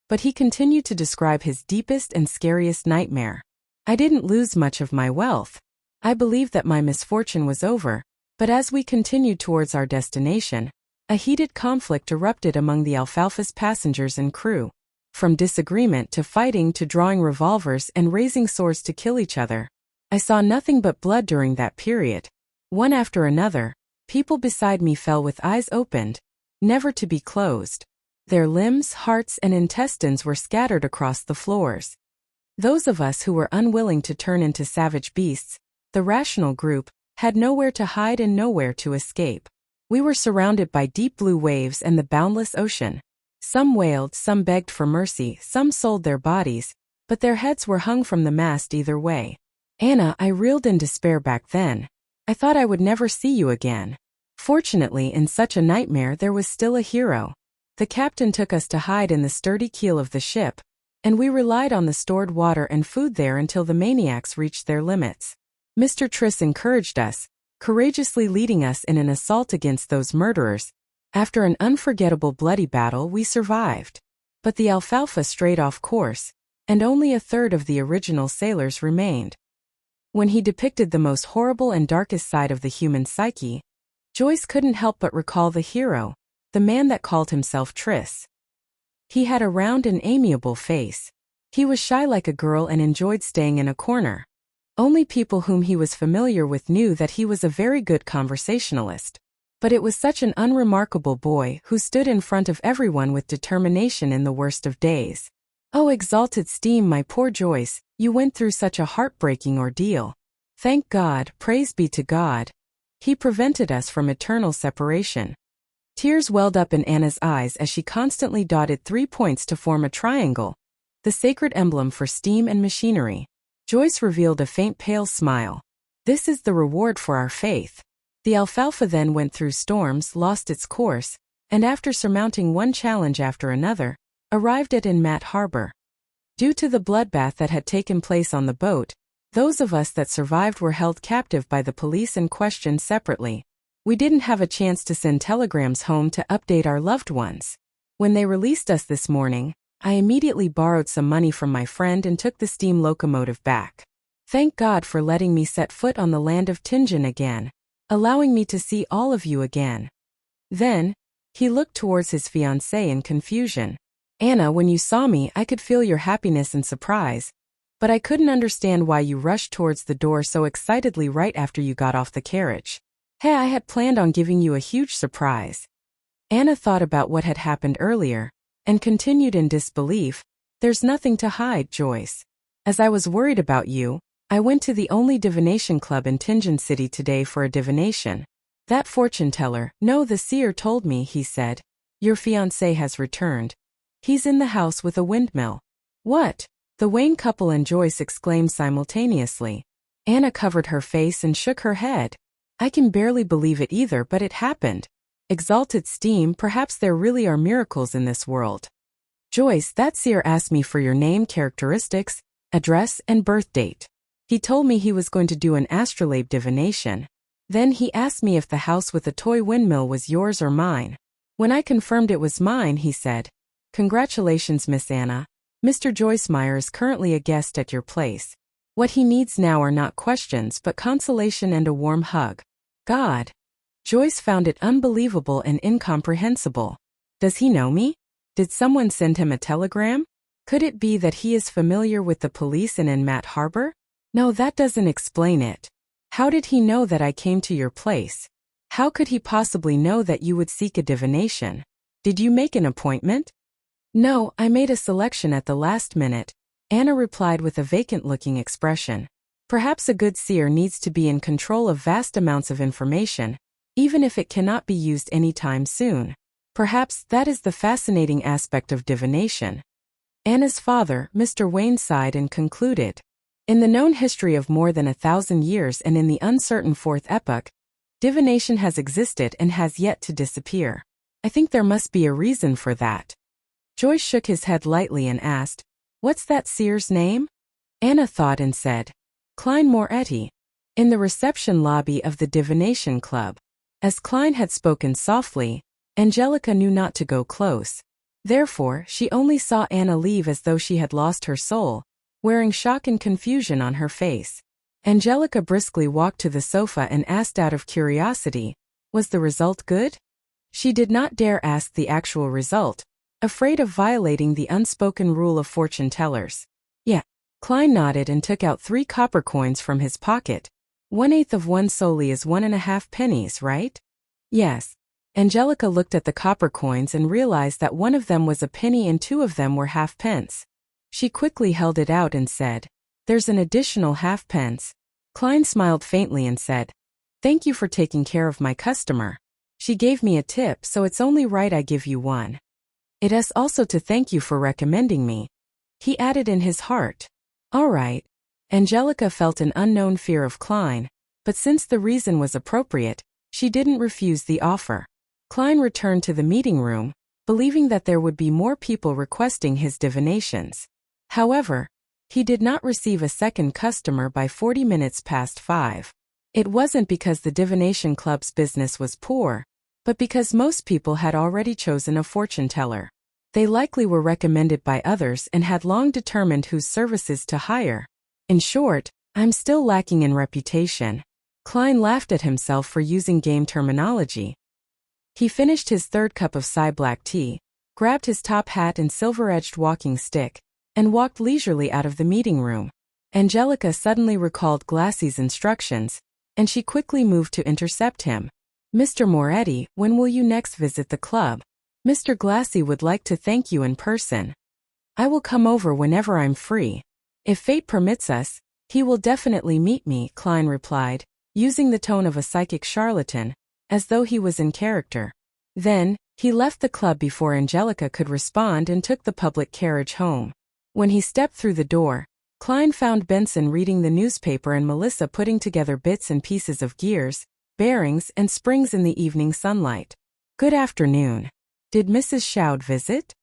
but he continued to describe his deepest and scariest nightmare. "I didn't lose much of my wealth. I believed that my misfortune was over, but as we continued towards our destination, a heated conflict erupted among the Alfalfa's passengers and crew. From disagreement to fighting to drawing revolvers and raising swords to kill each other. I saw nothing but blood during that period. One after another, people beside me fell with eyes opened, never to be closed. Their limbs, hearts, and intestines were scattered across the floors. Those of us who were unwilling to turn into savage beasts, the rational group, had nowhere to hide and nowhere to escape. We were surrounded by deep blue waves and the boundless ocean. Some wailed, some begged for mercy, some sold their bodies, but their heads were hung from the mast either way. Anna, I reeled in despair back then. I thought I would never see you again. Fortunately, in such a nightmare there was still a hero. The captain took us to hide in the sturdy keel of the ship, and we relied on the stored water and food there until the maniacs reached their limits. Mr. Triss encouraged us, courageously leading us in an assault against those murderers. After an unforgettable bloody battle we survived. But the Alfalfa strayed off course, and only a third of the original sailors remained. When he depicted the most horrible and darkest side of the human psyche, Joyce couldn't help but recall the hero, the man that called himself Triss. He had a round and amiable face. He was shy like a girl and enjoyed staying in a corner. Only people whom he was familiar with knew that he was a very good conversationalist. But it was such an unremarkable boy who stood in front of everyone with determination in the worst of days. Oh, exalted steam, my poor Joyce, you went through such a heartbreaking ordeal. Thank God, praise be to God. He prevented us from eternal separation. Tears welled up in Anna's eyes as she constantly dotted 3 points to form a triangle, the sacred emblem for steam and machinery. Joyce revealed a faint pale smile. This is the reward for our faith. The Alfalfa then went through storms, lost its course, and after surmounting one challenge after another, arrived at Inmat Harbor. Due to the bloodbath that had taken place on the boat, those of us that survived were held captive by the police and questioned separately. We didn't have a chance to send telegrams home to update our loved ones. When they released us this morning, I immediately borrowed some money from my friend and took the steam locomotive back. Thank God for letting me set foot on the land of Tingen again, allowing me to see all of you again. Then, he looked towards his fiancée in confusion. Anna, when you saw me, I could feel your happiness and surprise, but I couldn't understand why you rushed towards the door so excitedly right after you got off the carriage. Hey, I had planned on giving you a huge surprise. Anna thought about what had happened earlier, and continued in disbelief. There's nothing to hide, Joyce. As I was worried about you, I went to the only divination club in Tingen City today for a divination. That fortune teller, no, the seer told me, he said. Your fiancé has returned. He's in the house with a windmill. What? The Wayne couple and Joyce exclaimed simultaneously. Anna covered her face and shook her head. I can barely believe it either, but it happened. Exalted steam, perhaps there really are miracles in this world. Joyce, that seer asked me for your name, characteristics, address, and birth date. He told me he was going to do an astrolabe divination. Then he asked me if the house with the toy windmill was yours or mine. When I confirmed it was mine, he said, Congratulations, Miss Anna. Mr. Joyce Meyer is currently a guest at your place. What he needs now are not questions but consolation and a warm hug. God. Joyce found it unbelievable and incomprehensible. Does he know me? Did someone send him a telegram? Could it be that he is familiar with the police in Inmat Harbor? No, that doesn't explain it. How did he know that I came to your place? How could he possibly know that you would seek a divination? Did you make an appointment? No, I made a selection at the last minute, Anna replied with a vacant-looking expression. Perhaps a good seer needs to be in control of vast amounts of information, even if it cannot be used anytime soon. Perhaps that is the fascinating aspect of divination. Anna's father, Mr. Wayne, sighed and concluded. In the known history of more than 1,000 years and in the uncertain fourth epoch, divination has existed and has yet to disappear. I think there must be a reason for that. Joyce shook his head lightly and asked, What's that seer's name? Anna thought and said, Klein Moretti. In the reception lobby of the Divination Club. As Klein had spoken softly, Angelica knew not to go close. Therefore, she only saw Anna leave as though she had lost her soul, wearing shock and confusion on her face. Angelica briskly walked to the sofa and asked out of curiosity, Was the result good? She did not dare ask the actual result, afraid of violating the unspoken rule of fortune tellers. Yeah. Klein nodded and took out 3 copper coins from his pocket. 1/8 of one solely is 1.5 pennies, right? Yes. Angelica looked at the copper coins and realized that one of them was a penny and 2 of them were halfpence. She quickly held it out and said, There's an additional halfpence. Klein smiled faintly and said, Thank you for taking care of my customer. She gave me a tip, so it's only right I give you one. It is also to thank you for recommending me," he added in his heart. "All right." Angelica felt an unknown fear of Klein, but since the reason was appropriate, she didn't refuse the offer. Klein returned to the meeting room, believing that there would be more people requesting his divinations. However, he did not receive a second customer by 40 minutes past 5. It wasn't because the divination club's business was poor, but because most people had already chosen a fortune teller. They likely were recommended by others and had long determined whose services to hire. In short, I'm still lacking in reputation. Klein laughed at himself for using game terminology. He finished his third cup of black tea, grabbed his top hat and silver-edged walking stick, and walked leisurely out of the meeting room. Angelica suddenly recalled Glassy's instructions, and she quickly moved to intercept him. "Mr. Moretti, when will you next visit the club? Mr. Glassy would like to thank you in person." "I will come over whenever I'm free. If fate permits us, he will definitely meet me," Klein replied, using the tone of a psychic charlatan, as though he was in character. Then, he left the club before Angelica could respond and took the public carriage home. When he stepped through the door, Klein found Benson reading the newspaper and Melissa putting together bits and pieces of gears, bearings, and springs in the evening sunlight. "Good afternoon. Did Mrs. Shoud visit?"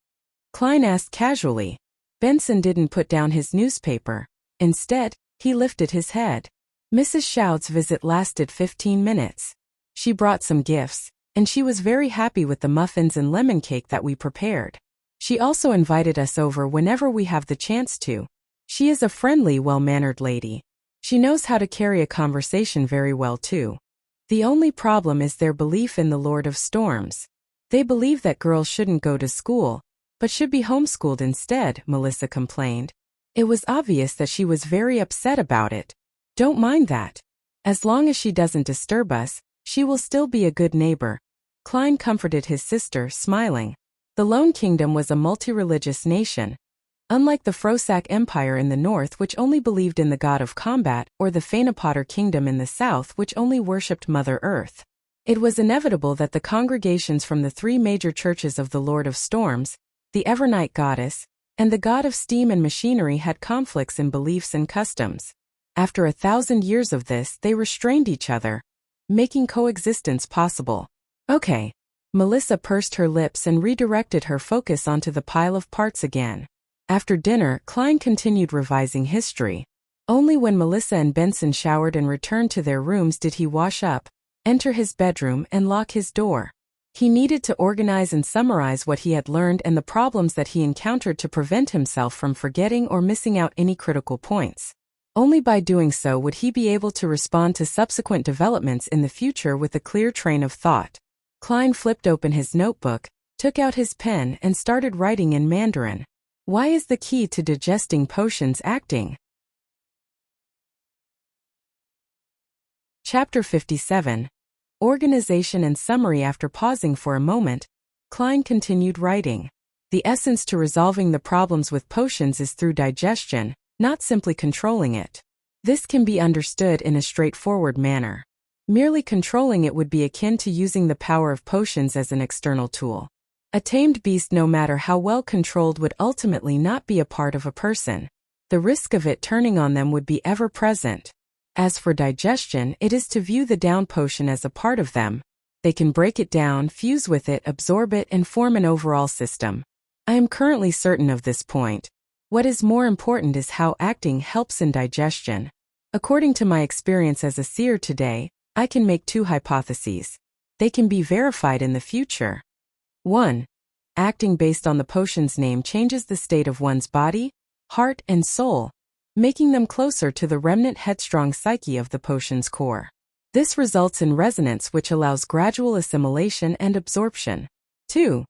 Klein asked casually. Benson didn't put down his newspaper. Instead, he lifted his head. "Mrs. Shoud's visit lasted 15 minutes. She brought some gifts, and she was very happy with the muffins and lemon cake that we prepared. She also invited us over whenever we have the chance to. She is a friendly, well-mannered lady. She knows how to carry a conversation very well too. The only problem is their belief in the Lord of Storms. They believe that girls shouldn't go to school, but should be homeschooled instead," Melissa complained. It was obvious that she was very upset about it. "Don't mind that. As long as she doesn't disturb us, she will still be a good neighbor," Klein comforted his sister, smiling. The Lone Kingdom was a multi-religious nation. Unlike the Frosak Empire in the north, which only believed in the god of combat, or the Fainapotter Kingdom in the south, which only worshipped Mother Earth. It was inevitable that the congregations from the three major churches of the Lord of Storms, the Evernight Goddess, and the god of steam and machinery had conflicts in beliefs and customs. After 1,000 years of this, they restrained each other, making coexistence possible. "Okay." Melissa pursed her lips and redirected her focus onto the pile of parts again. After dinner, Klein continued revising history. Only when Melissa and Benson showered and returned to their rooms did he wash up, enter his bedroom, and lock his door. He needed to organize and summarize what he had learned and the problems that he encountered to prevent himself from forgetting or missing out any critical points. Only by doing so would he be able to respond to subsequent developments in the future with a clear train of thought. Klein flipped open his notebook, took out his pen, and started writing in Mandarin. Why is the key to digesting potions acting? Chapter 57. Organization and summary. After pausing for a moment, Klein continued writing. The essence to resolving the problems with potions is through digestion, not simply controlling it. This can be understood in a straightforward manner. Merely controlling it would be akin to using the power of potions as an external tool. A tamed beast, no matter how well controlled, would ultimately not be a part of a person. The risk of it turning on them would be ever present. As for digestion, it is to view the down potion as a part of them. They can break it down, fuse with it, absorb it, and form an overall system. I am currently certain of this point. What is more important is how acting helps in digestion. According to my experience as a seer today, I can make two hypotheses. They can be verified in the future. 1. Acting based on the potion's name changes the state of one's body, heart, and soul, making them closer to the remnant headstrong psyche of the potion's core. This results in resonance, which allows gradual assimilation and absorption. 2.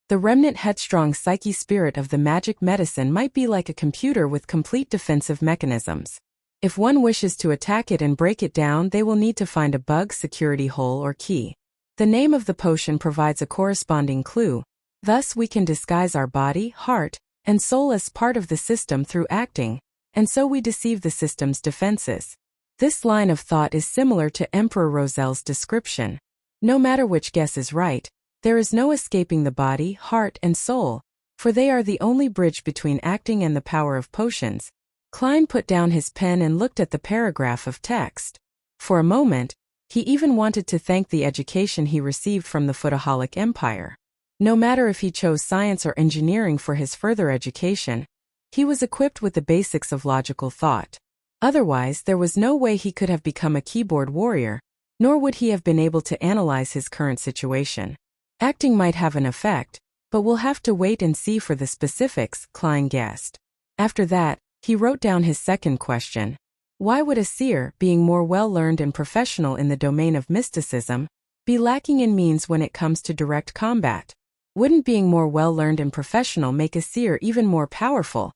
The remnant headstrong psyche spirit of the magic medicine might be like a computer with complete defensive mechanisms. If one wishes to attack it and break it down, they will need to find a bug, security hole, or key. The name of the potion provides a corresponding clue. Thus, we can disguise our body, heart, and soul as part of the system through acting, and so we deceive the system's defenses. This line of thought is similar to Emperor Rosel's description. No matter which guess is right, There is no escaping the body, heart, and soul, for they are the only bridge between acting and the power of potions. Klein put down his pen and looked at the paragraph of text. For a moment, he even wanted to thank the education he received from the Footaholic Empire. No matter if he chose science or engineering for his further education, he was equipped with the basics of logical thought. Otherwise, there was no way he could have become a keyboard warrior, nor would he have been able to analyze his current situation. Acting might have an effect, but we'll have to wait and see for the specifics, Klein guessed. After that, he wrote down his second question. Why would a seer, being more well-learned and professional in the domain of mysticism, be lacking in means when it comes to direct combat? Wouldn't being more well-learned and professional make a seer even more powerful,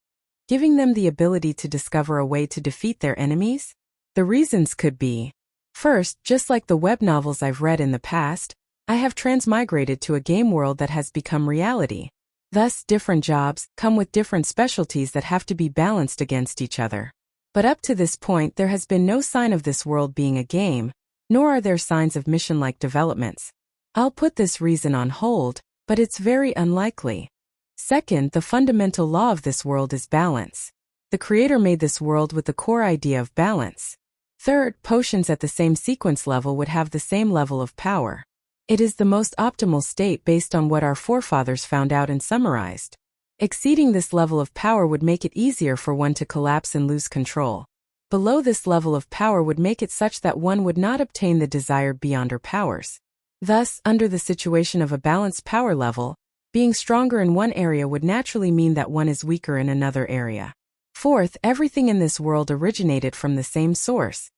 giving them the ability to discover a way to defeat their enemies? The reasons could be: first, just like the web novels I've read in the past, I have transmigrated to a game world that has become reality. Thus, different jobs come with different specialties that have to be balanced against each other. But up to this point, there has been no sign of this world being a game, nor are there signs of mission-like developments. I'll put this reason on hold, but it's very unlikely. Second, the fundamental law of this world is balance. The Creator made this world with the core idea of balance. Third, potions at the same sequence level would have the same level of power. It is the most optimal state based on what our forefathers found out and summarized. Exceeding this level of power would make it easier for one to collapse and lose control. Below this level of power would make it such that one would not obtain the desired beyonder powers. Thus, under the situation of a balanced power level, being stronger in one area would naturally mean that one is weaker in another area. Fourth, everything in this world originated from the same source.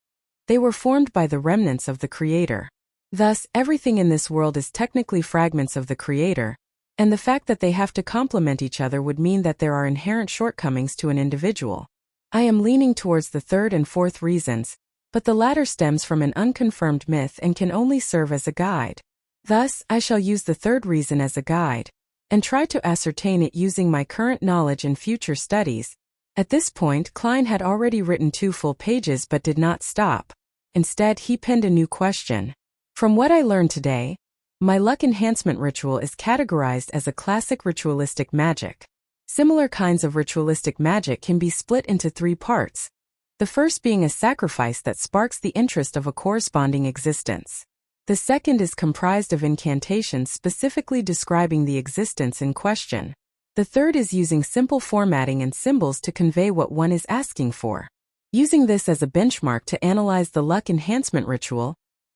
They were formed by the remnants of the Creator. Thus, everything in this world is technically fragments of the Creator, and the fact that they have to complement each other would mean that there are inherent shortcomings to an individual. I am leaning towards the third and fourth reasons, but the latter stems from an unconfirmed myth and can only serve as a guide. Thus, I shall use the third reason as a guide, and try to ascertain it using my current knowledge and future studies. At this point, Klein had already written 2 full pages but did not stop. Instead, he penned a new question. From what I learned today, my luck enhancement ritual is categorized as a classic ritualistic magic. Similar kinds of ritualistic magic can be split into 3 parts. The first being a sacrifice that sparks the interest of a corresponding existence. The second is comprised of incantations specifically describing the existence in question. The third is using simple formatting and symbols to convey what one is asking for. Using this as a benchmark to analyze the luck enhancement ritual,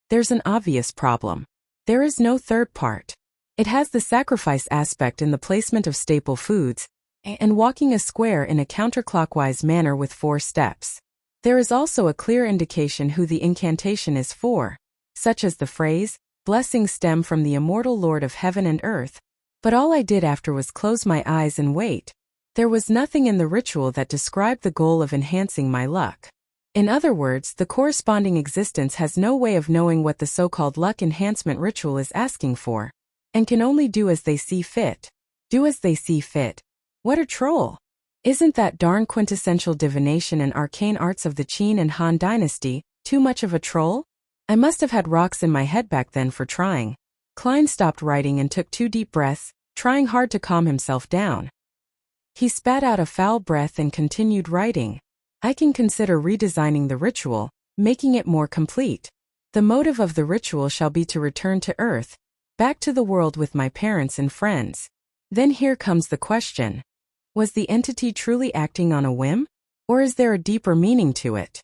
there's an obvious problem. There is no third part. It has the sacrifice aspect in the placement of staple foods, and walking a square in a counterclockwise manner with 4 steps. There is also a clear indication who the incantation is for, such as the phrase, "Blessings stem from the immortal Lord of heaven and earth," but all I did after was close my eyes and wait. There was nothing in the ritual that described the goal of enhancing my luck. In other words, the corresponding existence has no way of knowing what the so-called luck enhancement ritual is asking for, and can only do as they see fit. Do as they see fit. What a troll! Isn't that darn quintessential divination and arcane arts of the Qin and Han dynasty too much of a troll? I must have had rocks in my head back then for trying. Klein stopped writing and took 2 deep breaths, trying hard to calm himself down. He spat out a foul breath and continued writing. I can consider redesigning the ritual, making it more complete. The motive of the ritual shall be to return to Earth, back to the world with my parents and friends. Then here comes the question. Was the entity truly acting on a whim? Or is there a deeper meaning to it?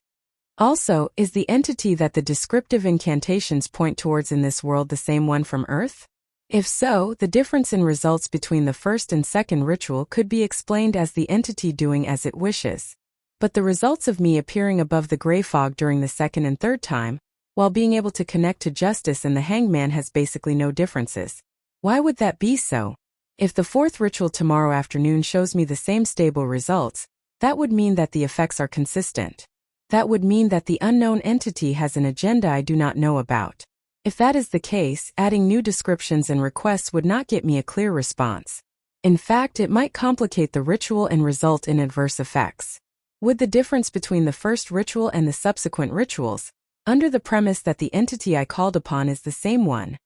Also, is the entity that the descriptive incantations point towards in this world the same one from Earth? If so, the difference in results between the first and second ritual could be explained as the entity doing as it wishes. But the results of me appearing above the gray fog during the second and third time, while being able to connect to justice and the hangman has basically no differences. Why would that be so? If the fourth ritual tomorrow afternoon shows me the same stable results, that would mean that the effects are consistent. That would mean that the unknown entity has an agenda I do not know about. If that is the case, adding new descriptions and requests would not get me a clear response. In fact, it might complicate the ritual and result in adverse effects. Would the difference between the first ritual and the subsequent rituals, under the premise that the entity I called upon is the same one,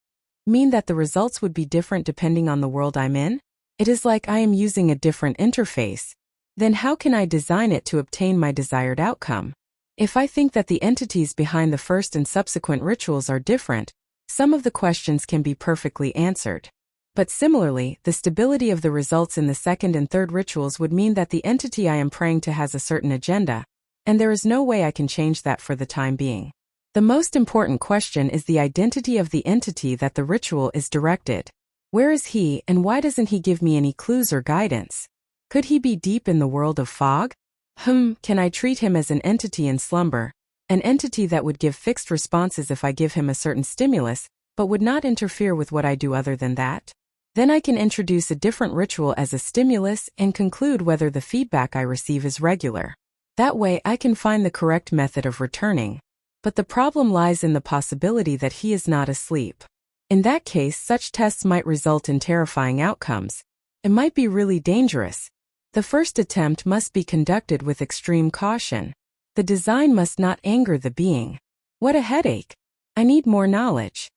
mean that the results would be different depending on the world I'm in? It is like I am using a different interface. Then how can I design it to obtain my desired outcome? If I think that the entities behind the first and subsequent rituals are different, some of the questions can be perfectly answered. But similarly, the stability of the results in the second and third rituals would mean that the entity I am praying to has a certain agenda, and there is no way I can change that for the time being. The most important question is the identity of the entity that the ritual is directed. Where is he, and why doesn't he give me any clues or guidance? Could he be deep in the world of fog? Can I treat him as an entity in slumber? An entity that would give fixed responses if I give him a certain stimulus, but would not interfere with what I do other than that? Then I can introduce a different ritual as a stimulus and conclude whether the feedback I receive is regular. That way I can find the correct method of returning. But the problem lies in the possibility that he is not asleep. In that case, such tests might result in terrifying outcomes. It might be really dangerous. The first attempt must be conducted with extreme caution. The design must not anger the being. What a headache. I need more knowledge.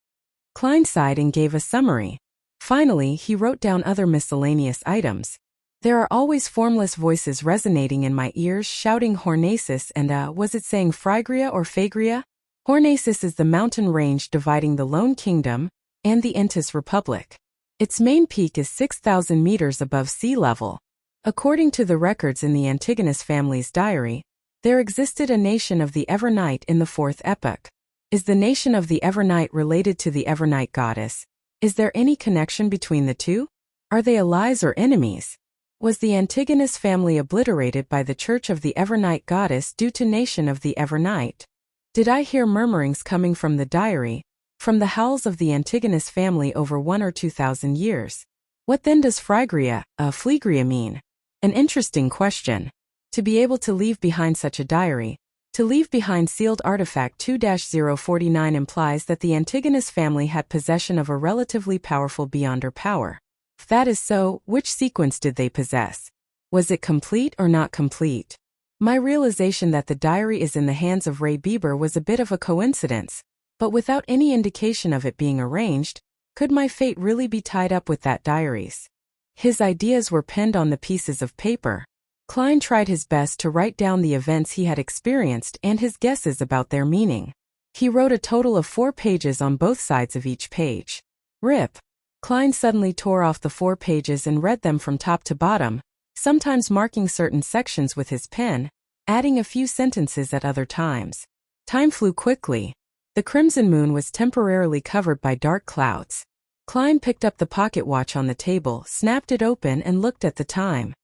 Klein sighed and gave a summary. Finally, he wrote down other miscellaneous items. There are always formless voices resonating in my ears, shouting Hornacis and was it saying Phrygia or Phagria? Hornacis is the mountain range dividing the Lone Kingdom and the Entis Republic. Its main peak is 6,000 meters above sea level. According to the records in the Antigonus family's diary, there existed a nation of the Evernight in the fourth epoch. Is the nation of the Evernight related to the Evernight goddess? Is there any connection between the two? Are they allies or enemies? Was the Antigonus family obliterated by the Church of the Evernight goddess due to nation of the Evernight? Did I hear murmurings coming from the diary, from the howls of the Antigonus family over 1 or 2,000 years? What then does Phrygia mean? An interesting question. To be able to leave behind such a diary, to leave behind sealed artifact 2-049 implies that the Antigonus family had possession of a relatively powerful beyonder power. If that is so, which sequence did they possess? Was it complete or not complete? My realization that the diary is in the hands of Ray Bieber was a bit of a coincidence, but without any indication of it being arranged, could my fate really be tied up with that diary's? His ideas were penned on the pieces of paper. Klein tried his best to write down the events he had experienced and his guesses about their meaning. He wrote a total of 4 pages on both sides of each page. Rip. Klein suddenly tore off the 4 pages and read them from top to bottom, sometimes marking certain sections with his pen, adding a few sentences at other times. Time flew quickly. The crimson moon was temporarily covered by dark clouds. Klein picked up the pocket watch on the table, snapped it open and looked at the time.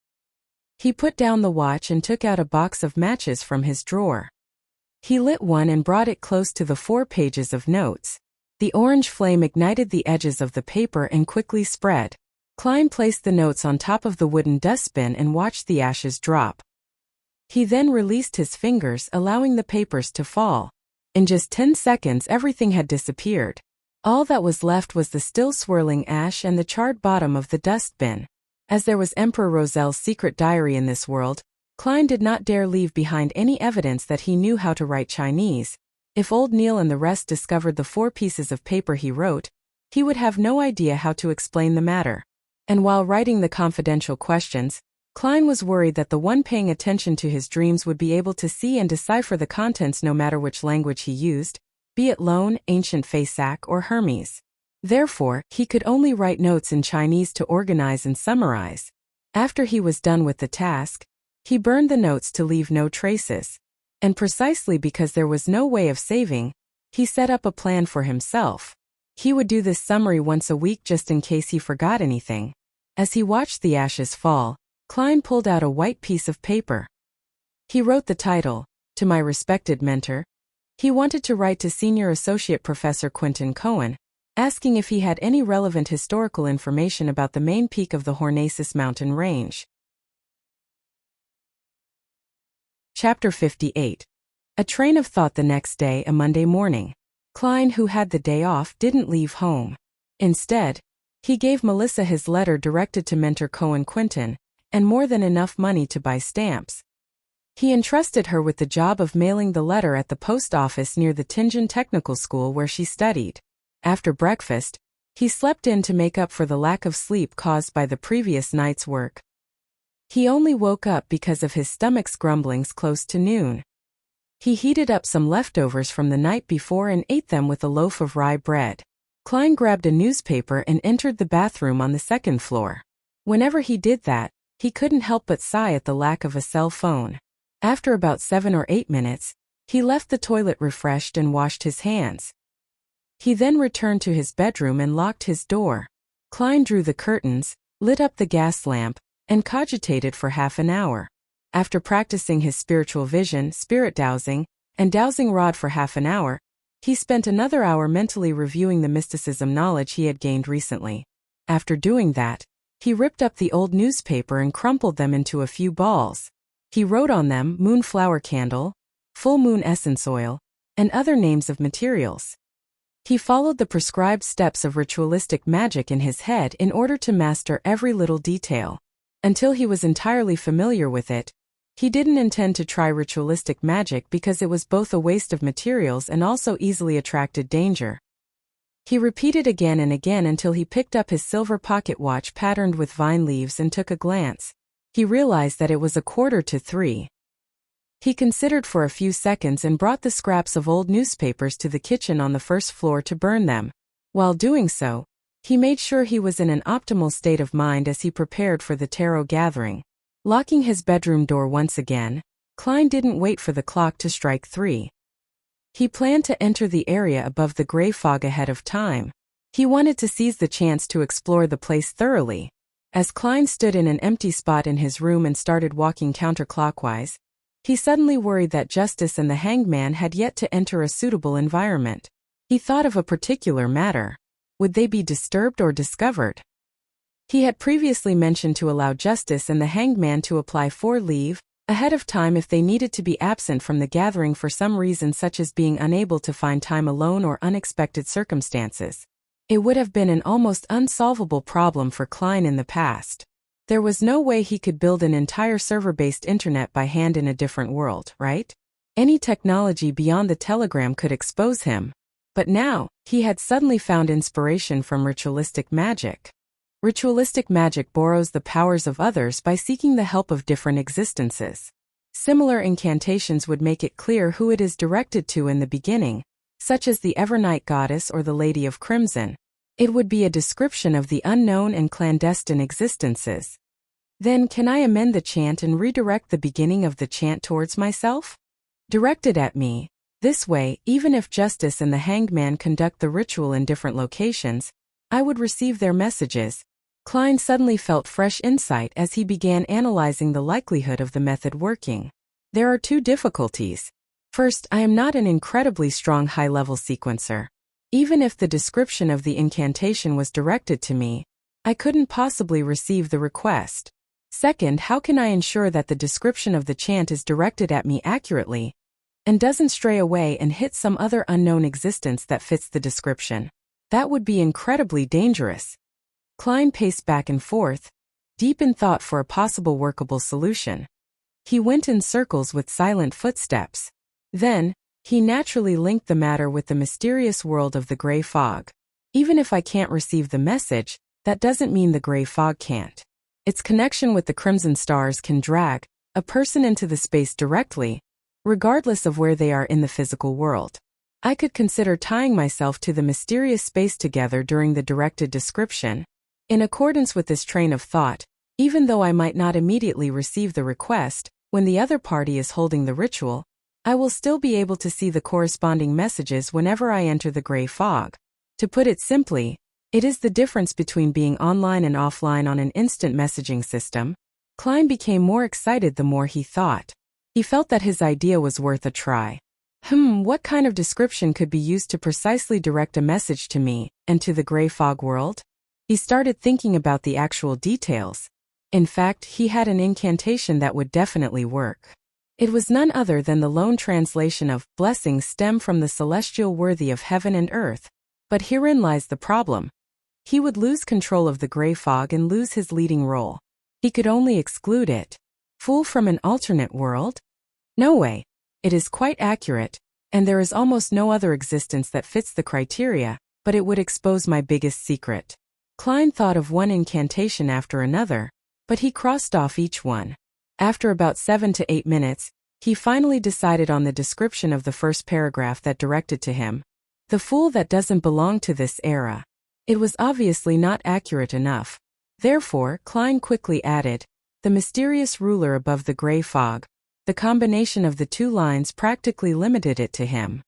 He put down the watch and took out a box of matches from his drawer. He lit one and brought it close to the 4 pages of notes. The orange flame ignited the edges of the paper and quickly spread. Klein placed the notes on top of the wooden dustbin and watched the ashes drop. He then released his fingers, allowing the papers to fall. In just 10 seconds, everything had disappeared. All that was left was the still swirling ash and the charred bottom of the dustbin. As there was Emperor Rosel's secret diary in this world, Klein did not dare leave behind any evidence that he knew how to write Chinese. If old Neil and the rest discovered the 4 pieces of paper he wrote, he would have no idea how to explain the matter. And while writing the confidential questions, Klein was worried that the one paying attention to his dreams would be able to see and decipher the contents no matter which language he used, be it Lone, Ancient Fasak, or Hermes. Therefore, he could only write notes in Chinese to organize and summarize. After he was done with the task, he burned the notes to leave no traces. And precisely because there was no way of saving, he set up a plan for himself. He would do this summary once a week just in case he forgot anything. As he watched the ashes fall, Klein pulled out a white piece of paper. He wrote the title, "To My Respected Mentor." He wanted to write to Senior Associate Professor Quentin Cohen, asking if he had any relevant historical information about the main peak of the Hornacis mountain range. Chapter 58. A train of thought. The next day, a Monday morning. Klein, who had the day off, didn't leave home. Instead, he gave Melissa his letter directed to mentor Cohen Quentin, and more than enough money to buy stamps. He entrusted her with the job of mailing the letter at the post office near the Tianjin Technical School where she studied. After breakfast, He slept in to make up for the lack of sleep caused by the previous night's work. He only woke up because of his stomach's grumblings close to noon. He heated up some leftovers from the night before and ate them with a loaf of rye bread. Klein grabbed a newspaper and entered the bathroom on the second floor. Whenever he did that, he couldn't help but sigh at the lack of a cell phone. After about 7 or 8 minutes, he left the toilet refreshed and washed his hands. He then returned to his bedroom and locked his door. Klein drew the curtains, lit up the gas lamp, and cogitated for half an hour. After practicing his spiritual vision, spirit dowsing, and dowsing rod for half an hour, he spent another hour mentally reviewing the mysticism knowledge he had gained recently. After doing that, he ripped up the old newspaper and crumpled them into a few balls. He wrote on them moonflower candle, full moon essence oil, and other names of materials. He followed the prescribed steps of ritualistic magic in his head in order to master every little detail. Until he was entirely familiar with it, he didn't intend to try ritualistic magic because it was both a waste of materials and also easily attracted danger. He repeated again and again until he picked up his silver pocket watch patterned with vine leaves and took a glance. He realized that it was 2:45. He considered for a few seconds and brought the scraps of old newspapers to the kitchen on the first floor to burn them. While doing so, he made sure he was in an optimal state of mind as he prepared for the tarot gathering. Locking his bedroom door once again, Klein didn't wait for the clock to strike 3. He planned to enter the area above the gray fog ahead of time. He wanted to seize the chance to explore the place thoroughly. As Klein stood in an empty spot in his room and started walking counterclockwise, he suddenly worried that Justice and the Hanged Man had yet to enter a suitable environment. He thought of a particular matter. Would they be disturbed or discovered? He had previously mentioned to allow Justice and the Hanged Man to apply for leave ahead of time if they needed to be absent from the gathering for some reason, such as being unable to find time alone or unexpected circumstances. It would have been an almost unsolvable problem for Klein in the past. There was no way he could build an entire server-based internet by hand in a different world, right? Any technology beyond the telegram could expose him. But now, he had suddenly found inspiration from ritualistic magic. Ritualistic magic borrows the powers of others by seeking the help of different existences. Similar incantations would make it clear who it is directed to in the beginning, such as the Evernight Goddess or the Lady of Crimson. It would be a description of the unknown and clandestine existences. Then can I amend the chant and redirect the beginning of the chant towards myself? Directed at me. This way, even if Justice and the Hanged Man conduct the ritual in different locations, I would receive their messages. Klein suddenly felt fresh insight as he began analyzing the likelihood of the method working. There are 2 difficulties. First, I am not an incredibly strong high-level sequencer. Even if the description of the incantation was directed to me, I couldn't possibly receive the request. Second, how can I ensure that the description of the chant is directed at me accurately and doesn't stray away and hit some other unknown existence that fits the description? That would be incredibly dangerous. Klein paced back and forth, deep in thought for a possible workable solution. He went in circles with silent footsteps. Then, he naturally linked the matter with the mysterious world of the gray fog. Even if I can't receive the message, that doesn't mean the gray fog can't. Its connection with the crimson stars can drag a person into the space directly, regardless of where they are in the physical world. I could consider tying myself to the mysterious space together during the directed description. In accordance with this train of thought, even though I might not immediately receive the request, when the other party is holding the ritual, I will still be able to see the corresponding messages whenever I enter the gray fog. To put it simply, it is the difference between being online and offline on an instant messaging system. Klein became more excited the more he thought. He felt that his idea was worth a try. What kind of description could be used to precisely direct a message to me and to the gray fog world? He started thinking about the actual details. In fact, he had an incantation that would definitely work. It was none other than the lone translation of "Blessings stem from the celestial worthy of heaven and earth." But herein lies the problem. He would lose control of the gray fog and lose his leading role. He could only exclude it. Fool from an alternate world? No way. It is quite accurate, and there is almost no other existence that fits the criteria, but it would expose my biggest secret. Klein thought of one incantation after another, but he crossed off each one. After about 7 to 8 minutes, he finally decided on the description of the first paragraph that directed to him. The fool that doesn't belong to this era. It was obviously not accurate enough. Therefore, Klein quickly added, the mysterious ruler above the gray fog. The combination of the two lines practically limited it to him.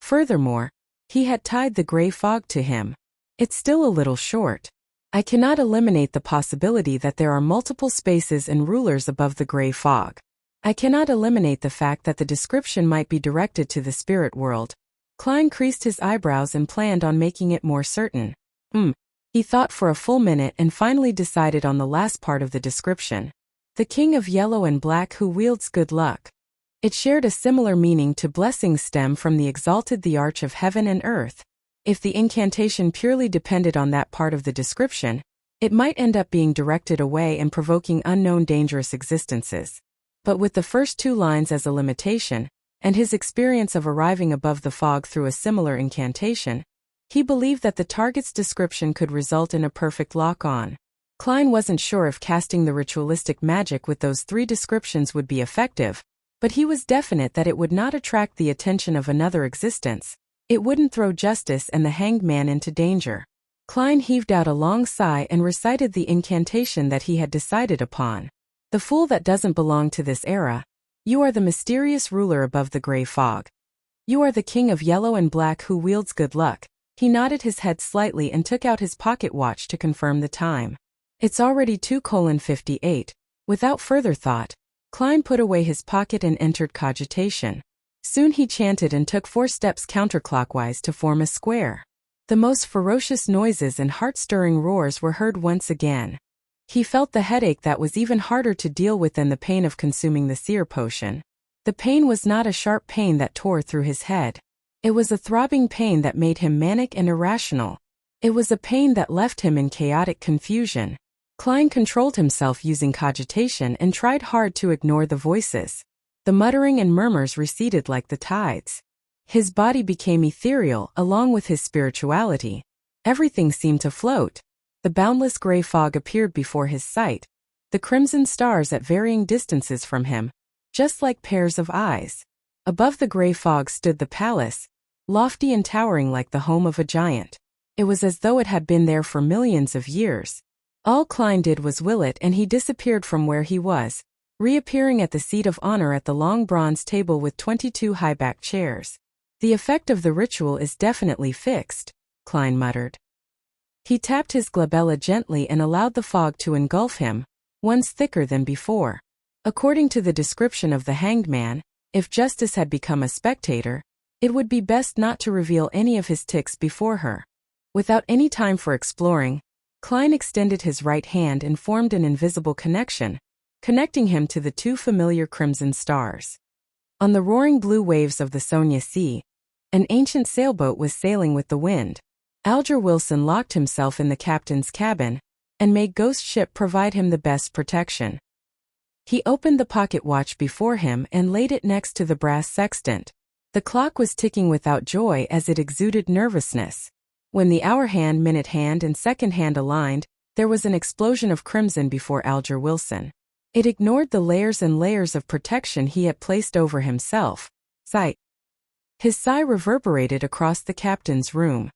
Furthermore, he had tied the gray fog to him. It's still a little short. I cannot eliminate the possibility that there are multiple spaces and rulers above the gray fog. I cannot eliminate the fact that the description might be directed to the spirit world. Klein creased his eyebrows and planned on making it more certain. He thought for a full minute and finally decided on the last part of the description. The king of yellow and black who wields good luck. It shared a similar meaning to blessings stem from the exalted the arch of heaven and earth. If the incantation purely depended on that part of the description, it might end up being directed away and provoking unknown dangerous existences. But with the first two lines as a limitation, and his experience of arriving above the fog through a similar incantation, he believed that the target's description could result in a perfect lock-on. Klein wasn't sure if casting the ritualistic magic with those three descriptions would be effective, but he was definite that it would not attract the attention of another existence. It wouldn't throw justice and the hanged man into danger. Klein heaved out a long sigh and recited the incantation that he had decided upon. The fool that doesn't belong to this era. You are the mysterious ruler above the gray fog. You are the king of yellow and black who wields good luck. He nodded his head slightly and took out his pocket watch to confirm the time. It's already 2:58. Without further thought, Klein put away his pocket and entered cogitation. Soon he chanted and took 4 steps counterclockwise to form a square. The most ferocious noises and heart-stirring roars were heard once again. He felt the headache that was even harder to deal with than the pain of consuming the seer potion. The pain was not a sharp pain that tore through his head. It was a throbbing pain that made him manic and irrational. It was a pain that left him in chaotic confusion. Klein controlled himself using cogitation and tried hard to ignore the voices. The muttering and murmurs receded like the tides. His body became ethereal along with his spirituality. Everything seemed to float. The boundless gray fog appeared before his sight, the crimson stars at varying distances from him, just like pairs of eyes. Above the gray fog stood the palace, lofty and towering like the home of a giant. It was as though it had been there for millions of years. All Klein did was will it and he disappeared from where he was, reappearing at the seat of honor at the long bronze table with 22 high-backed chairs. The effect of the ritual is definitely fixed, Klein muttered. He tapped his glabella gently and allowed the fog to engulf him, once thicker than before. According to the description of the hanged man, if Justice had become a spectator, it would be best not to reveal any of his tics before her. Without any time for exploring, Klein extended his right hand and formed an invisible connection, connecting him to the 2 familiar crimson stars. On the roaring blue waves of the Sonia Sea, an ancient sailboat was sailing with the wind. Alger Wilson locked himself in the captain's cabin and made Ghost Ship provide him the best protection. He opened the pocket watch before him and laid it next to the brass sextant. The clock was ticking without joy as it exuded nervousness. When the hour hand, minute hand, and second hand aligned, there was an explosion of crimson before Alger Wilson. It ignored the layers and layers of protection he had placed over himself. Sigh. His sigh reverberated across the captain's room.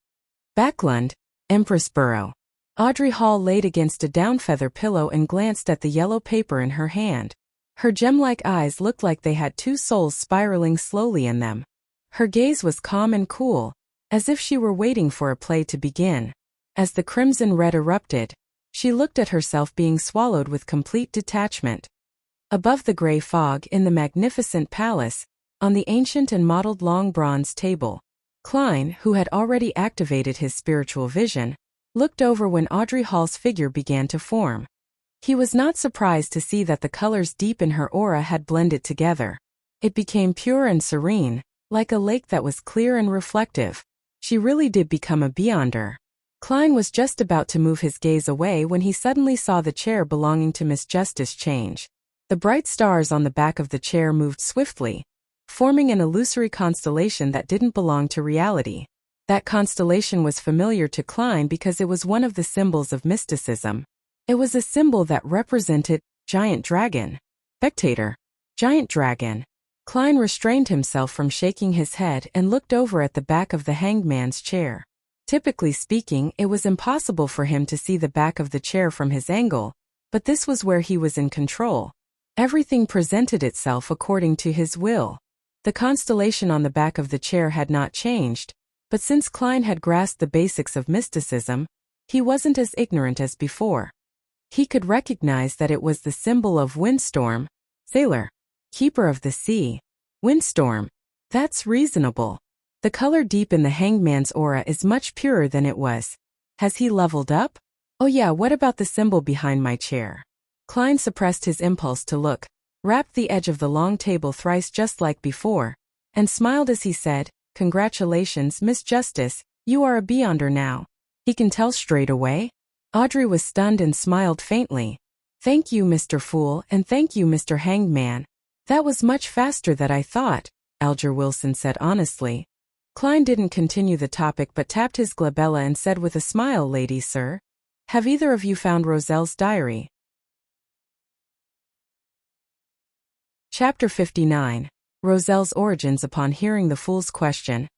Backlund, Empress Borough. Audrey Hall laid against a down feather pillow and glanced at the yellow paper in her hand. Her gem-like eyes looked like they had 2 souls spiraling slowly in them. Her gaze was calm and cool, as if she were waiting for a play to begin. As the crimson red erupted, she looked at herself being swallowed with complete detachment. Above the gray fog in the magnificent palace, on the ancient and mottled long bronze table, Klein, who had already activated his spiritual vision, looked over when Audrey Hall's figure began to form. He was not surprised to see that the colors deep in her aura had blended together. It became pure and serene, like a lake that was clear and reflective. She really did become a beyonder. Klein was just about to move his gaze away when he suddenly saw the chair belonging to Miss Justice change. The bright stars on the back of the chair moved swiftly, forming an illusory constellation that didn't belong to reality. That constellation was familiar to Klein because it was one of the symbols of mysticism. It was a symbol that represented giant dragon. Spectator. Giant dragon. Klein restrained himself from shaking his head and looked over at the back of the hanged man's chair. Typically speaking, it was impossible for him to see the back of the chair from his angle, but this was where he was in control. Everything presented itself according to his will. The constellation on the back of the chair had not changed, but since Klein had grasped the basics of mysticism, he wasn't as ignorant as before. He could recognize that it was the symbol of windstorm, sailor, keeper of the sea. Windstorm. That's reasonable. The color deep in the hanged man's aura is much purer than it was. Has he leveled up? Oh yeah, what about the symbol behind my chair? Klein suppressed his impulse to look, wrapped the edge of the long table thrice just like before, and smiled as he said, "Congratulations, Miss Justice, you are a Beyonder now." He can tell straight away? Audrey was stunned and smiled faintly. "Thank you, Mr. Fool, and thank you, Mr. Hanged Man. That was much faster than I thought," Alger Wilson said honestly. Klein didn't continue the topic but tapped his glabella and said with a smile, "Ladies, sir, have either of you found Roselle's diary?" Chapter 59. Roselle's origins. Upon hearing the fool's question,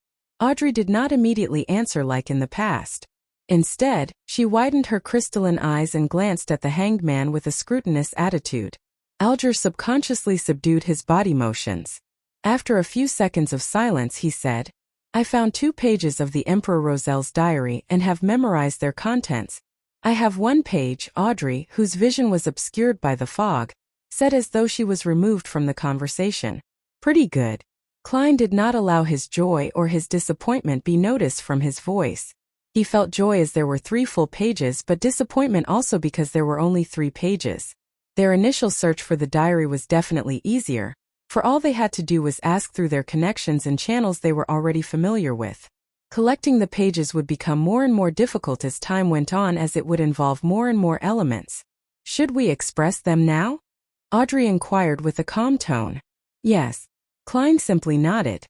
Audrey did not immediately answer like in the past. Instead, she widened her crystalline eyes and glanced at the hanged man with a scrutinous attitude. Alger subconsciously subdued his body motions. After a few seconds of silence, he said, "I found 2 pages of the Emperor Roselle's diary and have memorized their contents. I have 1 page," Audrey, whose vision was obscured by the fog, said as though she was removed from the conversation. "Pretty good." Klein did not allow his joy or his disappointment be noticed from his voice. He felt joy as there were 3 full pages but disappointment also because there were only 3 pages. Their initial search for the diary was definitely easier, for all they had to do was ask through their connections and channels they were already familiar with. Collecting the pages would become more and more difficult as time went on as it would involve more and more elements. "Should we express them now?" Audrey inquired with a calm tone. "Yes." Klein simply nodded.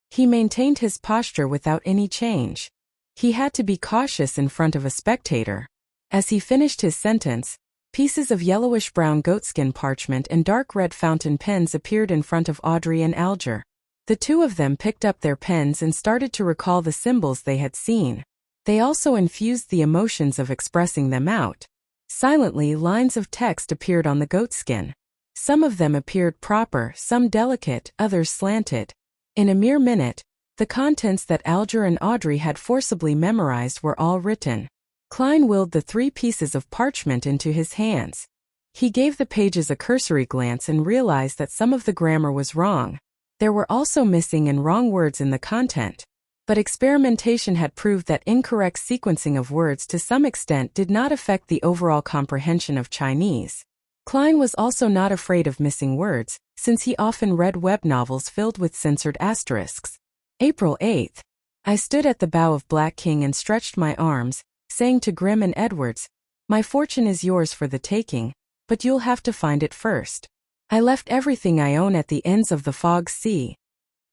He maintained his posture without any change. He had to be cautious in front of a spectator. As he finished his sentence, pieces of yellowish-brown goatskin parchment and dark red fountain pens appeared in front of Audrey and Alger. The 2 of them picked up their pens and started to recall the symbols they had seen. They also infused the emotions of expressing them out. Silently, lines of text appeared on the goatskin. Some of them appeared proper, some delicate, others slanted. In a mere minute, the contents that Alger and Audrey had forcibly memorized were all written. Klein willed the 3 pieces of parchment into his hands. He gave the pages a cursory glance and realized that some of the grammar was wrong. There were also missing and wrong words in the content. But experimentation had proved that incorrect sequencing of words to some extent did not affect the overall comprehension of Chinese. Klein was also not afraid of missing words, since he often read web novels filled with censored asterisks. April 8th. I stood at the bow of Black King and stretched my arms, saying to Grimm and Edwards, "My fortune is yours for the taking, but you'll have to find it first." I left everything I own at the ends of the fog sea.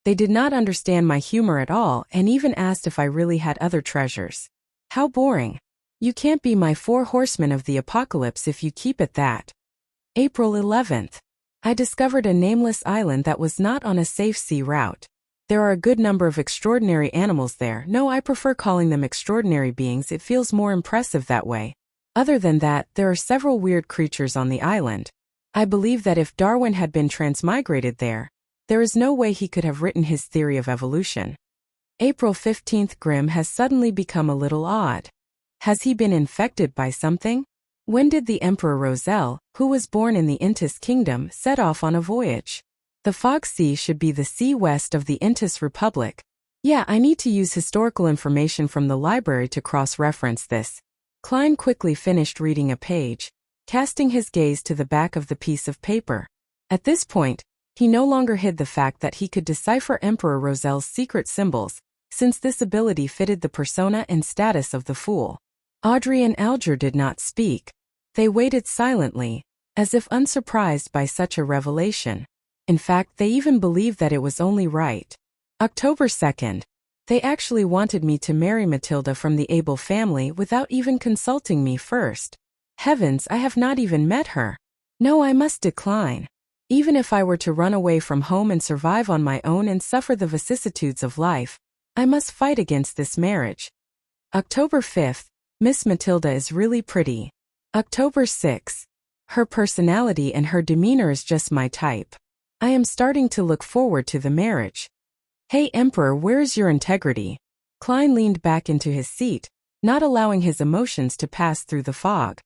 They did not understand my humor at all and even asked if I really had other treasures. How boring. You can't be my 4 horsemen of the apocalypse if you keep it that. April 11th. I discovered a nameless island that was not on a safe sea route. There are a good number of extraordinary animals there. No, I prefer calling them extraordinary beings, it feels more impressive that way. Other than that, there are several weird creatures on the island. I believe that if Darwin had been transmigrated there is no way he could have written his theory of evolution. April 15th. Grimm has suddenly become a little odd. Has he been infected by something? When did the Emperor Roselle, who was born in the Intis Kingdom, set off on a voyage? The Fog Sea should be the sea west of the Intis Republic. Yeah, I need to use historical information from the library to cross-reference this. Klein quickly finished reading a page, casting his gaze to the back of the piece of paper. At this point, he no longer hid the fact that he could decipher Emperor Roselle's secret symbols, since this ability fitted the persona and status of the fool. Audrey and Alger did not speak. They waited silently, as if unsurprised by such a revelation. In fact, they even believed that it was only right. October 2nd. They actually wanted me to marry Matilda from the Abel family without even consulting me first. Heavens, I have not even met her. No, I must decline. Even if I were to run away from home and survive on my own and suffer the vicissitudes of life, I must fight against this marriage. October 5th, Miss Matilda is really pretty. October 6th. Her personality and her demeanor is just my type. I am starting to look forward to the marriage. Hey Emperor, where is your integrity? Klein leaned back into his seat, not allowing his emotions to pass through the fog.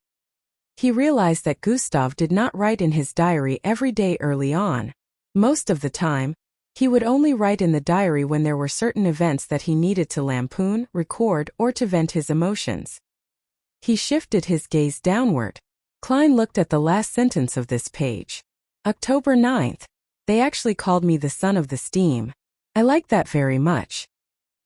He realized that Gustav did not write in his diary every day early on. Most of the time, he would only write in the diary when there were certain events that he needed to lampoon, record, or to vent his emotions. He shifted his gaze downward. Klein looked at the last sentence of this page. October 9th. They actually called me the son of the steam. I like that very much.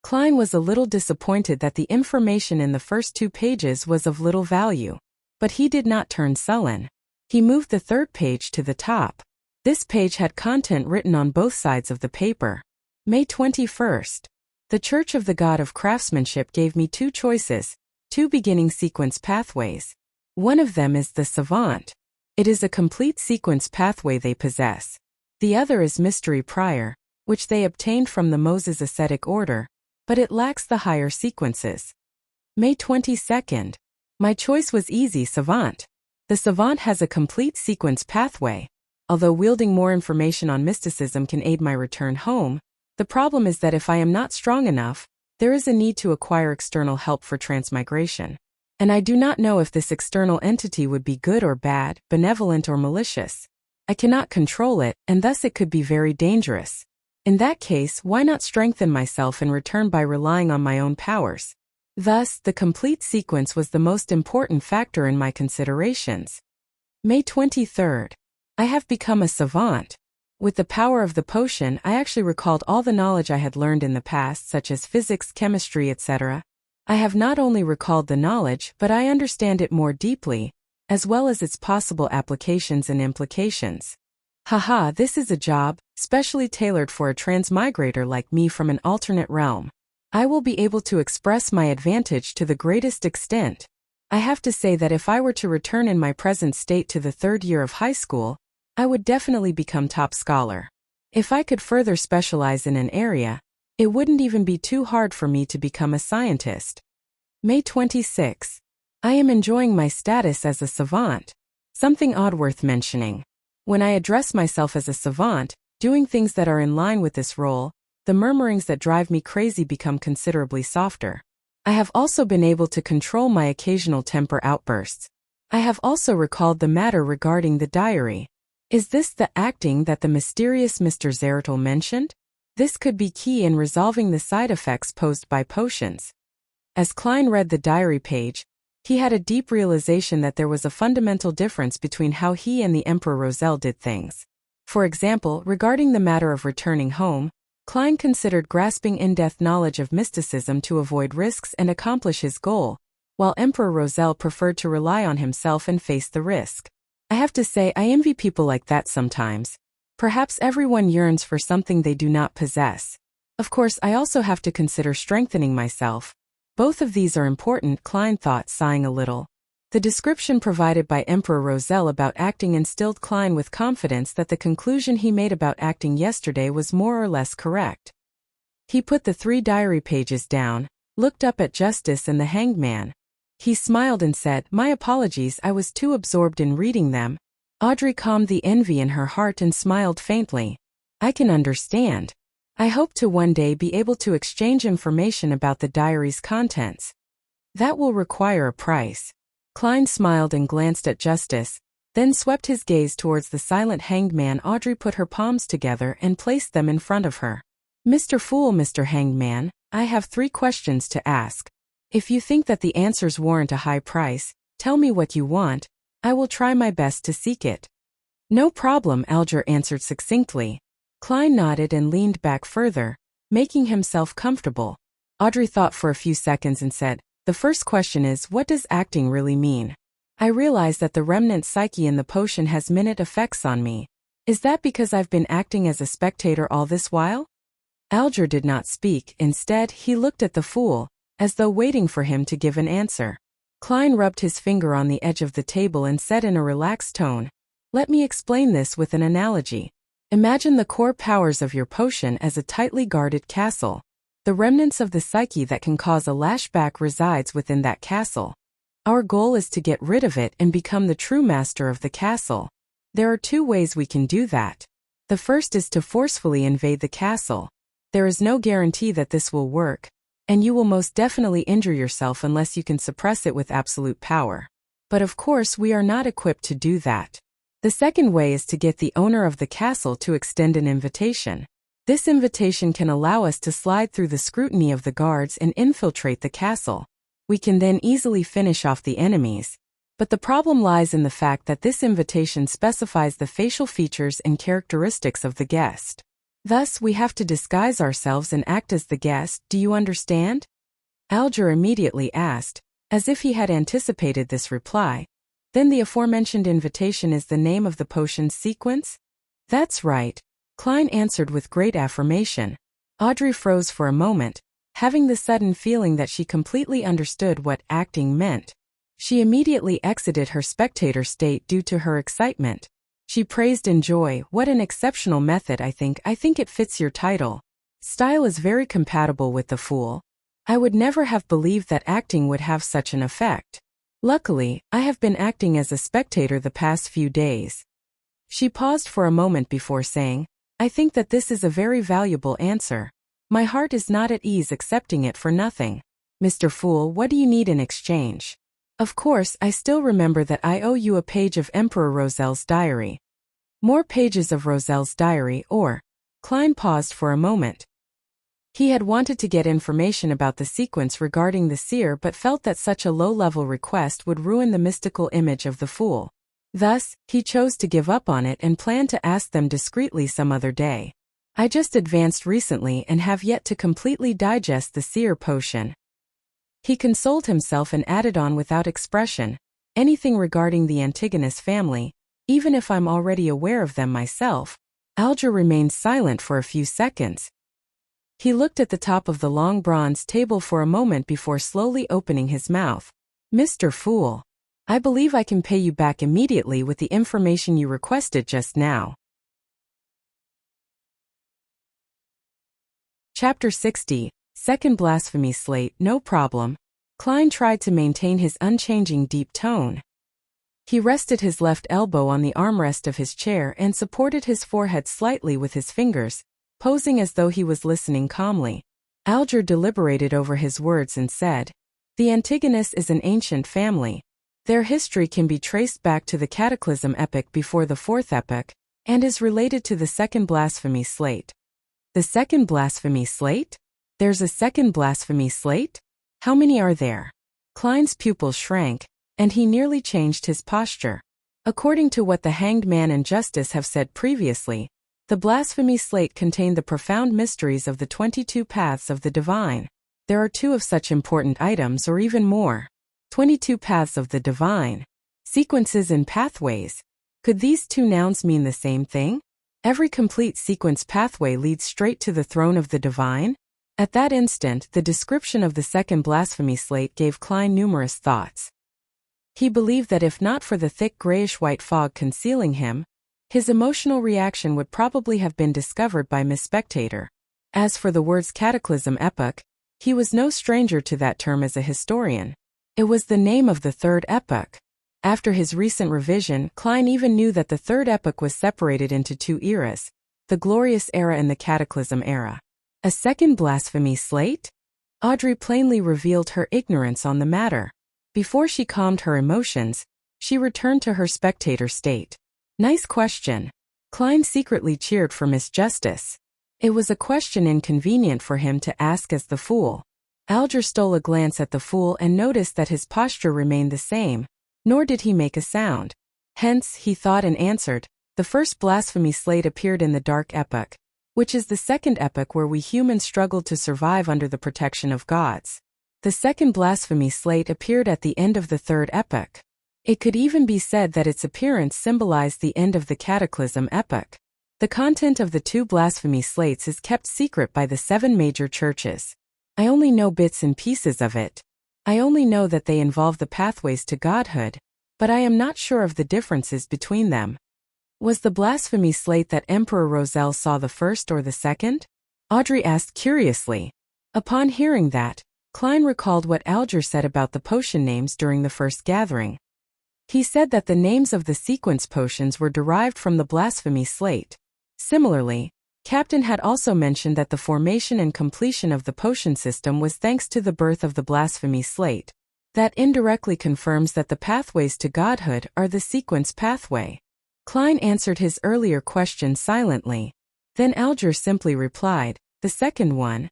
Klein was a little disappointed that the information in the first 2 pages was of little value. But he did not turn sullen. He moved the 3rd page to the top. This page had content written on both sides of the paper. May 21st. The Church of the God of Craftsmanship gave me 2 choices, 2 beginning sequence pathways. One of them is the Savant. It is a complete sequence pathway they possess. The other is Mystery Prior, which they obtained from the Moses Ascetic Order, but it lacks the higher sequences. May 22nd. My choice was easy, Savant. The Savant has a complete sequence pathway. Although wielding more information on mysticism can aid my return home, the problem is that if I am not strong enough, there is a need to acquire external help for transmigration. And I do not know if this external entity would be good or bad, benevolent or malicious. I cannot control it, and thus it could be very dangerous. In that case, why not strengthen myself and return by relying on my own powers? Thus, the complete sequence was the most important factor in my considerations. May 23rd. I have become a savant. With the power of the potion, I actually recalled all the knowledge I had learned in the past, such as physics, chemistry, etc. I have not only recalled the knowledge, but I understand it more deeply, as well as its possible applications and implications. Haha, this is a job, specially tailored for a transmigrator like me from an alternate realm. I will be able to express my advantage to the greatest extent. I have to say that if I were to return in my present state to the 3rd year of high school, I would definitely become top scholar. If I could further specialize in an area, it wouldn't even be too hard for me to become a scientist. May 26. I am enjoying my status as a savant. Something odd worth mentioning. When I address myself as a savant, doing things that are in line with this role, the murmurings that drive me crazy become considerably softer. I have also been able to control my occasional temper outbursts. I have also recalled the matter regarding the diary. Is this the acting that the mysterious Mr. Zeratul mentioned? This could be key in resolving the side effects posed by potions. As Klein read the diary page, he had a deep realization that there was a fundamental difference between how he and the Emperor Roselle did things. For example, regarding the matter of returning home, Klein considered grasping in-depth knowledge of mysticism to avoid risks and accomplish his goal, while Emperor Roselle preferred to rely on himself and face the risk. I have to say, I envy people like that sometimes. Perhaps everyone yearns for something they do not possess. Of course, I also have to consider strengthening myself. Both of these are important, Klein thought, sighing a little. The description provided by Emperor Roselle about acting instilled Klein with confidence that the conclusion he made about acting yesterday was more or less correct. He put the 3 diary pages down, looked up at Justice and the Hanged Man. He smiled and said, "My apologies, I was too absorbed in reading them." Audrey calmed the envy in her heart and smiled faintly. "I can understand. I hope to one day be able to exchange information about the diary's contents. That will require a price." Klein smiled and glanced at Justice, then swept his gaze towards the silent Hanged Man. Audrey put her palms together and placed them in front of her. "Mr. Fool, Mr. Hanged Man, I have 3 questions to ask. If you think that the answers warrant a high price, tell me what you want. I will try my best to seek it." "No problem," Alger answered succinctly. Klein nodded and leaned back further, making himself comfortable. Audrey thought for a few seconds and said, "The first question is, what does acting really mean? I realize that the remnant psyche in the potion has minute effects on me. Is that because I've been acting as a spectator all this while?" Alger did not speak. Instead, he looked at the fool, as though waiting for him to give an answer. Klein rubbed his finger on the edge of the table and said in a relaxed tone, "Let me explain this with an analogy. Imagine the core powers of your potion as a tightly guarded castle. The remnants of the psyche that can cause a lashback resides within that castle. Our goal is to get rid of it and become the true master of the castle. There are two ways we can do that. The first is to forcefully invade the castle. There is no guarantee that this will work, and you will most definitely injure yourself unless you can suppress it with absolute power. But of course we are not equipped to do that. The second way is to get the owner of the castle to extend an invitation. This invitation can allow us to slide through the scrutiny of the guards and infiltrate the castle. We can then easily finish off the enemies. But the problem lies in the fact that this invitation specifies the facial features and characteristics of the guest. Thus, we have to disguise ourselves and act as the guest. Do you understand?" Alger immediately asked, as if he had anticipated this reply. "Then the aforementioned invitation is the name of the potion's sequence?" "That's right," Klein answered with great affirmation. Audrey froze for a moment, having the sudden feeling that she completely understood what acting meant. She immediately exited her spectator state due to her excitement. She praised in joy, "What an exceptional method. I think it fits your title. Style is very compatible with the fool. I would never have believed that acting would have such an effect. Luckily, I have been acting as a spectator the past few days." She paused for a moment before saying, "I think that this is a very valuable answer. My heart is not at ease accepting it for nothing. Mr. Fool, what do you need in exchange? Of course, I still remember that I owe you a page of Emperor Rosel's diary." "More pages of Rosel's diary, or?" Klein paused for a moment. He had wanted to get information about the sequence regarding the seer but felt that such a low-level request would ruin the mystical image of the fool. Thus, he chose to give up on it and planned to ask them discreetly some other day. "I just advanced recently and have yet to completely digest the seer potion." He consoled himself and added on without expression, "Anything regarding the Antigonus family, even if I'm already aware of them myself." Alger remained silent for a few seconds. He looked at the top of the long bronze table for a moment before slowly opening his mouth. "Mr. Fool, I believe I can pay you back immediately with the information you requested just now." Chapter 60, Second Blasphemy Slate. "No problem." Klein tried to maintain his unchanging deep tone. He rested his left elbow on the armrest of his chair and supported his forehead slightly with his fingers, posing as though he was listening calmly. Alger deliberated over his words and said, "The Antigonus is an ancient family. Their history can be traced back to the Cataclysm epoch before the Fourth Epoch, and is related to the Second Blasphemy Slate." "The Second Blasphemy Slate? There's a Second Blasphemy Slate? How many are there?" Klein's pupils shrank, and he nearly changed his posture. According to what the Hanged Man and Justice have said previously, the Blasphemy Slate contained the profound mysteries of the 22 paths of the divine. There are 2 of such important items, or even more. 22 paths of the divine. Sequences and pathways. Could these 2 nouns mean the same thing? Every complete sequence pathway leads straight to the throne of the divine? At that instant, the description of the Second Blasphemy Slate gave Klein numerous thoughts. He believed that if not for the thick grayish-white fog concealing him, his emotional reaction would probably have been discovered by Miss Spectator. As for the words Cataclysm Epoch, he was no stranger to that term as a historian. It was the name of the Third Epoch. After his recent revision, Klein even knew that the Third Epoch was separated into 2 eras, the Glorious Era and the Cataclysm Era. A second blasphemy slate? Audrey plainly revealed her ignorance on the matter. Before she calmed her emotions, she returned to her spectator state. Nice question. Klein secretly cheered for Miss Justice. It was a question inconvenient for him to ask as the fool. Alger stole a glance at the fool and noticed that his posture remained the same, nor did he make a sound. Hence, he thought and answered, the first blasphemy slate appeared in the Dark Epoch, which is the second epoch where we humans struggled to survive under the protection of gods. The second blasphemy slate appeared at the end of the Third Epoch. It could even be said that its appearance symbolized the end of the Cataclysm Epoch. The content of the 2 blasphemy slates is kept secret by the 7 major churches. I only know bits and pieces of it. I only know that they involve the pathways to godhood, but I am not sure of the differences between them. Was the blasphemy slate that Emperor Roselle saw the first or the second? Audrey asked curiously. Upon hearing that, Klein recalled what Alger said about the potion names during the first gathering. He said that the names of the sequence potions were derived from the blasphemy slate. Similarly, Captain had also mentioned that the formation and completion of the potion system was thanks to the birth of the blasphemy slate. That indirectly confirms that the pathways to godhood are the sequence pathway. Klein answered his earlier question silently. Then Alger simply replied, "The second one."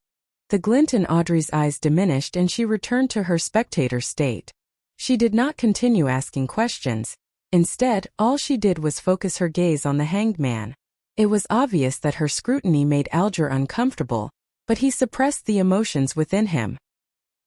The glint in Audrey's eyes diminished and she returned to her spectator state. She did not continue asking questions. Instead, all she did was focus her gaze on the hanged man. It was obvious that her scrutiny made Alger uncomfortable, but he suppressed the emotions within him.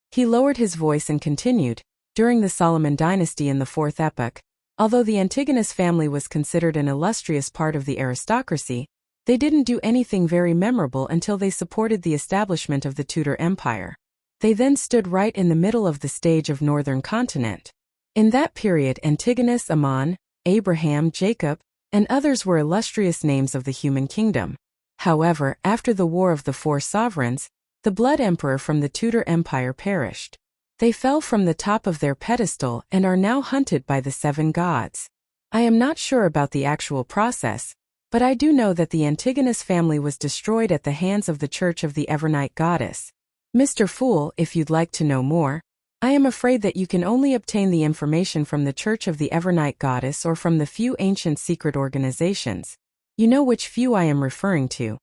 He lowered his voice and continued, "During the Solomon dynasty in the 4th epoch, although the Antigonus family was considered an illustrious part of the aristocracy, they didn't do anything very memorable until they supported the establishment of the Tudor Empire. They then stood right in the middle of the stage of northern continent. In that period, Antigonus, Ammon, Abraham, Jacob, and others were illustrious names of the human kingdom. However, after the War of the 4 Sovereigns, the Blood Emperor from the Tudor Empire perished. They fell from the top of their pedestal and are now hunted by the 7 gods. I am not sure about the actual process, but I do know that the Antigonus family was destroyed at the hands of the Church of the Evernight Goddess. Mr. Fool, if you'd like to know more, I am afraid that you can only obtain the information from the Church of the Evernight Goddess or from the few ancient secret organizations. You know which few I am referring to?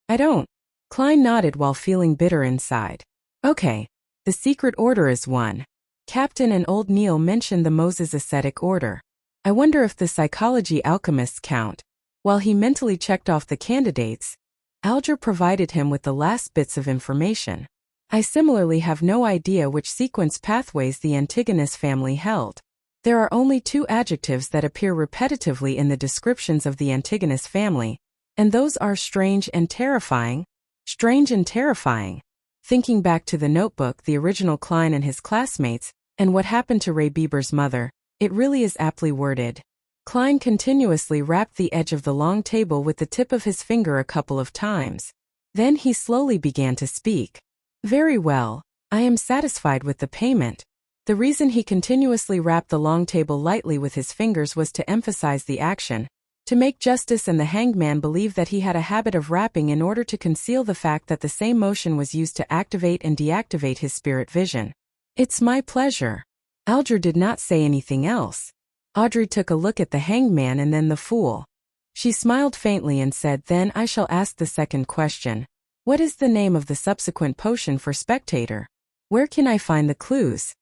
I don't. Klein nodded while feeling bitter inside. Okay, the secret order is one. Captain and Old Neil mentioned the Moses Ascetic Order. I wonder if the psychology alchemists count. While he mentally checked off the candidates, Alger provided him with the last bits of information. I similarly have no idea which sequence pathways the Antigonus family held. There are only 2 adjectives that appear repetitively in the descriptions of the Antigonus family, and those are strange and terrifying. Strange and terrifying. Thinking back to the notebook, the original Klein and his classmates, and what happened to Ray Bieber's mother, it really is aptly worded. Klein continuously rapped the edge of the long table with the tip of his finger a couple of times. Then he slowly began to speak. Very well, I am satisfied with the payment. The reason he continuously rapped the long table lightly with his fingers was to emphasize the action, to make Justice and the hanged man believe that he had a habit of rapping in order to conceal the fact that the same motion was used to activate and deactivate his spirit vision. It's my pleasure. Alger did not say anything else. Audrey took a look at the hanged man and then the fool. She smiled faintly and said, "Then I shall ask the second question. What is the name of the subsequent potion for Spectator? Where can I find the clues?"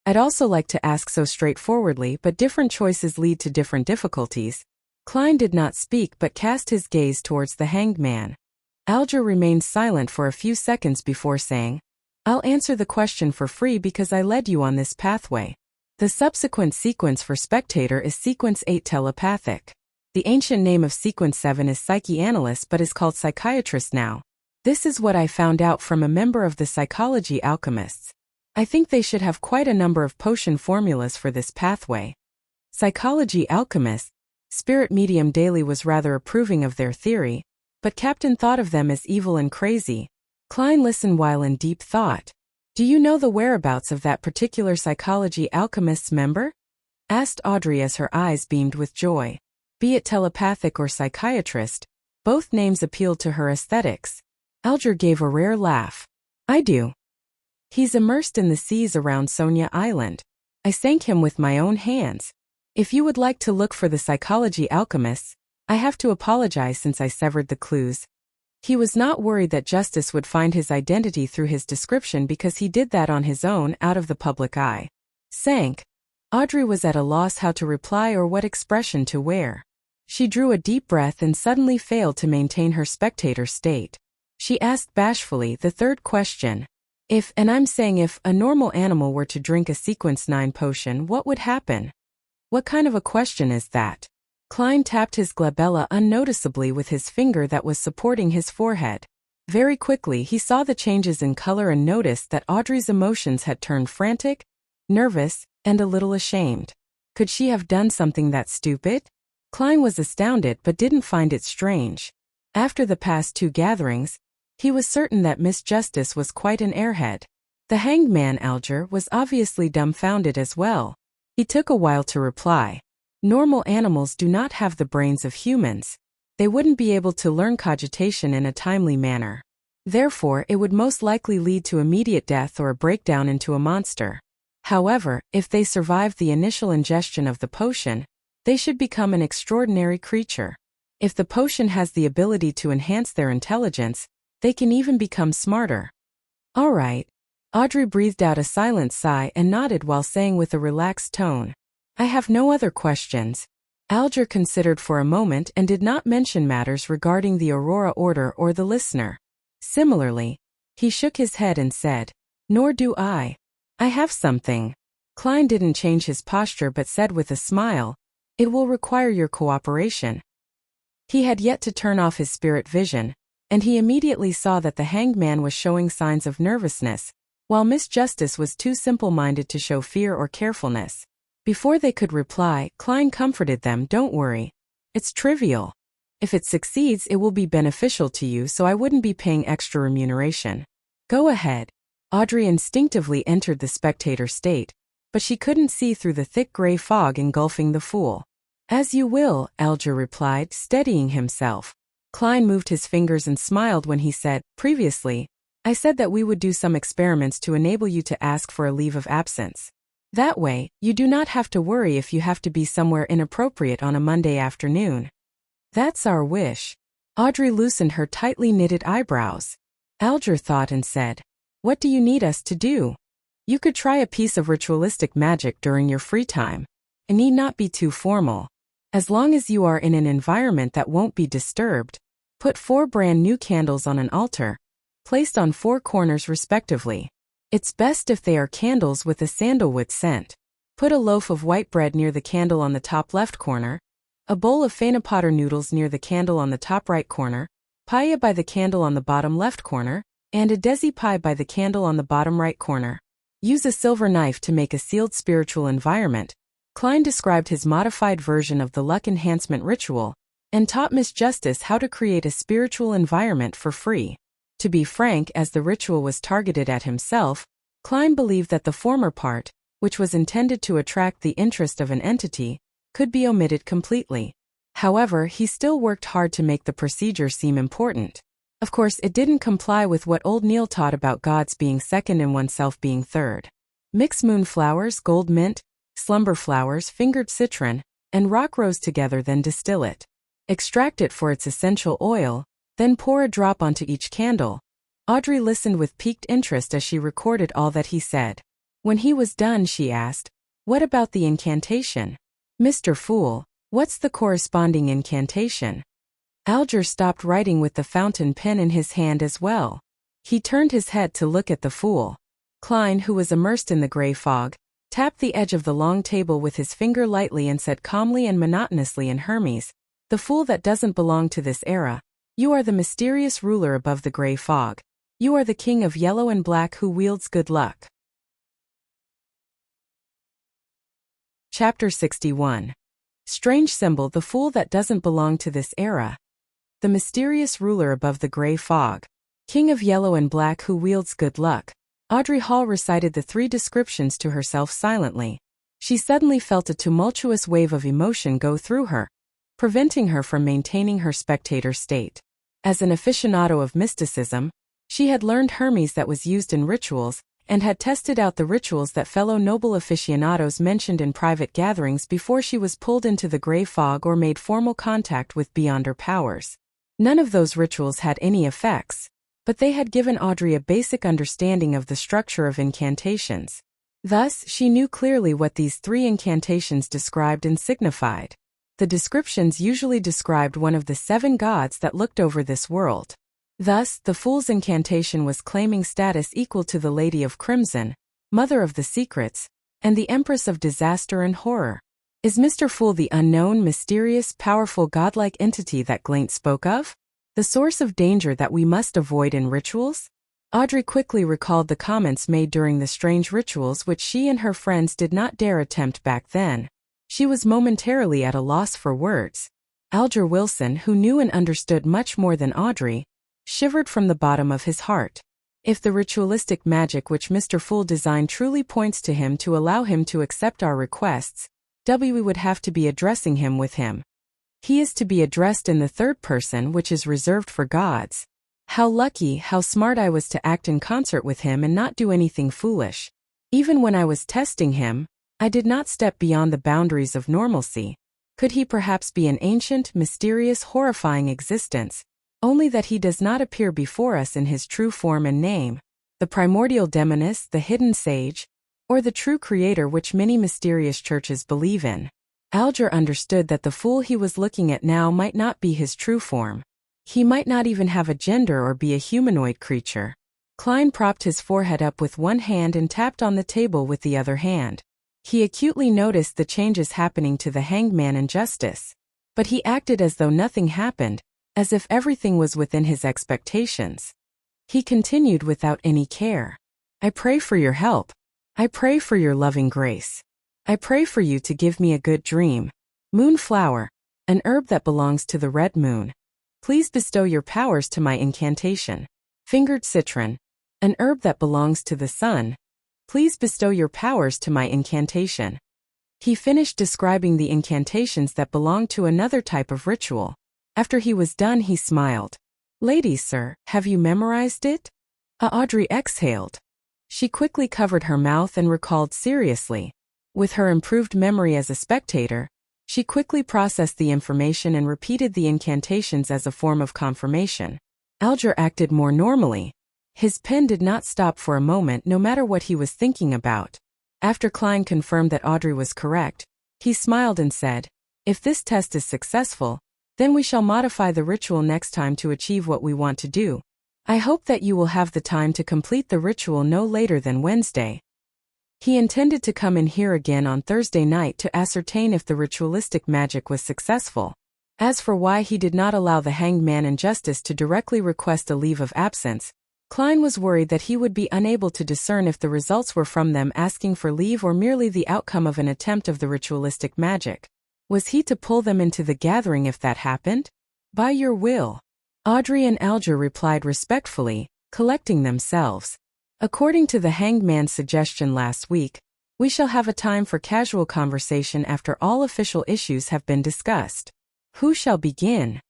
I'd also like to ask so straightforwardly, but different choices lead to different difficulties. Klein did not speak but cast his gaze towards the hanged man. Alger remained silent for a few seconds before saying, "I'll answer the question for free because I led you on this pathway. The subsequent sequence for Spectator is Sequence 8 telepathic. The ancient name of Sequence 7 is psychoanalyst but is called psychiatrist now. This is what I found out from a member of the psychology alchemists. I think they should have quite a number of potion formulas for this pathway." Psychology alchemists. Spirit Medium Daily was rather approving of their theory, but Captain thought of them as evil and crazy. Klein listened while in deep thought. "Do you know the whereabouts of that particular psychology alchemist's member?" asked Audrey as her eyes beamed with joy. Be it telepathic or psychiatrist, both names appealed to her aesthetics. Alger gave a rare laugh. "I do. He's immersed in the seas around Sonia Island. I sank him with my own hands. If you would like to look for the psychology alchemists, I have to apologize since I severed the clues." He was not worried that Justice would find his identity through his description because he did that on his own out of the public eye. Sank. Audrey was at a loss how to reply or what expression to wear. She drew a deep breath and suddenly failed to maintain her spectator state. She asked bashfully the third question. If, and I'm saying if, a normal animal were to drink a Sequence 9 potion, what would happen? What kind of a question is that? Klein tapped his glabella unnoticeably with his finger that was supporting his forehead. Very quickly he saw the changes in color and noticed that Audrey's emotions had turned frantic, nervous, and a little ashamed. Could she have done something that stupid? Klein was astounded but didn't find it strange. After the past 2 gatherings, he was certain that Miss Justice was quite an airhead. The hanged man Alger was obviously dumbfounded as well. He took a while to reply. Normal animals do not have the brains of humans. They wouldn't be able to learn cogitation in a timely manner. Therefore, it would most likely lead to immediate death or a breakdown into a monster. However, if they survive the initial ingestion of the potion, they should become an extraordinary creature. If the potion has the ability to enhance their intelligence, they can even become smarter. All right. Audrey breathed out a silent sigh and nodded while saying with a relaxed tone, I have no other questions. Alger considered for a moment and did not mention matters regarding the Aurora Order or the listener. Similarly, he shook his head and said, Nor do I. I have something. Klein didn't change his posture but said with a smile, It will require your cooperation. He had yet to turn off his spirit vision, and he immediately saw that the hanged man was showing signs of nervousness, while Miss Justice was too simple-minded to show fear or carefulness. Before they could reply, Klein comforted them, Don't worry. It's trivial. If it succeeds, it will be beneficial to you, so I wouldn't be paying extra remuneration. Go ahead. Audrey instinctively entered the spectator state, but she couldn't see through the thick gray fog engulfing the fool. As you will, Alger replied, steadying himself. Klein moved his fingers and smiled when he said, Previously, I said that we would do some experiments to enable you to ask for a leave of absence. That way, you do not have to worry if you have to be somewhere inappropriate on a Monday afternoon. That's our wish. Audrey loosened her tightly knitted eyebrows. Alger thought and said, What do you need us to do? You could try a piece of ritualistic magic during your free time. It need not be too formal. As long as you are in an environment that won't be disturbed, put 4 brand new candles on an altar, placed on 4 corners respectively. It's best if they are candles with a sandalwood scent. Put a loaf of white bread near the candle on the top left corner, a bowl of fenipater noodles near the candle on the top right corner, paella by the candle on the bottom left corner, and a desi pie by the candle on the bottom right corner. Use a silver knife to make a sealed spiritual environment. Klein described his modified version of the luck enhancement ritual, and taught Miss Justice how to create a spiritual environment for free. To be frank, as the ritual was targeted at himself, Klein believed that the former part, which was intended to attract the interest of an entity, could be omitted completely. However, he still worked hard to make the procedure seem important. Of course, it didn't comply with what old Neil taught about gods being second and oneself being third. Mix moonflowers, gold mint, slumber flowers, fingered citron, and rock rose together, then distill it. Extract it for its essential oil, then pour a drop onto each candle. Audrey listened with piqued interest as she recorded all that he said. When he was done, she asked, What about the incantation? Mr. Fool, what's the corresponding incantation? Alger stopped writing with the fountain pen in his hand as well. He turned his head to look at the fool. Klein, who was immersed in the gray fog, tapped the edge of the long table with his finger lightly and said calmly and monotonously in Hermes, The fool that doesn't belong to this era. You are the mysterious ruler above the gray fog. You are the king of yellow and black who wields good luck. Chapter 61. Strange symbol, the fool that doesn't belong to this era. The mysterious ruler above the gray fog. King of yellow and black who wields good luck. Audrey Hall recited the 3 descriptions to herself silently. She suddenly felt a tumultuous wave of emotion go through her, preventing her from maintaining her spectator state. As an aficionado of mysticism, she had learned Hermes that was used in rituals, and had tested out the rituals that fellow noble aficionados mentioned in private gatherings before she was pulled into the gray fog or made formal contact with beyond her powers. None of those rituals had any effects, but they had given Audrey a basic understanding of the structure of incantations. Thus, she knew clearly what these 3 incantations described and signified. The descriptions usually described one of the 7 gods that looked over this world. Thus, the fool's incantation was claiming status equal to the Lady of Crimson, Mother of the Secrets, and the Empress of Disaster and Horror. Is Mr. Fool the unknown, mysterious, powerful godlike entity that Glaint spoke of? The source of danger that we must avoid in rituals? Audrey quickly recalled the comments made during the strange rituals which she and her friends did not dare attempt back then. She was momentarily at a loss for words. Alger Wilson, who knew and understood much more than Audrey, shivered from the bottom of his heart. If the ritualistic magic which Mr. Fool designed truly points to him to allow him to accept our requests, we would have to be addressing him with him. He is to be addressed in the third person, which is reserved for gods. How lucky, how smart I was to act in concert with him and not do anything foolish. Even when I was testing him, I did not step beyond the boundaries of normalcy. Could he perhaps be an ancient, mysterious, horrifying existence, only that he does not appear before us in his true form and name, the primordial demoness, the hidden sage, or the true creator which many mysterious churches believe in? Alger understood that the fool he was looking at now might not be his true form. He might not even have a gender or be a humanoid creature. Klein propped his forehead up with one hand and tapped on the table with the other hand. He acutely noticed the changes happening to the hanged man in justice. But he acted as though nothing happened, as if everything was within his expectations. He continued without any care. I pray for your help. I pray for your loving grace. I pray for you to give me a good dream. Moonflower, an herb that belongs to the red moon. Please bestow your powers to my incantation. Fingered citron, an herb that belongs to the sun. Please bestow your powers to my incantation. He finished describing the incantations that belonged to another type of ritual. After he was done, he smiled. Ladies, sir, have you memorized it? Audrey exhaled. She quickly covered her mouth and recalled seriously. With her improved memory as a spectator, she quickly processed the information and repeated the incantations as a form of confirmation. Alger acted more normally. His pen did not stop for a moment no matter what he was thinking about. After Klein confirmed that Audrey was correct, he smiled and said, If this test is successful, then we shall modify the ritual next time to achieve what we want to do. I hope that you will have the time to complete the ritual no later than Wednesday. He intended to come in here again on Thursday night to ascertain if the ritualistic magic was successful. As for why he did not allow the hanged man in justice to directly request a leave of absence, Klein was worried that he would be unable to discern if the results were from them asking for leave or merely the outcome of an attempt of the ritualistic magic. Was he to pull them into the gathering if that happened? By your will. Audrey and Alger replied respectfully, collecting themselves. According to the hanged man's suggestion last week, we shall have a time for casual conversation after all official issues have been discussed. Who shall begin?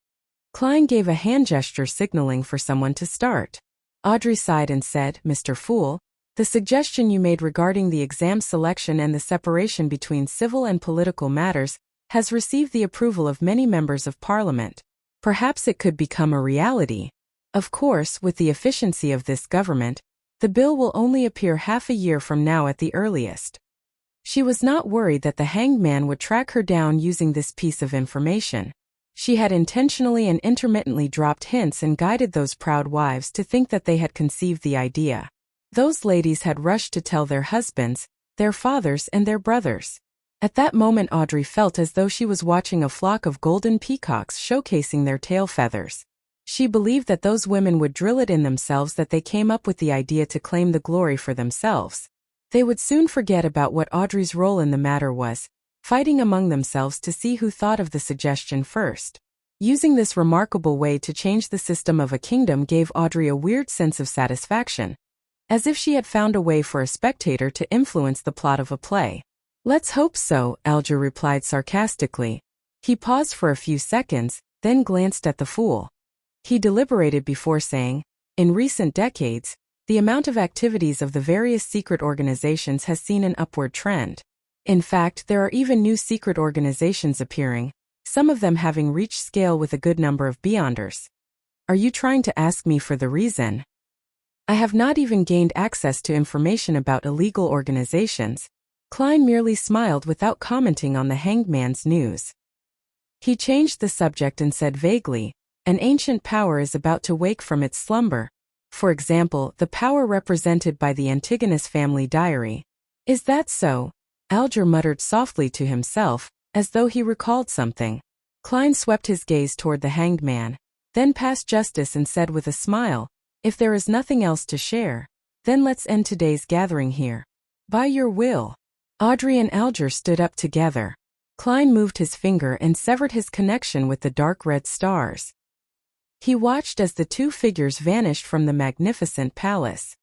Klein gave a hand gesture signaling for someone to start. Audrey sighed and said, Mr. Fool, the suggestion you made regarding the exam selection and the separation between civil and political matters has received the approval of many members of Parliament. Perhaps it could become a reality. Of course, with the efficiency of this government, the bill will only appear half a year from now at the earliest. She was not worried that the hanged man would track her down using this piece of information. She had intentionally and intermittently dropped hints and guided those proud wives to think that they had conceived the idea. Those ladies had rushed to tell their husbands, their fathers and their brothers. At that moment Audrey felt as though she was watching a flock of golden peacocks showcasing their tail feathers. She believed that those women would drill it in themselves that they came up with the idea to claim the glory for themselves. They would soon forget about what Audrey's role in the matter was, fighting among themselves to see who thought of the suggestion first. Using this remarkable way to change the system of a kingdom gave Audrey a weird sense of satisfaction, as if she had found a way for a spectator to influence the plot of a play. Let's hope so, Alger replied sarcastically. He paused for a few seconds, then glanced at the fool. He deliberated before saying, in recent decades, the amount of activities of the various secret organizations has seen an upward trend. In fact, there are even new secret organizations appearing, some of them having reached scale with a good number of beyonders. Are you trying to ask me for the reason? I have not even gained access to information about illegal organizations. Klein merely smiled without commenting on the hanged man's news. He changed the subject and said vaguely, an ancient power is about to wake from its slumber. For example, the power represented by the Antigonus family diary. Is that so? Alger muttered softly to himself, as though he recalled something. Klein swept his gaze toward the hanged man, then past Justice and said with a smile, "If there is nothing else to share, then let's end today's gathering here. By your will." Audrey and Alger stood up together. Klein moved his finger and severed his connection with the dark red stars. He watched as the two figures vanished from the magnificent palace.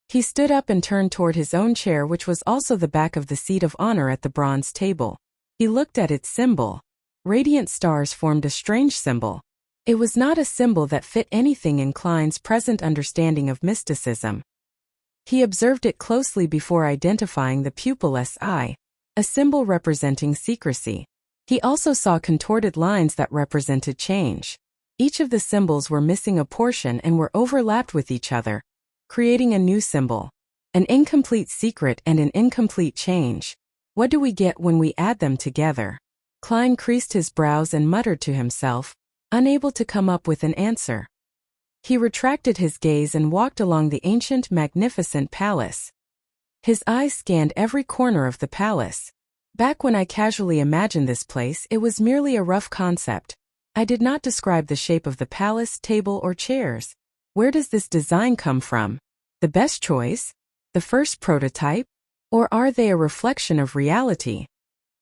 He stood up and turned toward his own chair, which was also the back of the seat of honor at the bronze table. He looked at its symbol. Radiant stars formed a strange symbol. It was not a symbol that fit anything in Klein's present understanding of mysticism. He observed it closely before identifying the pupilless eye, a symbol representing secrecy. He also saw contorted lines that represented change. Each of the symbols were missing a portion and were overlapped with each other, creating a new symbol. An incomplete secret and an incomplete change. What do we get when we add them together? Klein creased his brows and muttered to himself, unable to come up with an answer. He retracted his gaze and walked along the ancient, magnificent palace. His eyes scanned every corner of the palace. Back when I casually imagined this place, it was merely a rough concept. I did not describe the shape of the palace, table, or chairs. Where does this design come from? The best choice? The first prototype? Or are they a reflection of reality?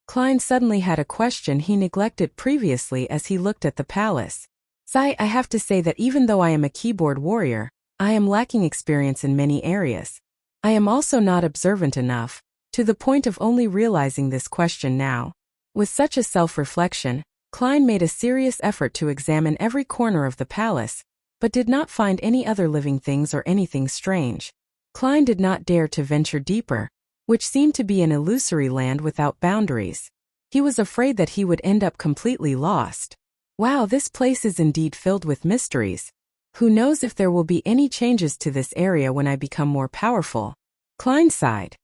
Klein suddenly had a question he neglected previously as he looked at the palace. I have to say that even though I am a keyboard warrior, I am lacking experience in many areas. I am also not observant enough, to the point of only realizing this question now. With such a self-reflection, Klein made a serious effort to examine every corner of the palace, but did not find any other living things or anything strange. Klein did not dare to venture deeper, which seemed to be an illusory land without boundaries. He was afraid that he would end up completely lost. Wow, this place is indeed filled with mysteries. Who knows if there will be any changes to this area when I become more powerful? Klein sighed.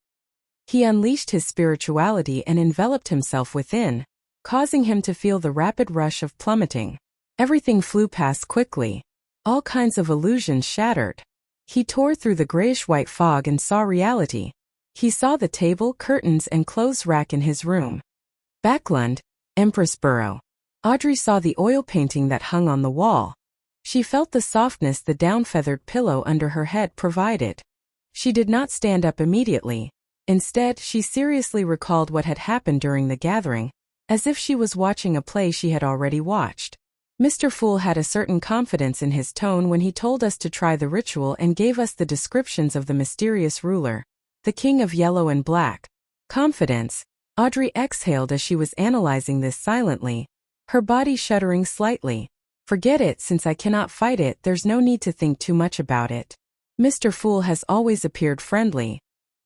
He unleashed his spirituality and enveloped himself within, causing him to feel the rapid rush of plummeting. Everything flew past quickly. All kinds of illusions shattered. He tore through the grayish-white fog and saw reality. He saw the table, curtains, and clothes rack in his room. Backlund, Empress Burrow. Audrey saw the oil painting that hung on the wall. She felt the softness the down-feathered pillow under her head provided. She did not stand up immediately. Instead, she seriously recalled what had happened during the gathering, as if she was watching a play she had already watched. Mr. Fool had a certain confidence in his tone when he told us to try the ritual and gave us the descriptions of the mysterious ruler, the King of Yellow and Black. Confidence. Audrey exhaled as she was analyzing this silently, her body shuddering slightly. Forget it, since I cannot fight it, there's no need to think too much about it. Mr. Fool has always appeared friendly.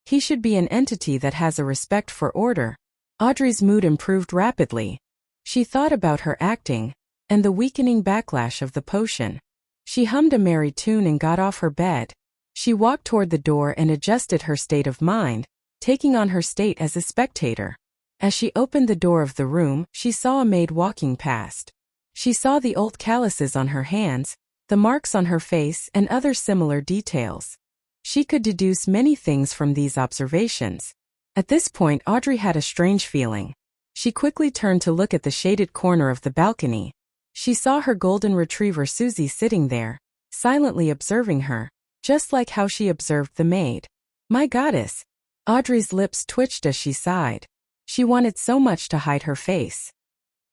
He should be an entity that has a respect for order. Audrey's mood improved rapidly. She thought about her acting, and the weakening backlash of the potion. She hummed a merry tune and got off her bed. She walked toward the door and adjusted her state of mind, taking on her state as a spectator. As she opened the door of the room, she saw a maid walking past. She saw the old calluses on her hands, the marks on her face, and other similar details. She could deduce many things from these observations. At this point, Audrey had a strange feeling. She quickly turned to look at the shaded corner of the balcony. She saw her golden retriever Susie sitting there, silently observing her, just like how she observed the maid. My goddess! Audrey's lips twitched as she sighed. She wanted so much to hide her face.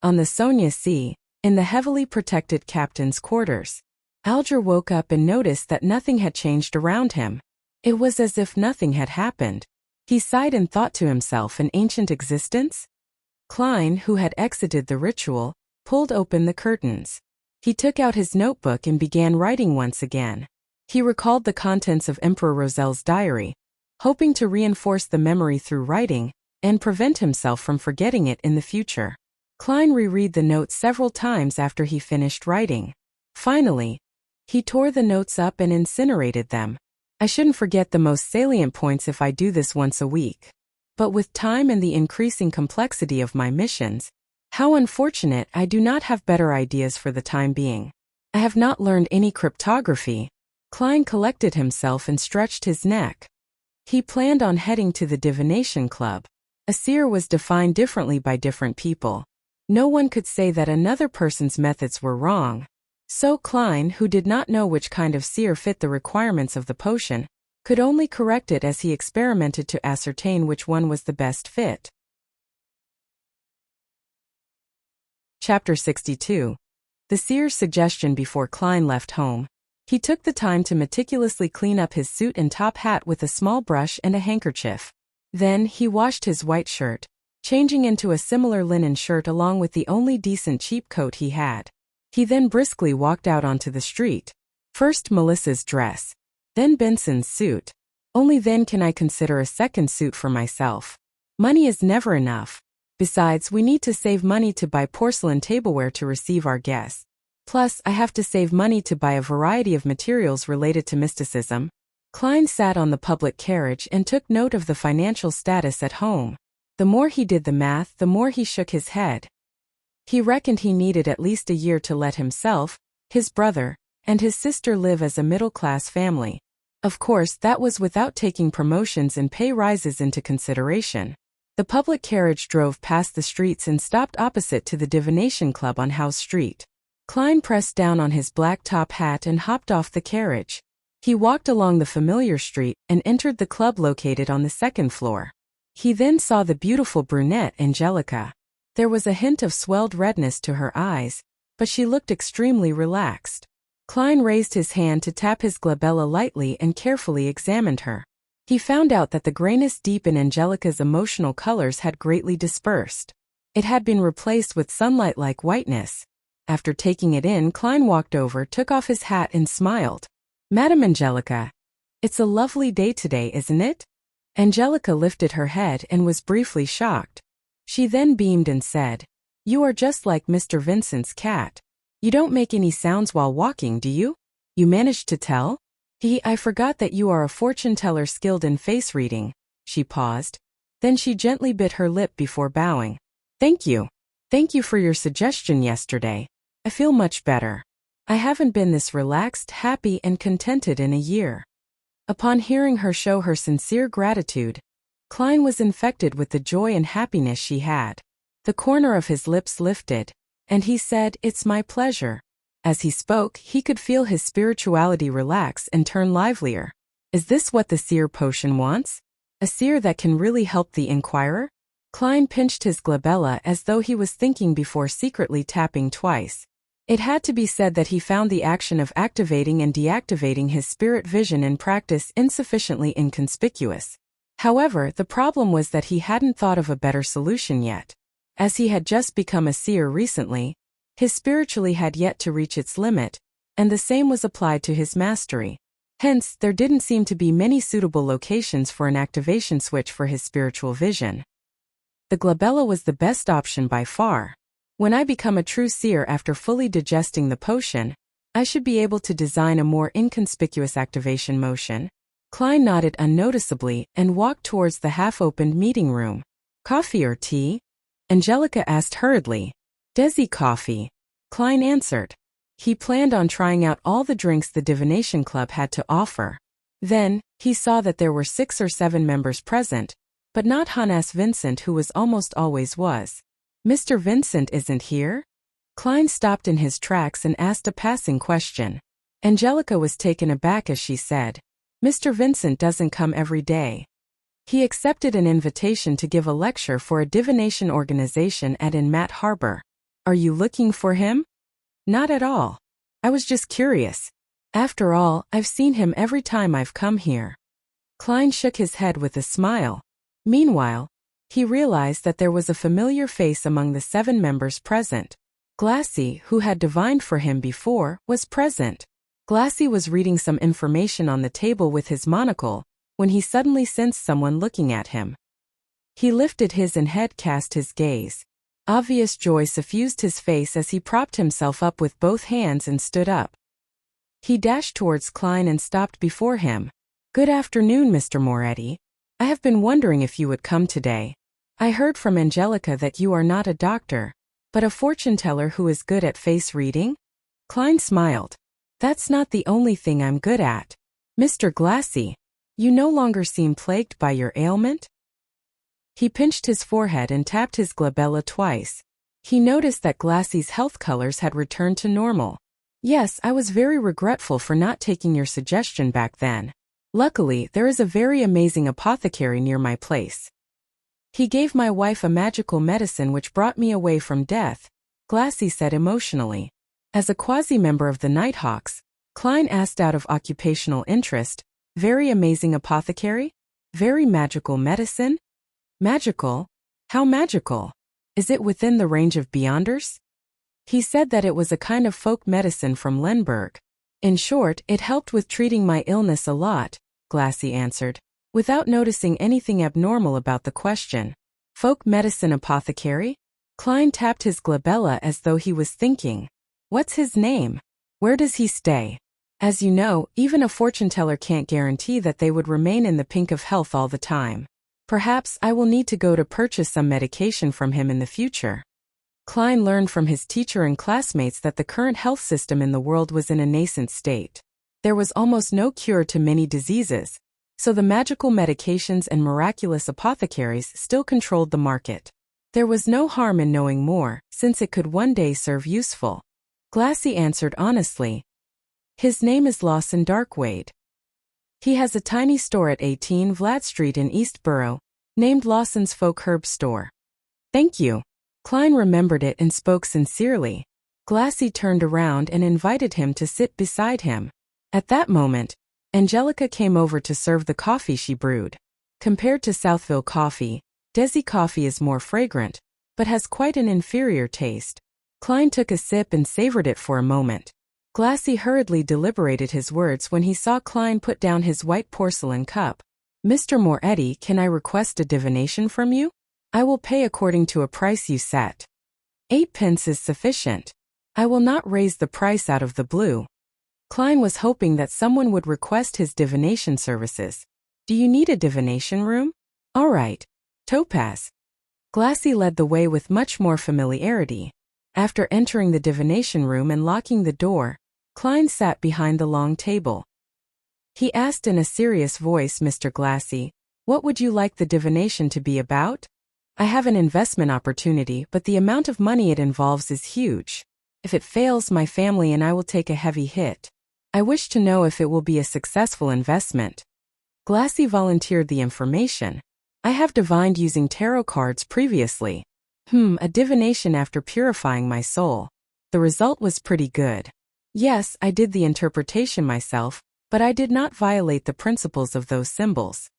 On the Sonia Sea, in the heavily protected captain's quarters, Alger woke up and noticed that nothing had changed around him. It was as if nothing had happened. He sighed and thought to himself, an ancient existence? Klein, who had exited the ritual, pulled open the curtains. He took out his notebook and began writing once again. He recalled the contents of Emperor Roselle's diary, hoping to reinforce the memory through writing, and prevent himself from forgetting it in the future. Klein reread the notes several times after he finished writing. Finally, he tore the notes up and incinerated them. I shouldn't forget the most salient points if I do this once a week. But with time and the increasing complexity of my missions, how unfortunate I do not have better ideas for the time being. I have not learned any cryptography. Klein collected himself and stretched his neck. He planned on heading to the divination club. A seer was defined differently by different people. No one could say that another person's methods were wrong. So Klein, who did not know which kind of seer fit the requirements of the potion, could only correct it as he experimented to ascertain which one was the best fit. Chapter 62. The seer's suggestion before Klein left home. He took the time to meticulously clean up his suit and top hat with a small brush and a handkerchief. Then he washed his white shirt, changing into a similar linen shirt along with the only decent cheap coat he had. He then briskly walked out onto the street. First Melissa's dress, then Benson's suit. Only then can I consider a second suit for myself. Money is never enough. Besides, we need to save money to buy porcelain tableware to receive our guests. Plus, I have to save money to buy a variety of materials related to mysticism. Klein sat on the public carriage and took note of the financial status at home. The more he did the math, the more he shook his head. He reckoned he needed at least a year to let himself, his brother, and his sister live as a middle-class family. Of course, that was without taking promotions and pay rises into consideration. The public carriage drove past the streets and stopped opposite to the Divination Club on House Street. Klein pressed down on his black top hat and hopped off the carriage. He walked along the familiar street and entered the club located on the second floor. He then saw the beautiful brunette Angelica. There was a hint of swelled redness to her eyes, but she looked extremely relaxed. Klein raised his hand to tap his glabella lightly and carefully examined her. He found out that the grayness deep in Angelica's emotional colors had greatly dispersed. It had been replaced with sunlight-like whiteness. After taking it in, Klein walked over, took off his hat and smiled. "Madam Angelica, it's a lovely day today, isn't it?" Angelica lifted her head and was briefly shocked. She then beamed and said, "You are just like Mr. Vincent's cat. You don't make any sounds while walking, do you? You managed to tell?" I forgot that you are a fortune teller skilled in face reading." She paused. Then she gently bit her lip before bowing. "Thank you. Thank you for your suggestion yesterday. I feel much better. I haven't been this relaxed, happy, and contented in a year." Upon hearing her show her sincere gratitude, Klein was infected with the joy and happiness she had. The corner of his lips lifted, and he said, "It's my pleasure." As he spoke, he could feel his spirituality relax and turn livelier. Is this what the seer potion wants? A seer that can really help the inquirer? Klein pinched his glabella as though he was thinking before secretly tapping twice. It had to be said that he found the action of activating and deactivating his spirit vision in practice insufficiently inconspicuous. However, the problem was that he hadn't thought of a better solution yet. As he had just become a seer recently, his spirituality had yet to reach its limit, and the same was applied to his mastery. Hence, there didn't seem to be many suitable locations for an activation switch for his spiritual vision. The glabella was the best option by far. When I become a true seer after fully digesting the potion, I should be able to design a more inconspicuous activation motion. Klein nodded unnoticeably and walked towards the half-opened meeting room. "Coffee or tea?" Angelica asked hurriedly. "Desi coffee," Klein answered. He planned on trying out all the drinks the Divination Club had to offer. Then, he saw that there were 6 or 7 members present, but not Hannes Vincent, who almost always was. "Mr. Vincent isn't here?" Klein stopped in his tracks and asked a passing question. Angelica was taken aback as she said, "Mr. Vincent doesn't come every day. He accepted an invitation to give a lecture for a divination organization in Matt Harbor. Are you looking for him?" "Not at all. I was just curious. After all, I've seen him every time I've come here." Klein shook his head with a smile. Meanwhile, he realized that there was a familiar face among the 7 members present. Glassy, who had divined for him before, was present. Glassy was reading some information on the table with his monocle, when he suddenly sensed someone looking at him. He lifted his head, cast his gaze. Obvious joy suffused his face as he propped himself up with both hands and stood up. He dashed towards Klein and stopped before him. "Good afternoon, Mr. Moretti. I have been wondering if you would come today. I heard from Angelica that you are not a doctor, but a fortune teller who is good at face reading?" Klein smiled. "That's not the only thing I'm good at. Mr. Glassy, you no longer seem plagued by your ailment?" He pinched his forehead and tapped his glabella twice. He noticed that Glassy's health colors had returned to normal. Yes, I was very regretful for not taking your suggestion back then. Luckily, there is a very amazing apothecary near my place. He gave my wife a magical medicine which brought me away from death, Glassy said emotionally. As a quasi-member of the Nighthawks, Klein asked out of occupational interest, very amazing apothecary? Very magical medicine? Magical? How magical? Is it within the range of Beyonders? He said that it was a kind of folk medicine from Lemberg. In short, it helped with treating my illness a lot, Glassy answered, without noticing anything abnormal about the question. Folk medicine apothecary? Klein tapped his glabella as though he was thinking. What's his name? Where does he stay? As you know, even a fortune teller can't guarantee that they would remain in the pink of health all the time. Perhaps I will need to go to purchase some medication from him in the future. Klein learned from his teacher and classmates that the current health system in the world was in a nascent state. There was almost no cure to many diseases, so the magical medications and miraculous apothecaries still controlled the market. There was no harm in knowing more, since it could one day serve useful. Glassy answered honestly. His name is Lawson Darkwade. He has a tiny store at 18 Vlad Street in East Borough, named Lawson's Folk Herb Store. Thank you. Klein remembered it and spoke sincerely. Glassy turned around and invited him to sit beside him. At that moment, Angelica came over to serve the coffee she brewed. Compared to Southville coffee, Desi coffee is more fragrant, but has quite an inferior taste. Klein took a sip and savored it for a moment. Glassy hurriedly deliberated his words when he saw Klein put down his white porcelain cup. Mr. Moretti, can I request a divination from you? I will pay according to a price you set. 8 pence is sufficient. I will not raise the price out of the blue. Klein was hoping that someone would request his divination services. Do you need a divination room? All right. Topaz. Glassy led the way with much more familiarity. After entering the divination room and locking the door, Klein sat behind the long table. He asked in a serious voice, Mr. Glassy, what would you like the divination to be about? I have an investment opportunity, but the amount of money it involves is huge. If it fails, my family and I will take a heavy hit. I wish to know if it will be a successful investment. Glassy volunteered the information. I have divined using tarot cards previously. A divination after purifying my soul. The result was pretty good. Yes, I did the interpretation myself, but I did not violate the principles of those symbols.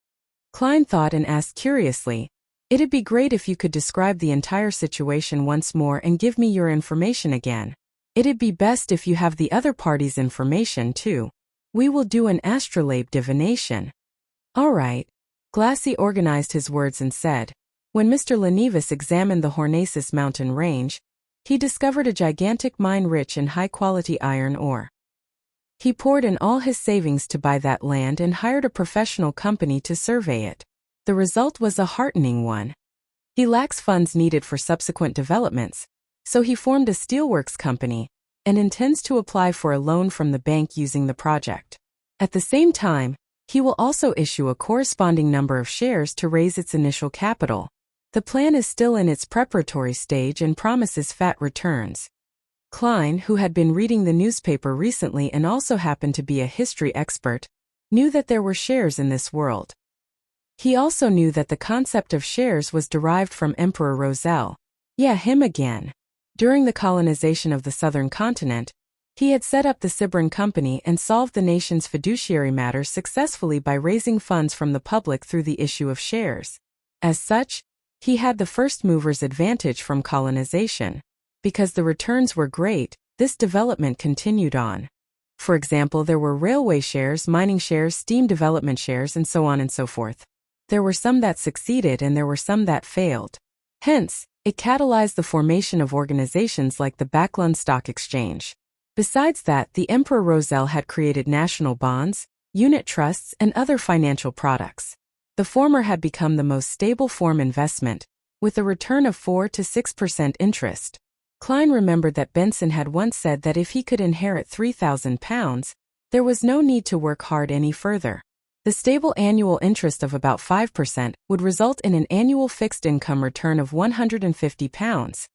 Klein thought and asked curiously, it'd be great if you could describe the entire situation once more and give me your information again. It'd be best if you have the other party's information too. We will do an astrolabe divination. All right. Glassy organized his words and said, when Mr. Lenevis examined the Hornacis mountain range, he discovered a gigantic mine rich in high-quality iron ore. He poured in all his savings to buy that land and hired a professional company to survey it. The result was a heartening one. He lacks funds needed for subsequent developments, so he formed a steelworks company and intends to apply for a loan from the bank using the project. At the same time, he will also issue a corresponding number of shares to raise its initial capital. The plan is still in its preparatory stage and promises fat returns. Klein, who had been reading the newspaper recently and also happened to be a history expert, knew that there were shares in this world. He also knew that the concept of shares was derived from Emperor Roselle. Yeah, him again. During the colonization of the southern continent, he had set up the Sibrin Company and solved the nation's fiduciary matters successfully by raising funds from the public through the issue of shares. As such, he had the first mover's advantage from colonization. Because the returns were great, this development continued on. For example, there were railway shares, mining shares, steam development shares, and so on and so forth. There were some that succeeded and there were some that failed. Hence, it catalyzed the formation of organizations like the Backlund Stock Exchange. Besides that, the Emperor Roselle had created national bonds, unit trusts, and other financial products. The former had become the most stable form investment, with a return of 4 to 6% interest. Klein remembered that Benson had once said that if he could inherit £3,000, there was no need to work hard any further. The stable annual interest of about 5% would result in an annual fixed income return of £150,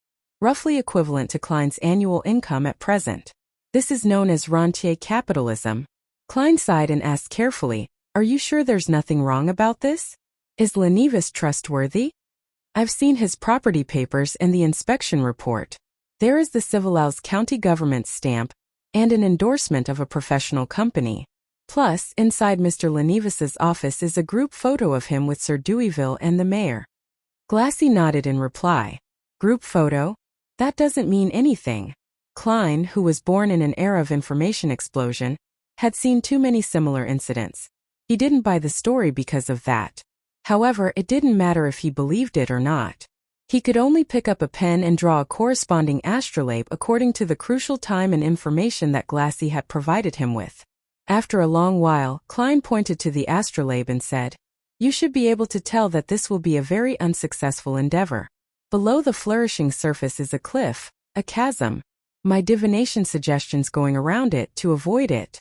roughly equivalent to Klein's annual income at present. This is known as rentier capitalism. Klein sighed and asked carefully, "Are you sure there's nothing wrong about this? Is Lenevis trustworthy? I've seen his property papers and the inspection report. There is the Civilals county government stamp and an endorsement of a professional company. Plus, inside Mr. Lenevis's office is a group photo of him with Sir Deweyville and the mayor." Glassy nodded in reply. Group photo? That doesn't mean anything. Klein, who was born in an era of information explosion, had seen too many similar incidents. He didn't buy the story because of that. However, it didn't matter if he believed it or not. He could only pick up a pen and draw a corresponding astrolabe according to the crucial time and information that Glassy had provided him with. After a long while, Klein pointed to the astrolabe and said, "You should be able to tell that this will be a very unsuccessful endeavor. Below the flourishing surface is a cliff, a chasm. My divination suggestions going around it to avoid it."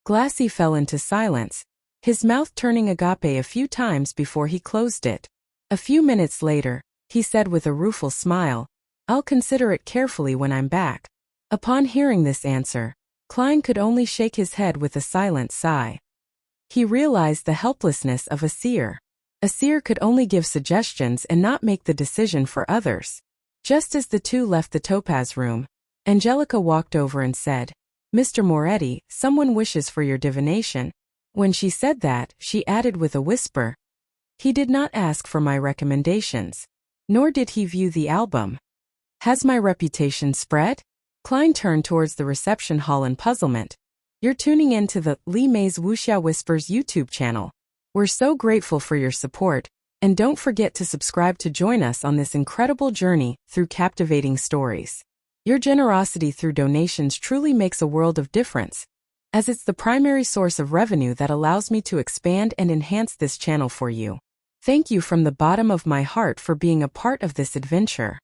Glassy fell into silence, his mouth turning agape a few times before he closed it. A few minutes later, he said with a rueful smile, "I'll consider it carefully when I'm back." Upon hearing this answer, Klein could only shake his head with a silent sigh. He realized the helplessness of a seer. A seer could only give suggestions and not make the decision for others. Just as the two left the topaz room, Angelica walked over and said, "Mr. Moretti, someone wishes for your divination." When she said that, she added with a whisper, "He did not ask for my recommendations, nor did he view the album. Has my reputation spread?" Klein turned towards the reception hall in puzzlement. "You're tuning in to the Lee May's Wuxia Whispers YouTube channel. We're so grateful for your support, and don't forget to subscribe to join us on this incredible journey through captivating stories. Your generosity through donations truly makes a world of difference, as it's the primary source of revenue that allows me to expand and enhance this channel for you. Thank you from the bottom of my heart for being a part of this adventure."